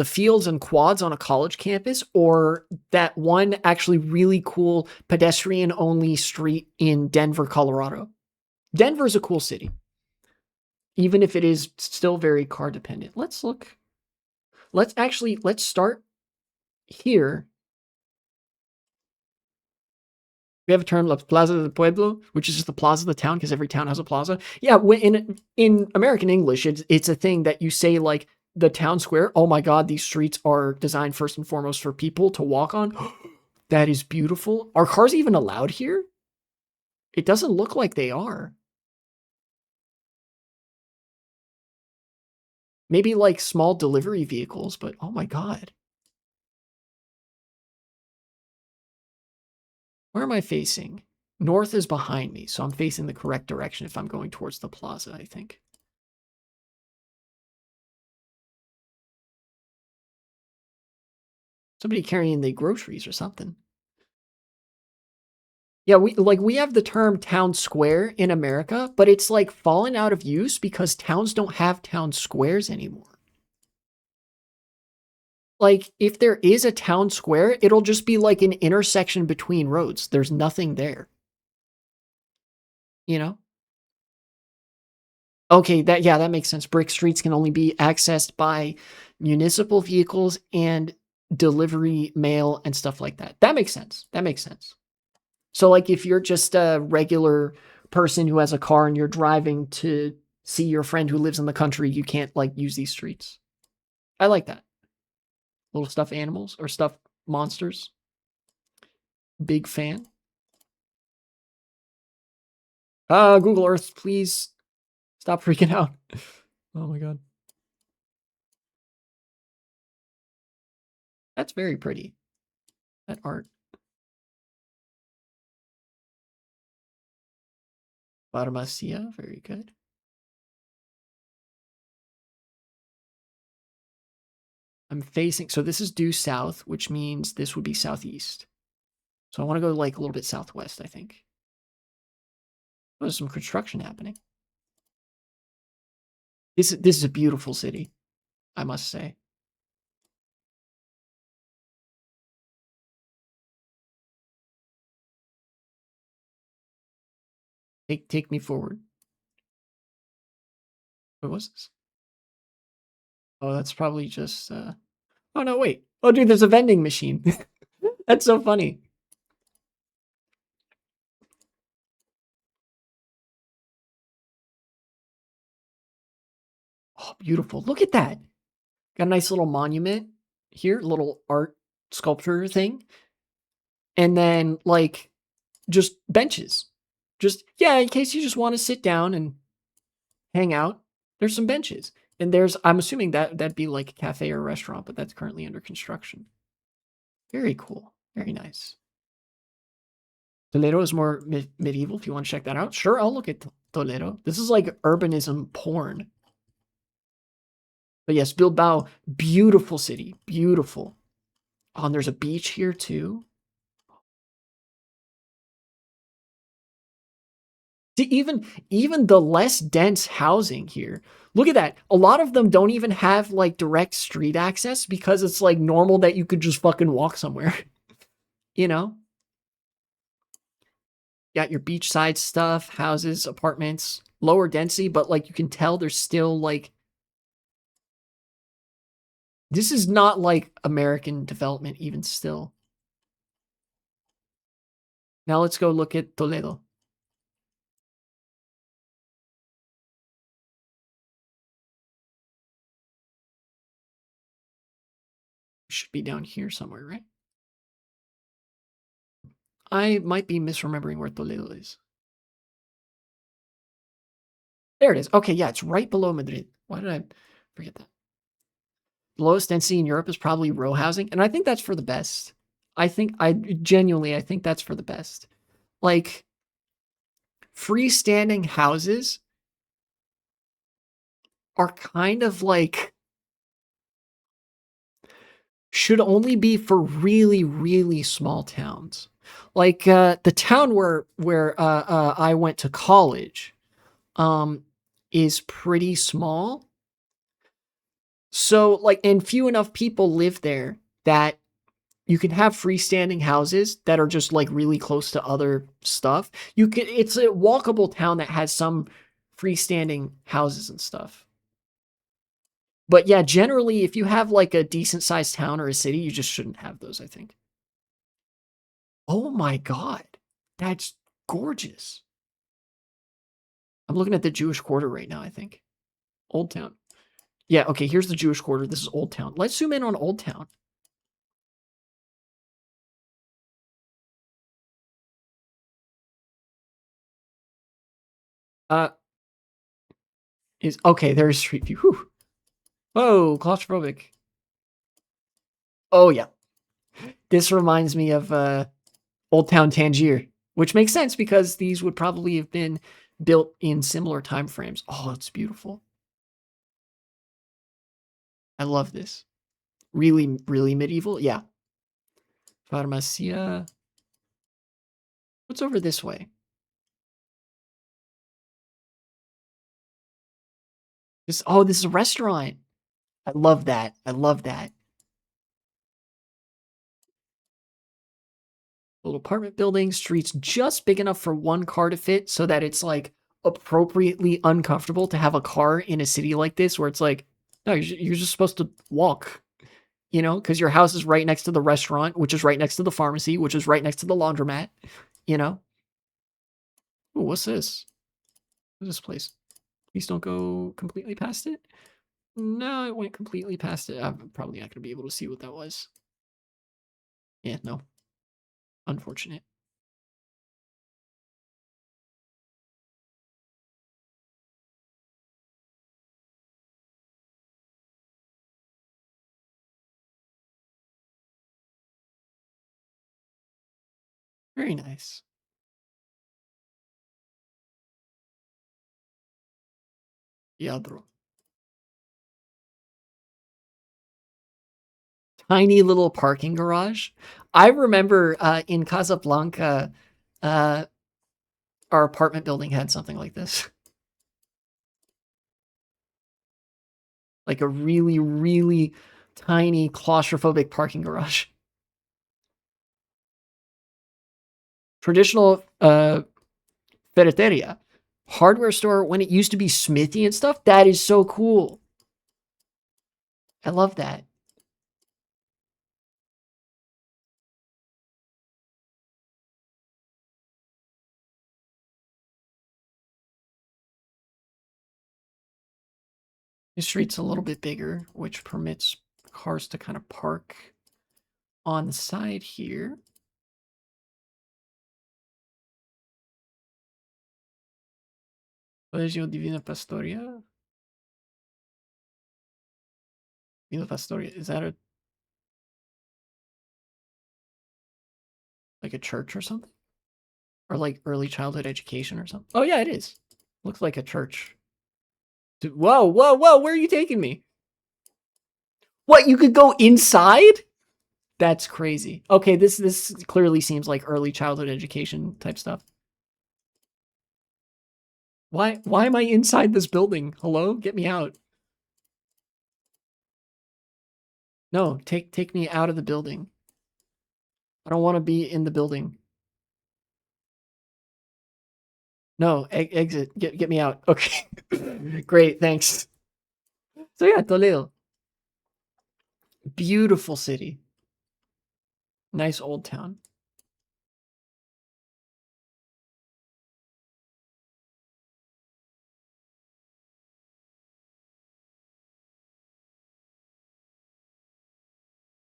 fields and quads on a college campus, or that one actually really cool pedestrian only street in Denver, Colorado. Denver's a cool city, even if it is still very car dependent. Let's look. Let's start here. We have a term, La Plaza del Pueblo, which is just the plaza of the town, because every town has a plaza. Yeah, in American English, it's a thing that you say, like, the town square. Oh my god, these streets are designed first and foremost for people to walk on. That is beautiful. Are cars even allowed here? It doesn't look like they are. Maybe like small delivery vehicles, but oh my god. Where am I facing? North is behind me, so I'm facing the correct direction if I'm going towards the plaza, I think. Somebody carrying the groceries or something. Yeah, we have the term town square in America, but it's like fallen out of use because towns don't have town squares anymore. Like, if there is a town square, it'll just be like an intersection between roads. There's nothing there. You know? Okay, that makes sense. Brick streets can only be accessed by municipal vehicles and delivery mail and stuff like that. That makes sense. That makes sense. So, like, if you're just a regular person who has a car and you're driving to see your friend who lives in the country, you can't, like, use these streets. I like that. Little stuffed animals or stuffed monsters. Big fan. Google Earth, please stop freaking out. Oh my god. That's very pretty. That art. Farmacia, very good. I'm facing, so this is due south, which means this would be southeast. So I want to go like a little bit southwest, I think. Oh, there's some construction happening. This is a beautiful city, I must say. Take me forward. What was this? Oh, that's probably just oh no, wait. Oh dude, there's a vending machine. That's so funny. Oh, beautiful. Look at that. Got a nice little monument here, little art sculpture thing. And then like just benches. Just yeah, in case you just want to sit down and hang out, there's some benches. And I'm assuming that'd be like a cafe or a restaurant, but that's currently under construction. Very cool. Very nice. Toledo is more medieval. If you want to check that out, sure, I'll look at Toledo. This is like urbanism porn. But yes, Bilbao, beautiful city, beautiful. Oh, and there's a beach here too. See, even the less dense housing here. Look at that. A lot of them don't even have like direct street access because it's like normal that you could just fucking walk somewhere. You know? Got your beachside stuff, houses, apartments, lower density, but like you can tell there's still like this is not like American development even still. Now let's go look at Toledo. Should be down here somewhere, right? I might be misremembering where Toledo is. There it is. Okay, yeah, it's right below Madrid. Why did I forget that? The lowest density in Europe is probably row housing, and I think that's for the best. I think I think that's for the best. Like freestanding houses are kind of like should only be for really really small towns. Like the town where I went to college um is pretty small. So like and few enough people live there that you can have freestanding houses that are just like really close to other stuff. You can it's a walkable town that has some freestanding houses and stuff. But yeah, generally if you have like a decent sized town or a city, you just shouldn't have those, I think. Oh my god. That's gorgeous. I'm looking at the Jewish Quarter right now, I think. Old Town. Yeah, okay, here's the Jewish Quarter. This is Old Town. Let's zoom in on Old Town. Uh is okay, there's Street View. Whew. Whoa, claustrophobic. Oh yeah. This reminds me of Old Town Tangier, which makes sense because these would probably have been built in similar time frames. Oh, it's beautiful. I love this. Really, really medieval. Yeah. Farmacia. What's over this way? This is a restaurant. I love that. I love that. Little apartment building, streets just big enough for one car to fit so that it's like appropriately uncomfortable to have a car in a city like this where it's like, no, you're just supposed to walk, you know, because your house is right next to the restaurant, which is right next to the pharmacy, which is right next to the laundromat, you know? Ooh, what's this? What's this place? Please don't go completely past it. No, it went completely past it. I'm probably not going to be able to see what that was. Yeah, no. Unfortunate. Very nice. Yadro. Tiny little parking garage. I remember in Casablanca, uh, our apartment building had something like this. Like a really, really tiny claustrophobic parking garage. Traditional ferreteria. Hardware store when it used to be smithy and stuff. That is so cool. I love that. The street's a little bit bigger, which permits cars to kind of park on the side here. Colegio Divina Pastoria. Divina Pastoria. Is that like a church or something? Or like early childhood education or something. Oh yeah, it is. Looks like a church. Whoa, whoa, whoa, where are you taking me? What, you could go inside? That's crazy. Okay, this clearly seems like early childhood education type stuff. Why am I inside this building? Hello? Get me out. No, take me out of the building. I don't want to be in the building. No, exit. Get me out. Okay. Great, thanks. So yeah, Toledo. Beautiful city. Nice old town.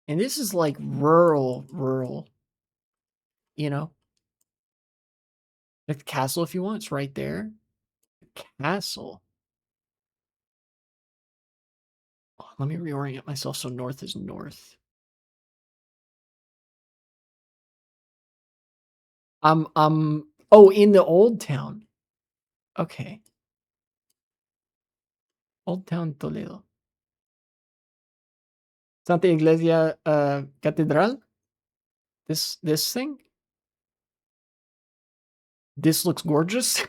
And this is like rural, you know? Like the castle if you want, it's right there. Castle. Oh, let me reorient myself so north is north. Oh, in the old town. Okay. Old Town Toledo. Santa Iglesia Catedral. This thing? This looks gorgeous.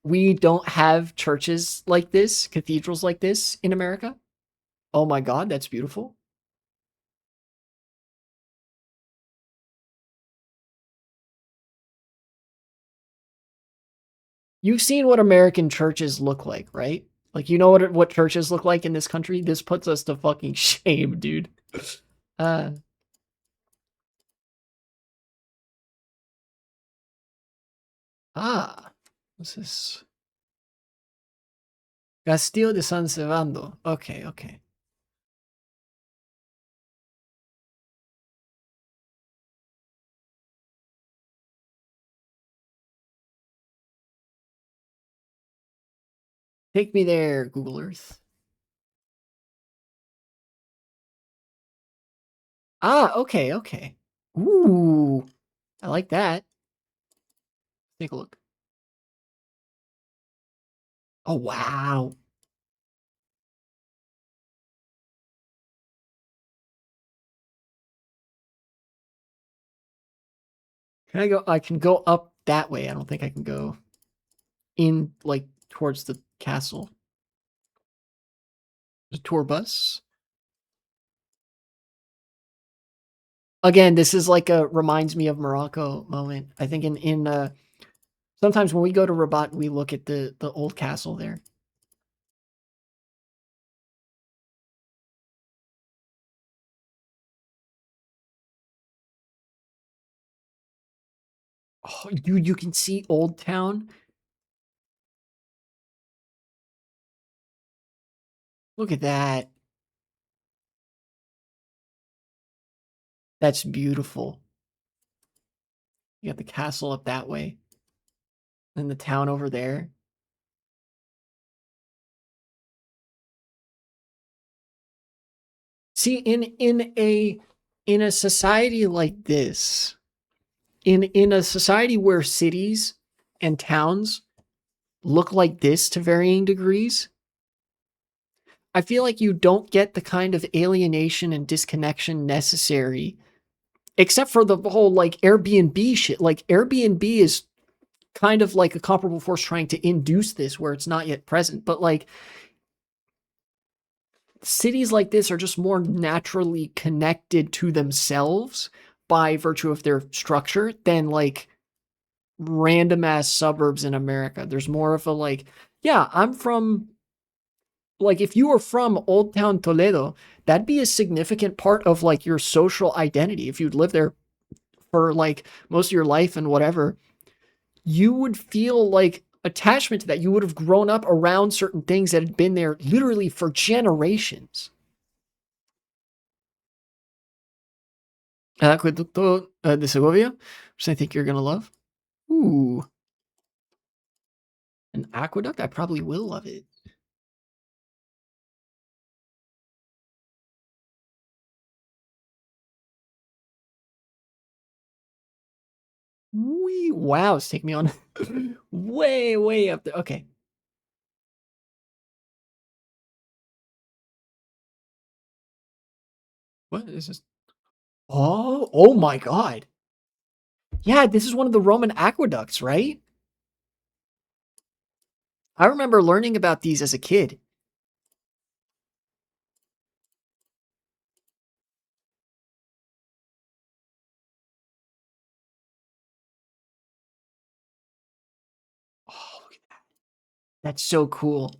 We don't have churches like this, cathedrals like this in America. Oh my god, that's beautiful. You've seen what American churches look like, right? Like you know what churches look like in this country? This puts us to fucking shame, dude. Uh what's this? Castillo de San Servando. Okay, okay. Take me there, Google Earth. Okay, okay. Ooh, I like that. Take a look. Oh, wow. Can I go? I can go up that way. I don't think I can go in, like, towards the castle. The tour bus. Again, this is like a reminds me of Morocco moment. I think in sometimes when we go to Rabat, we look at the old castle there. Oh, dude, you can see Old Town. Look at that. That's beautiful. You got the castle up that way, and the town over there. See, in a society like this, in a society where cities and towns look like this to varying degrees, I feel like you don't get the kind of alienation and disconnection necessary, except for the whole like Airbnb shit. Like Airbnb is kind of like a comparable force trying to induce this where it's not yet present. But like cities like this are just more naturally connected to themselves by virtue of their structure than like random ass suburbs in America. There's more of a like, yeah, I'm from like if you were from Old Town Toledo, that'd be a significant part of like your social identity. If you'd lived there for like most of your life and whatever, you would feel like attachment to that. You would have grown up around certain things that had been there literally for generations. Aqueducto de Segovia, which I think you're gonna love. Ooh, an aqueduct? I probably will love it. Wow, it's taking me on way, way up there. Okay. What is this? Oh my God. Yeah, this is one of the Roman aqueducts, right? I remember learning about these as a kid. Oh, look at that. That's so cool.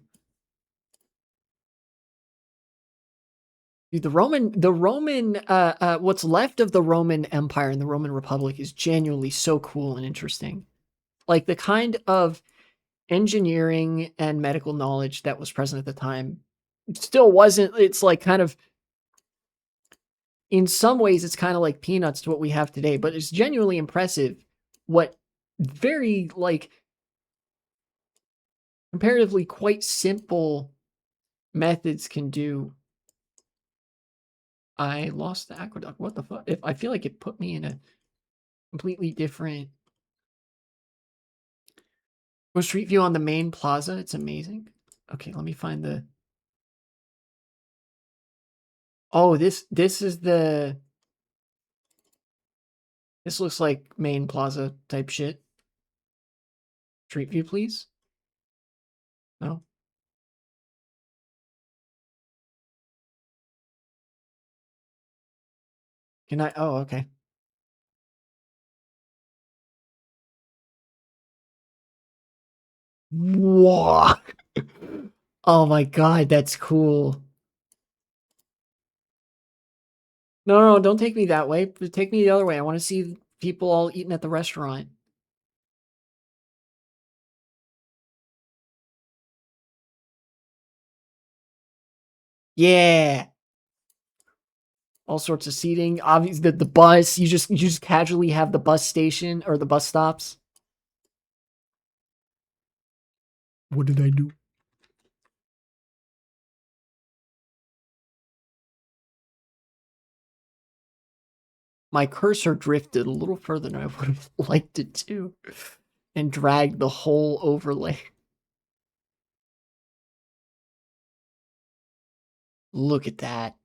Dude, what's left of the Roman Empire and the Roman Republic is genuinely so cool and interesting. Like the kind of engineering and medical knowledge that was present at the time still wasn't, it's like kind of, in some ways, it's kind of like peanuts to what we have today, but it's genuinely impressive what very, like, comparatively quite simple methods can do. I lost the aqueduct. What the fuck? If I feel like it put me in a completely different. Go street view on the main plaza. It's amazing. Okay, let me find the. Oh, this is the. This looks like main plaza type shit. Street view, please. No. Can I? Oh, okay. Whoa. Oh my God, that's cool. No, no, don't take me that way. Take me the other way. I want to see people all eating at the restaurant. Yeah. All sorts of seating. Obviously, the bus. You just casually have the bus station or the bus stops. What did I do? My cursor drifted a little further than I would have liked it to, and dragged the whole overlay. Look at that.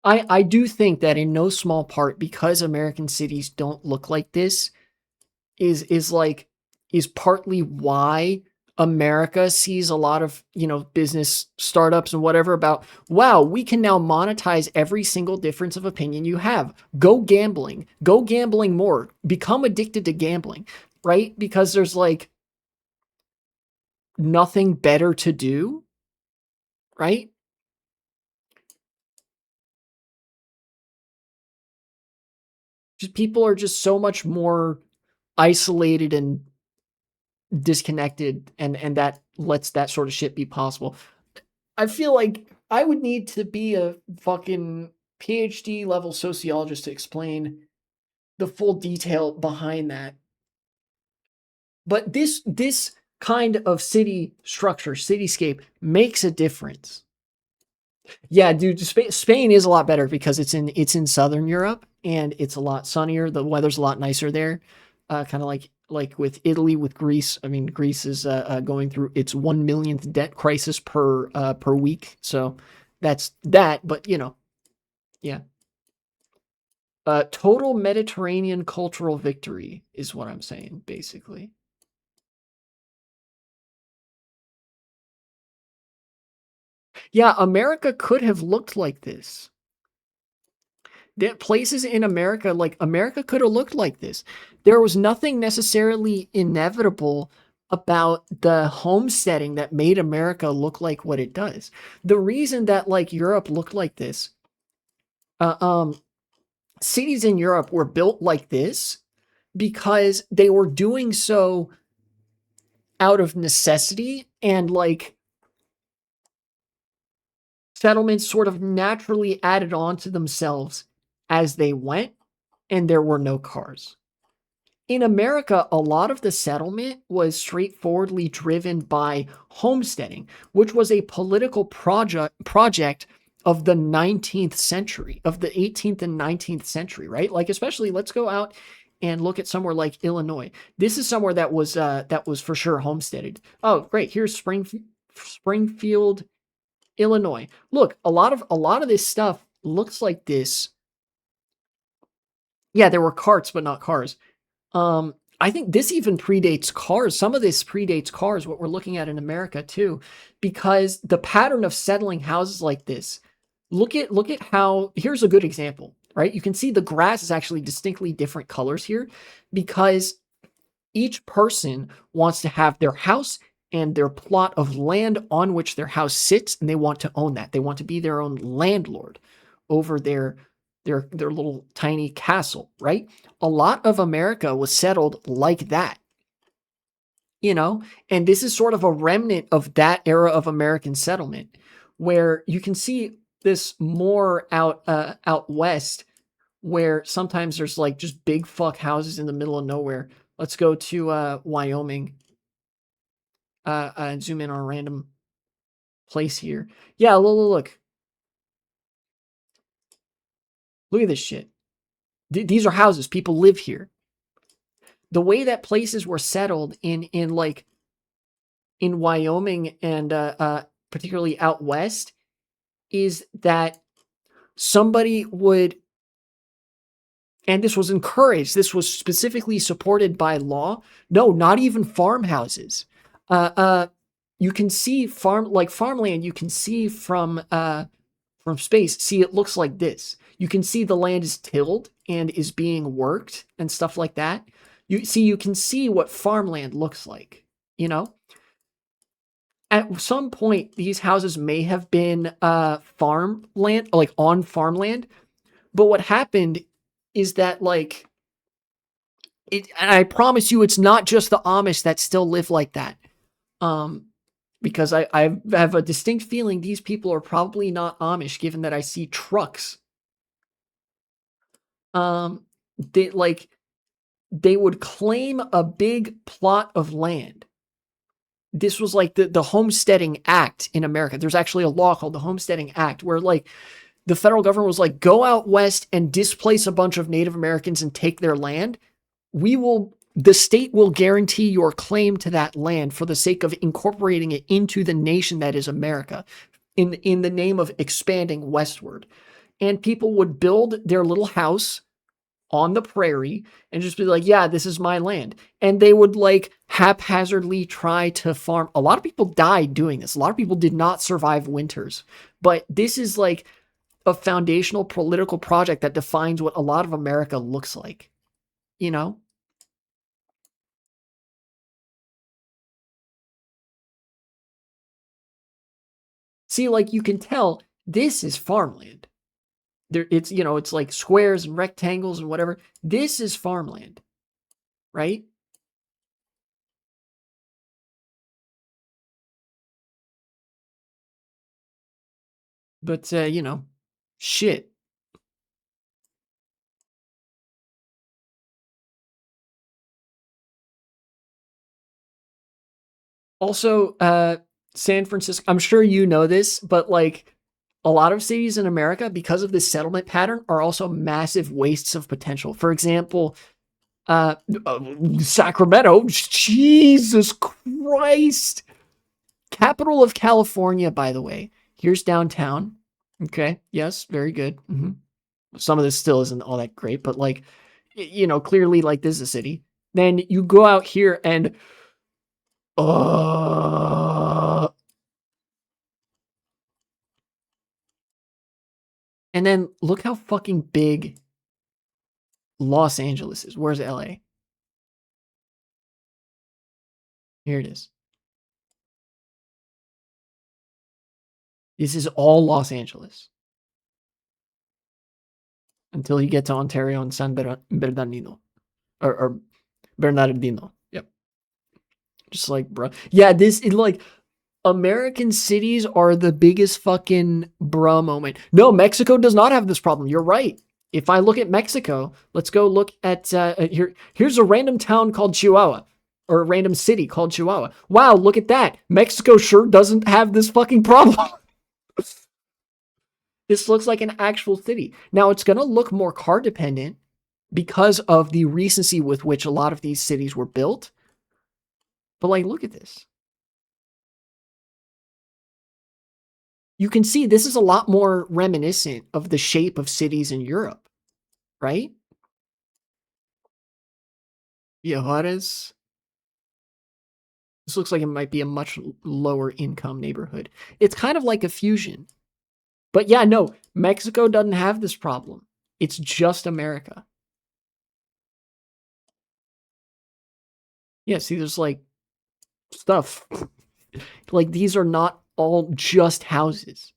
I do think that in no small part because American cities don't look like this is like is partly why America sees a lot of, business startups and whatever about, wow, we can now monetize every single difference of opinion you have. Go gambling more, become addicted to gambling, right? Because there's like nothing better to do, right? Just people are just so much more isolated and disconnected and that lets that sort of shit be possible. I feel like I would need to be a fucking PhD level sociologist to explain the full detail behind that. But this kind of city structure, cityscape makes a difference. Yeah, dude, Spain is a lot better because it's in southern Europe and it's a lot sunnier. The weather's a lot nicer there. Kind of like with Italy, with Greece. I mean, Greece is going through its 1 millionth debt crisis per week. So that's that. But yeah. Total Mediterranean cultural victory is what I'm saying, basically. Yeah, America could have looked like this. That places in America, like America could have looked like this. There was nothing necessarily inevitable about the homesteading that made America look like what it does. The reason that like Europe looked like this, uh, um, cities in Europe were built like this because they were doing so out of necessity and like settlements sort of naturally added on to themselves as they went, and there were no cars. In America, a lot of the settlement was straightforwardly driven by homesteading, which was a political project of the 19th century, of the 18th and 19th century, right? Like, especially, let's go out and look at somewhere like Illinois. This is somewhere that was for sure homesteaded. Oh, great. Here's Springfield, Illinois. Look, a lot of this stuff looks like this. Yeah, there were carts, but not cars. I think this even predates cars. Some of this predates cars, what we're looking at in America too, because the pattern of settling houses like this, look at how, here's a good example, right? You can see the grass is actually distinctly different colors here because each person wants to have their house and their plot of land on which their house sits, and they want to own that. They want to be their own landlord over their little tiny castle, right? A lot of America was settled like that, and this is sort of a remnant of that era of American settlement where you can see this more out west where sometimes there's like just big fuck houses in the middle of nowhere. Let's go to Wyoming and zoom in on a random place here. Yeah, look. Look at this shit. These are houses. People live here. The way that places were settled in Wyoming and particularly out west is that somebody would, and this was encouraged, this was specifically supported by law. No, not even farmhouses. You can see farmland. You can see from space. See, it looks like this. You can see the land is tilled and is being worked and stuff like that. You can see what farmland looks like, At some point, these houses may have been farmland, like on farmland. But what happened is that, like, and I promise you, it's not just the Amish that still live like that. Because I have a distinct feeling these people are probably not Amish, given that I see trucks. They would claim a big plot of land. This was like the Homesteading Act in America. There's actually a law called the Homesteading Act where like the federal government was like, go out west and displace a bunch of Native Americans and take their land. The state will guarantee your claim to that land for the sake of incorporating it into the nation that is America in the name of expanding westward. And people would build their little house on the prairie and just be like, yeah, this is my land. And they would like haphazardly try to farm. A lot of people died doing this. A lot of people did not survive winters. But this is like a foundational political project that defines what a lot of America looks like, See, like you can tell this is farmland. It's like squares and rectangles and whatever. This is farmland, right? But shit. Also, San Francisco, I'm sure you know this, but like a lot of cities in America, because of this settlement pattern, are also massive wastes of potential. For example, Sacramento, Jesus Christ. Capital of California, by the way. Here's downtown. Okay. Yes, very good. Some of this still isn't all that great, but like, clearly like this is a city. Then you go out here and and then look how fucking big Los Angeles is. Where's LA? Here it is. This is all Los Angeles. Until you get to Ontario and San Bernardino. Or Bernardino. Yep. Just like, bro. Yeah, like, American cities are the biggest fucking bruh moment. No, Mexico does not have this problem. You're right. If I look at Mexico, let's go look at, here's a random town called Chihuahua. Or a random city called Chihuahua. Wow, look at that. Mexico sure doesn't have this fucking problem. This looks like an actual city. Now it's going to look more car dependent because of the recency with which a lot of these cities were built. But like, look at this. You can see this is a lot more reminiscent of the shape of cities in Europe, right? Yeah, Juarez. This looks like it might be a much lower income neighborhood. It's kind of like a fusion. But yeah, no, Mexico doesn't have this problem. It's just America. Yeah, see, there's like stuff. Like these are not all just houses.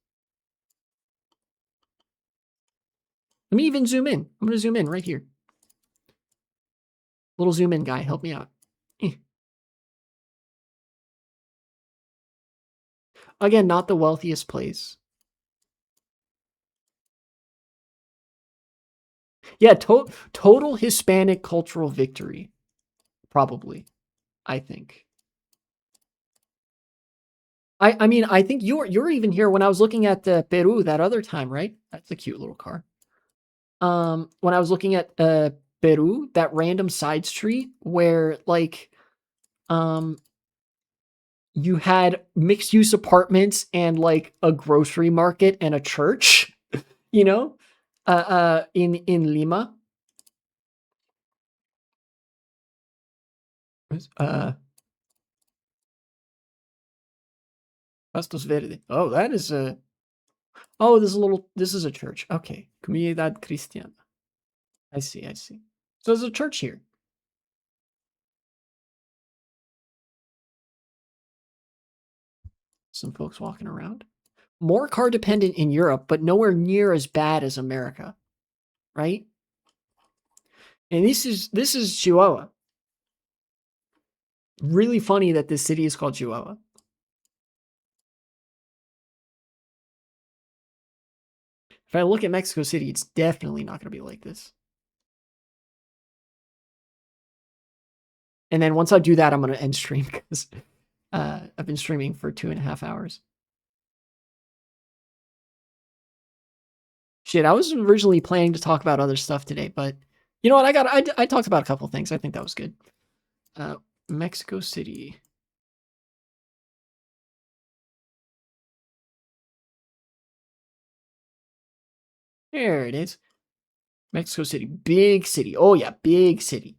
Let me even zoom in. I'm going to zoom in right here. Little zoom in guy, help me out. Eh. Again, not the wealthiest place. Yeah, total Hispanic cultural victory. Probably, I think. I mean, I think you're even here when I was looking at Peru that other time, right? That's a cute little car. When I was looking at Peru, that random side street where like um you had mixed use apartments and like a grocery market and a church, you know, in Lima. Uh, Pastos Verde. Oh, that is a. Oh, this is a little. This is a church. Okay, Comunidad Cristiana. I see. I see. So there's a church here. Some folks walking around. More car dependent in Europe, but nowhere near as bad as America, right? And this is Chihuahua. Really funny that this city is called Chihuahua. If I look at Mexico City, it's definitely not going to be like this. And then once I do that, I'm going to end stream because I've been streaming for 2.5 hours. Shit, I was originally planning to talk about other stuff today, but you know what? I talked about a couple things. I think that was good. Mexico City. There it is. Mexico City. Big city. Oh, yeah. Big city.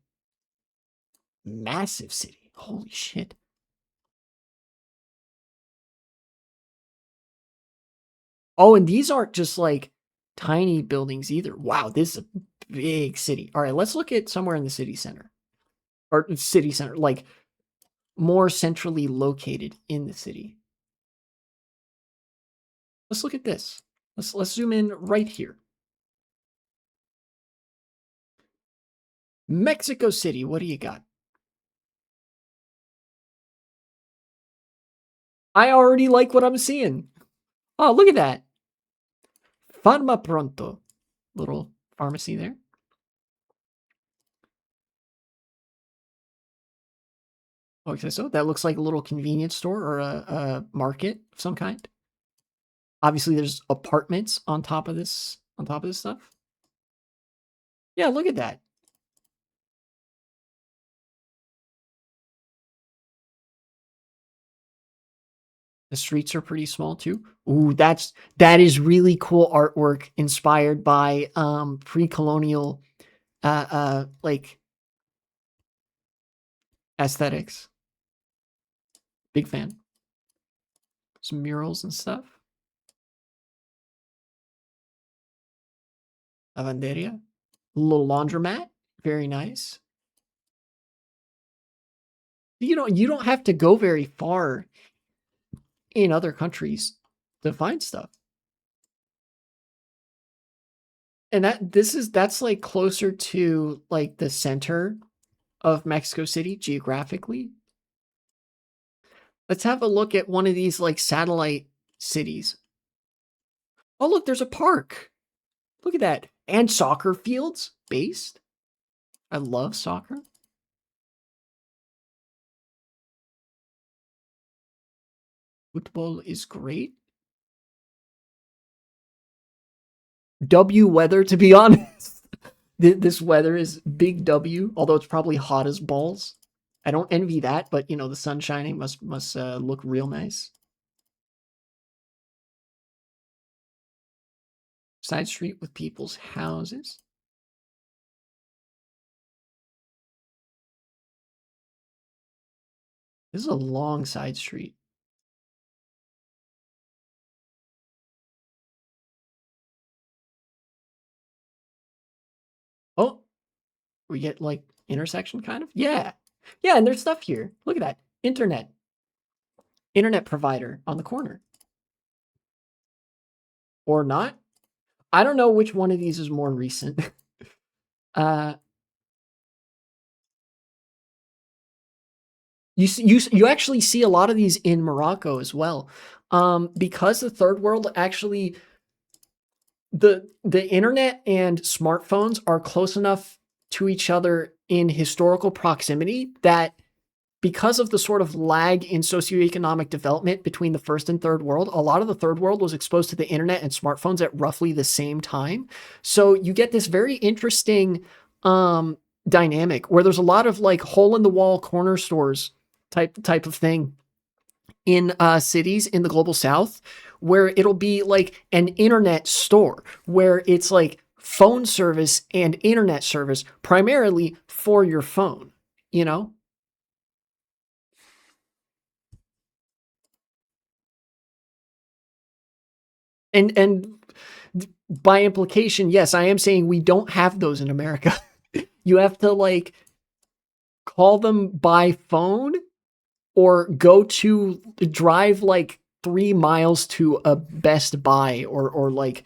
Massive city. Holy shit. Oh, and these aren't just like tiny buildings either. Wow, this is a big city. All right, let's look at somewhere in the city center. Or city center, like more centrally located in the city. Let's look at this. Let's zoom in right here. Mexico City, what do you got? I already like what I'm seeing. Oh, look at that. Farma Pronto. Little pharmacy there. Okay, so that looks like a little convenience store or a market of some kind. Obviously, there's apartments on top of this stuff. Yeah, look at that. The streets are pretty small too. Ooh, that is really cool artwork inspired by pre-colonial like aesthetics. Big fan. Some murals and stuff. Lavanderia. A little laundromat. Very nice. You don't have to go very far in other countries to find stuff. And that's like closer to like the center of Mexico City geographically. Let's have a look at one of these like satellite cities. Oh, look, there's a park. Look at that. And soccer fields based. I love soccer. Football is great. W weather, to be honest. This weather is big W, although it's probably hot as balls. I don't envy that, but the sun shining must look real nice. Side street with people's houses. This is a long side street. Oh, we get like intersection kind of? Yeah. Yeah, and there's stuff here. Look at that. Internet provider on the corner. Or not. I don't know which one of these is more recent. You actually see a lot of these in Morocco as well. Because the third world actually the internet and smartphones are close enough to each other in historical proximity that because of the sort of lag in socioeconomic development between the first and third world, a lot of the third world was exposed to the internet and smartphones at roughly the same time. So you get this very interesting dynamic where there's a lot of like hole in the wall corner stores type of thing in cities in the global south where it'll be like an internet store where it's like phone service and internet service primarily for your phone, you know? And by implication, yes, I am saying we don't have those in America. You have to like call them by phone or go to drive like 3 miles to a Best Buy or like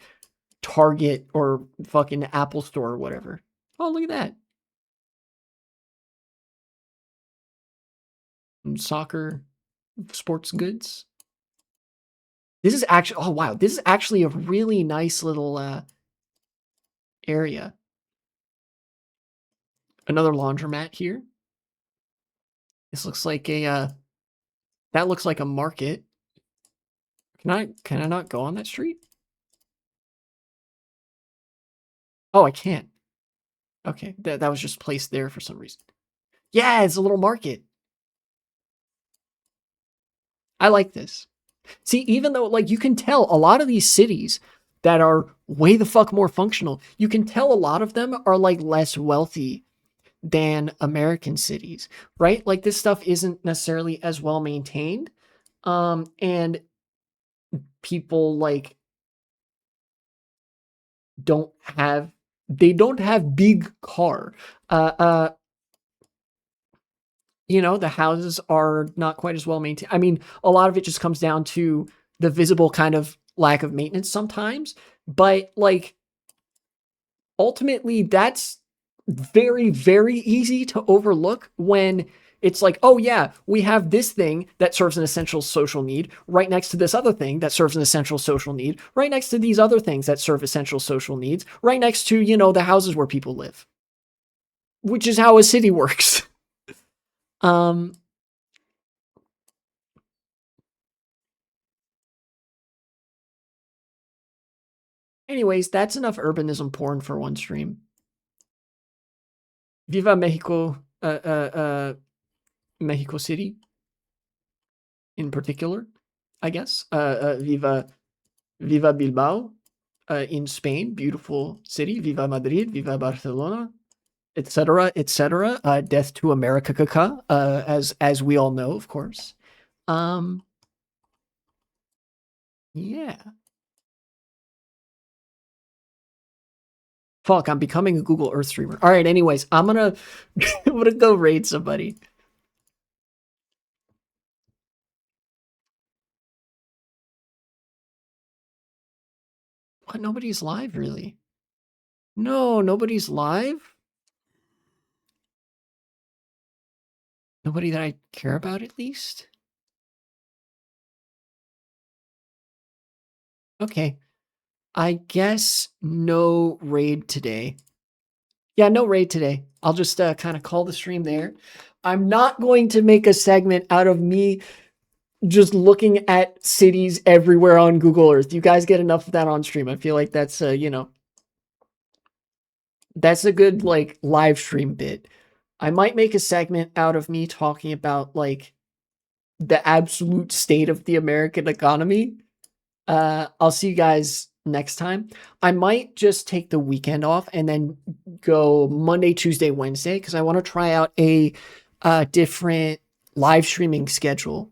Target or fucking Apple Store or whatever. Oh, look at that. Soccer, sports goods. This is actually, oh wow, this is actually a really nice little area. Another laundromat here. This looks like that looks like a market. Can I not go on that street? Oh, I can't. Okay, that was just placed there for some reason. Yeah, it's a little market. I like this. See, even though like you can tell a lot of these cities that are way the fuck more functional, you can tell a lot of them are like less wealthy than American cities, right? Like this stuff isn't necessarily as well maintained. And people like don't have they don't have big car. Uh uh the houses are not quite as well maintained. I mean, a lot of it just comes down to the visible kind of lack of maintenance sometimes, but like ultimately that's very, very easy to overlook when it's like, oh yeah, we have this thing that serves an essential social need right next to this other thing that serves an essential social need, right next to these other things that serve essential social needs, right next to, the houses where people live, which is how a city works. um, Anyways, that's enough urbanism porn for one stream. Viva Mexico, Mexico City in particular, I guess. Viva Bilbao in Spain, beautiful city. Viva Madrid, Viva Barcelona, etc., etc. Death to America, caca, as we all know, of course. Yeah. Fuck, I'm becoming a Google Earth streamer. All right, anyways, I'm gonna go raid somebody. What? Nobody's live, really? No, nobody's live? Nobody that I care about, at least? Okay. I guess no raid today. Yeah, no raid today. I'll just kind of call the stream there. I'm not going to make a segment out of me just looking at cities everywhere on Google Earth. You guys get enough of that on stream. I feel like that's, That's a good like live stream bit. I might make a segment out of me talking about like the absolute state of the American economy. I'll see you guys next time. I might just take the weekend off and then go Monday, Tuesday, Wednesday because I want to try out a different live streaming schedule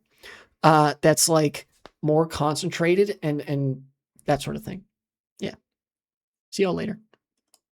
that's like more concentrated and that sort of thing. Yeah. See y'all later.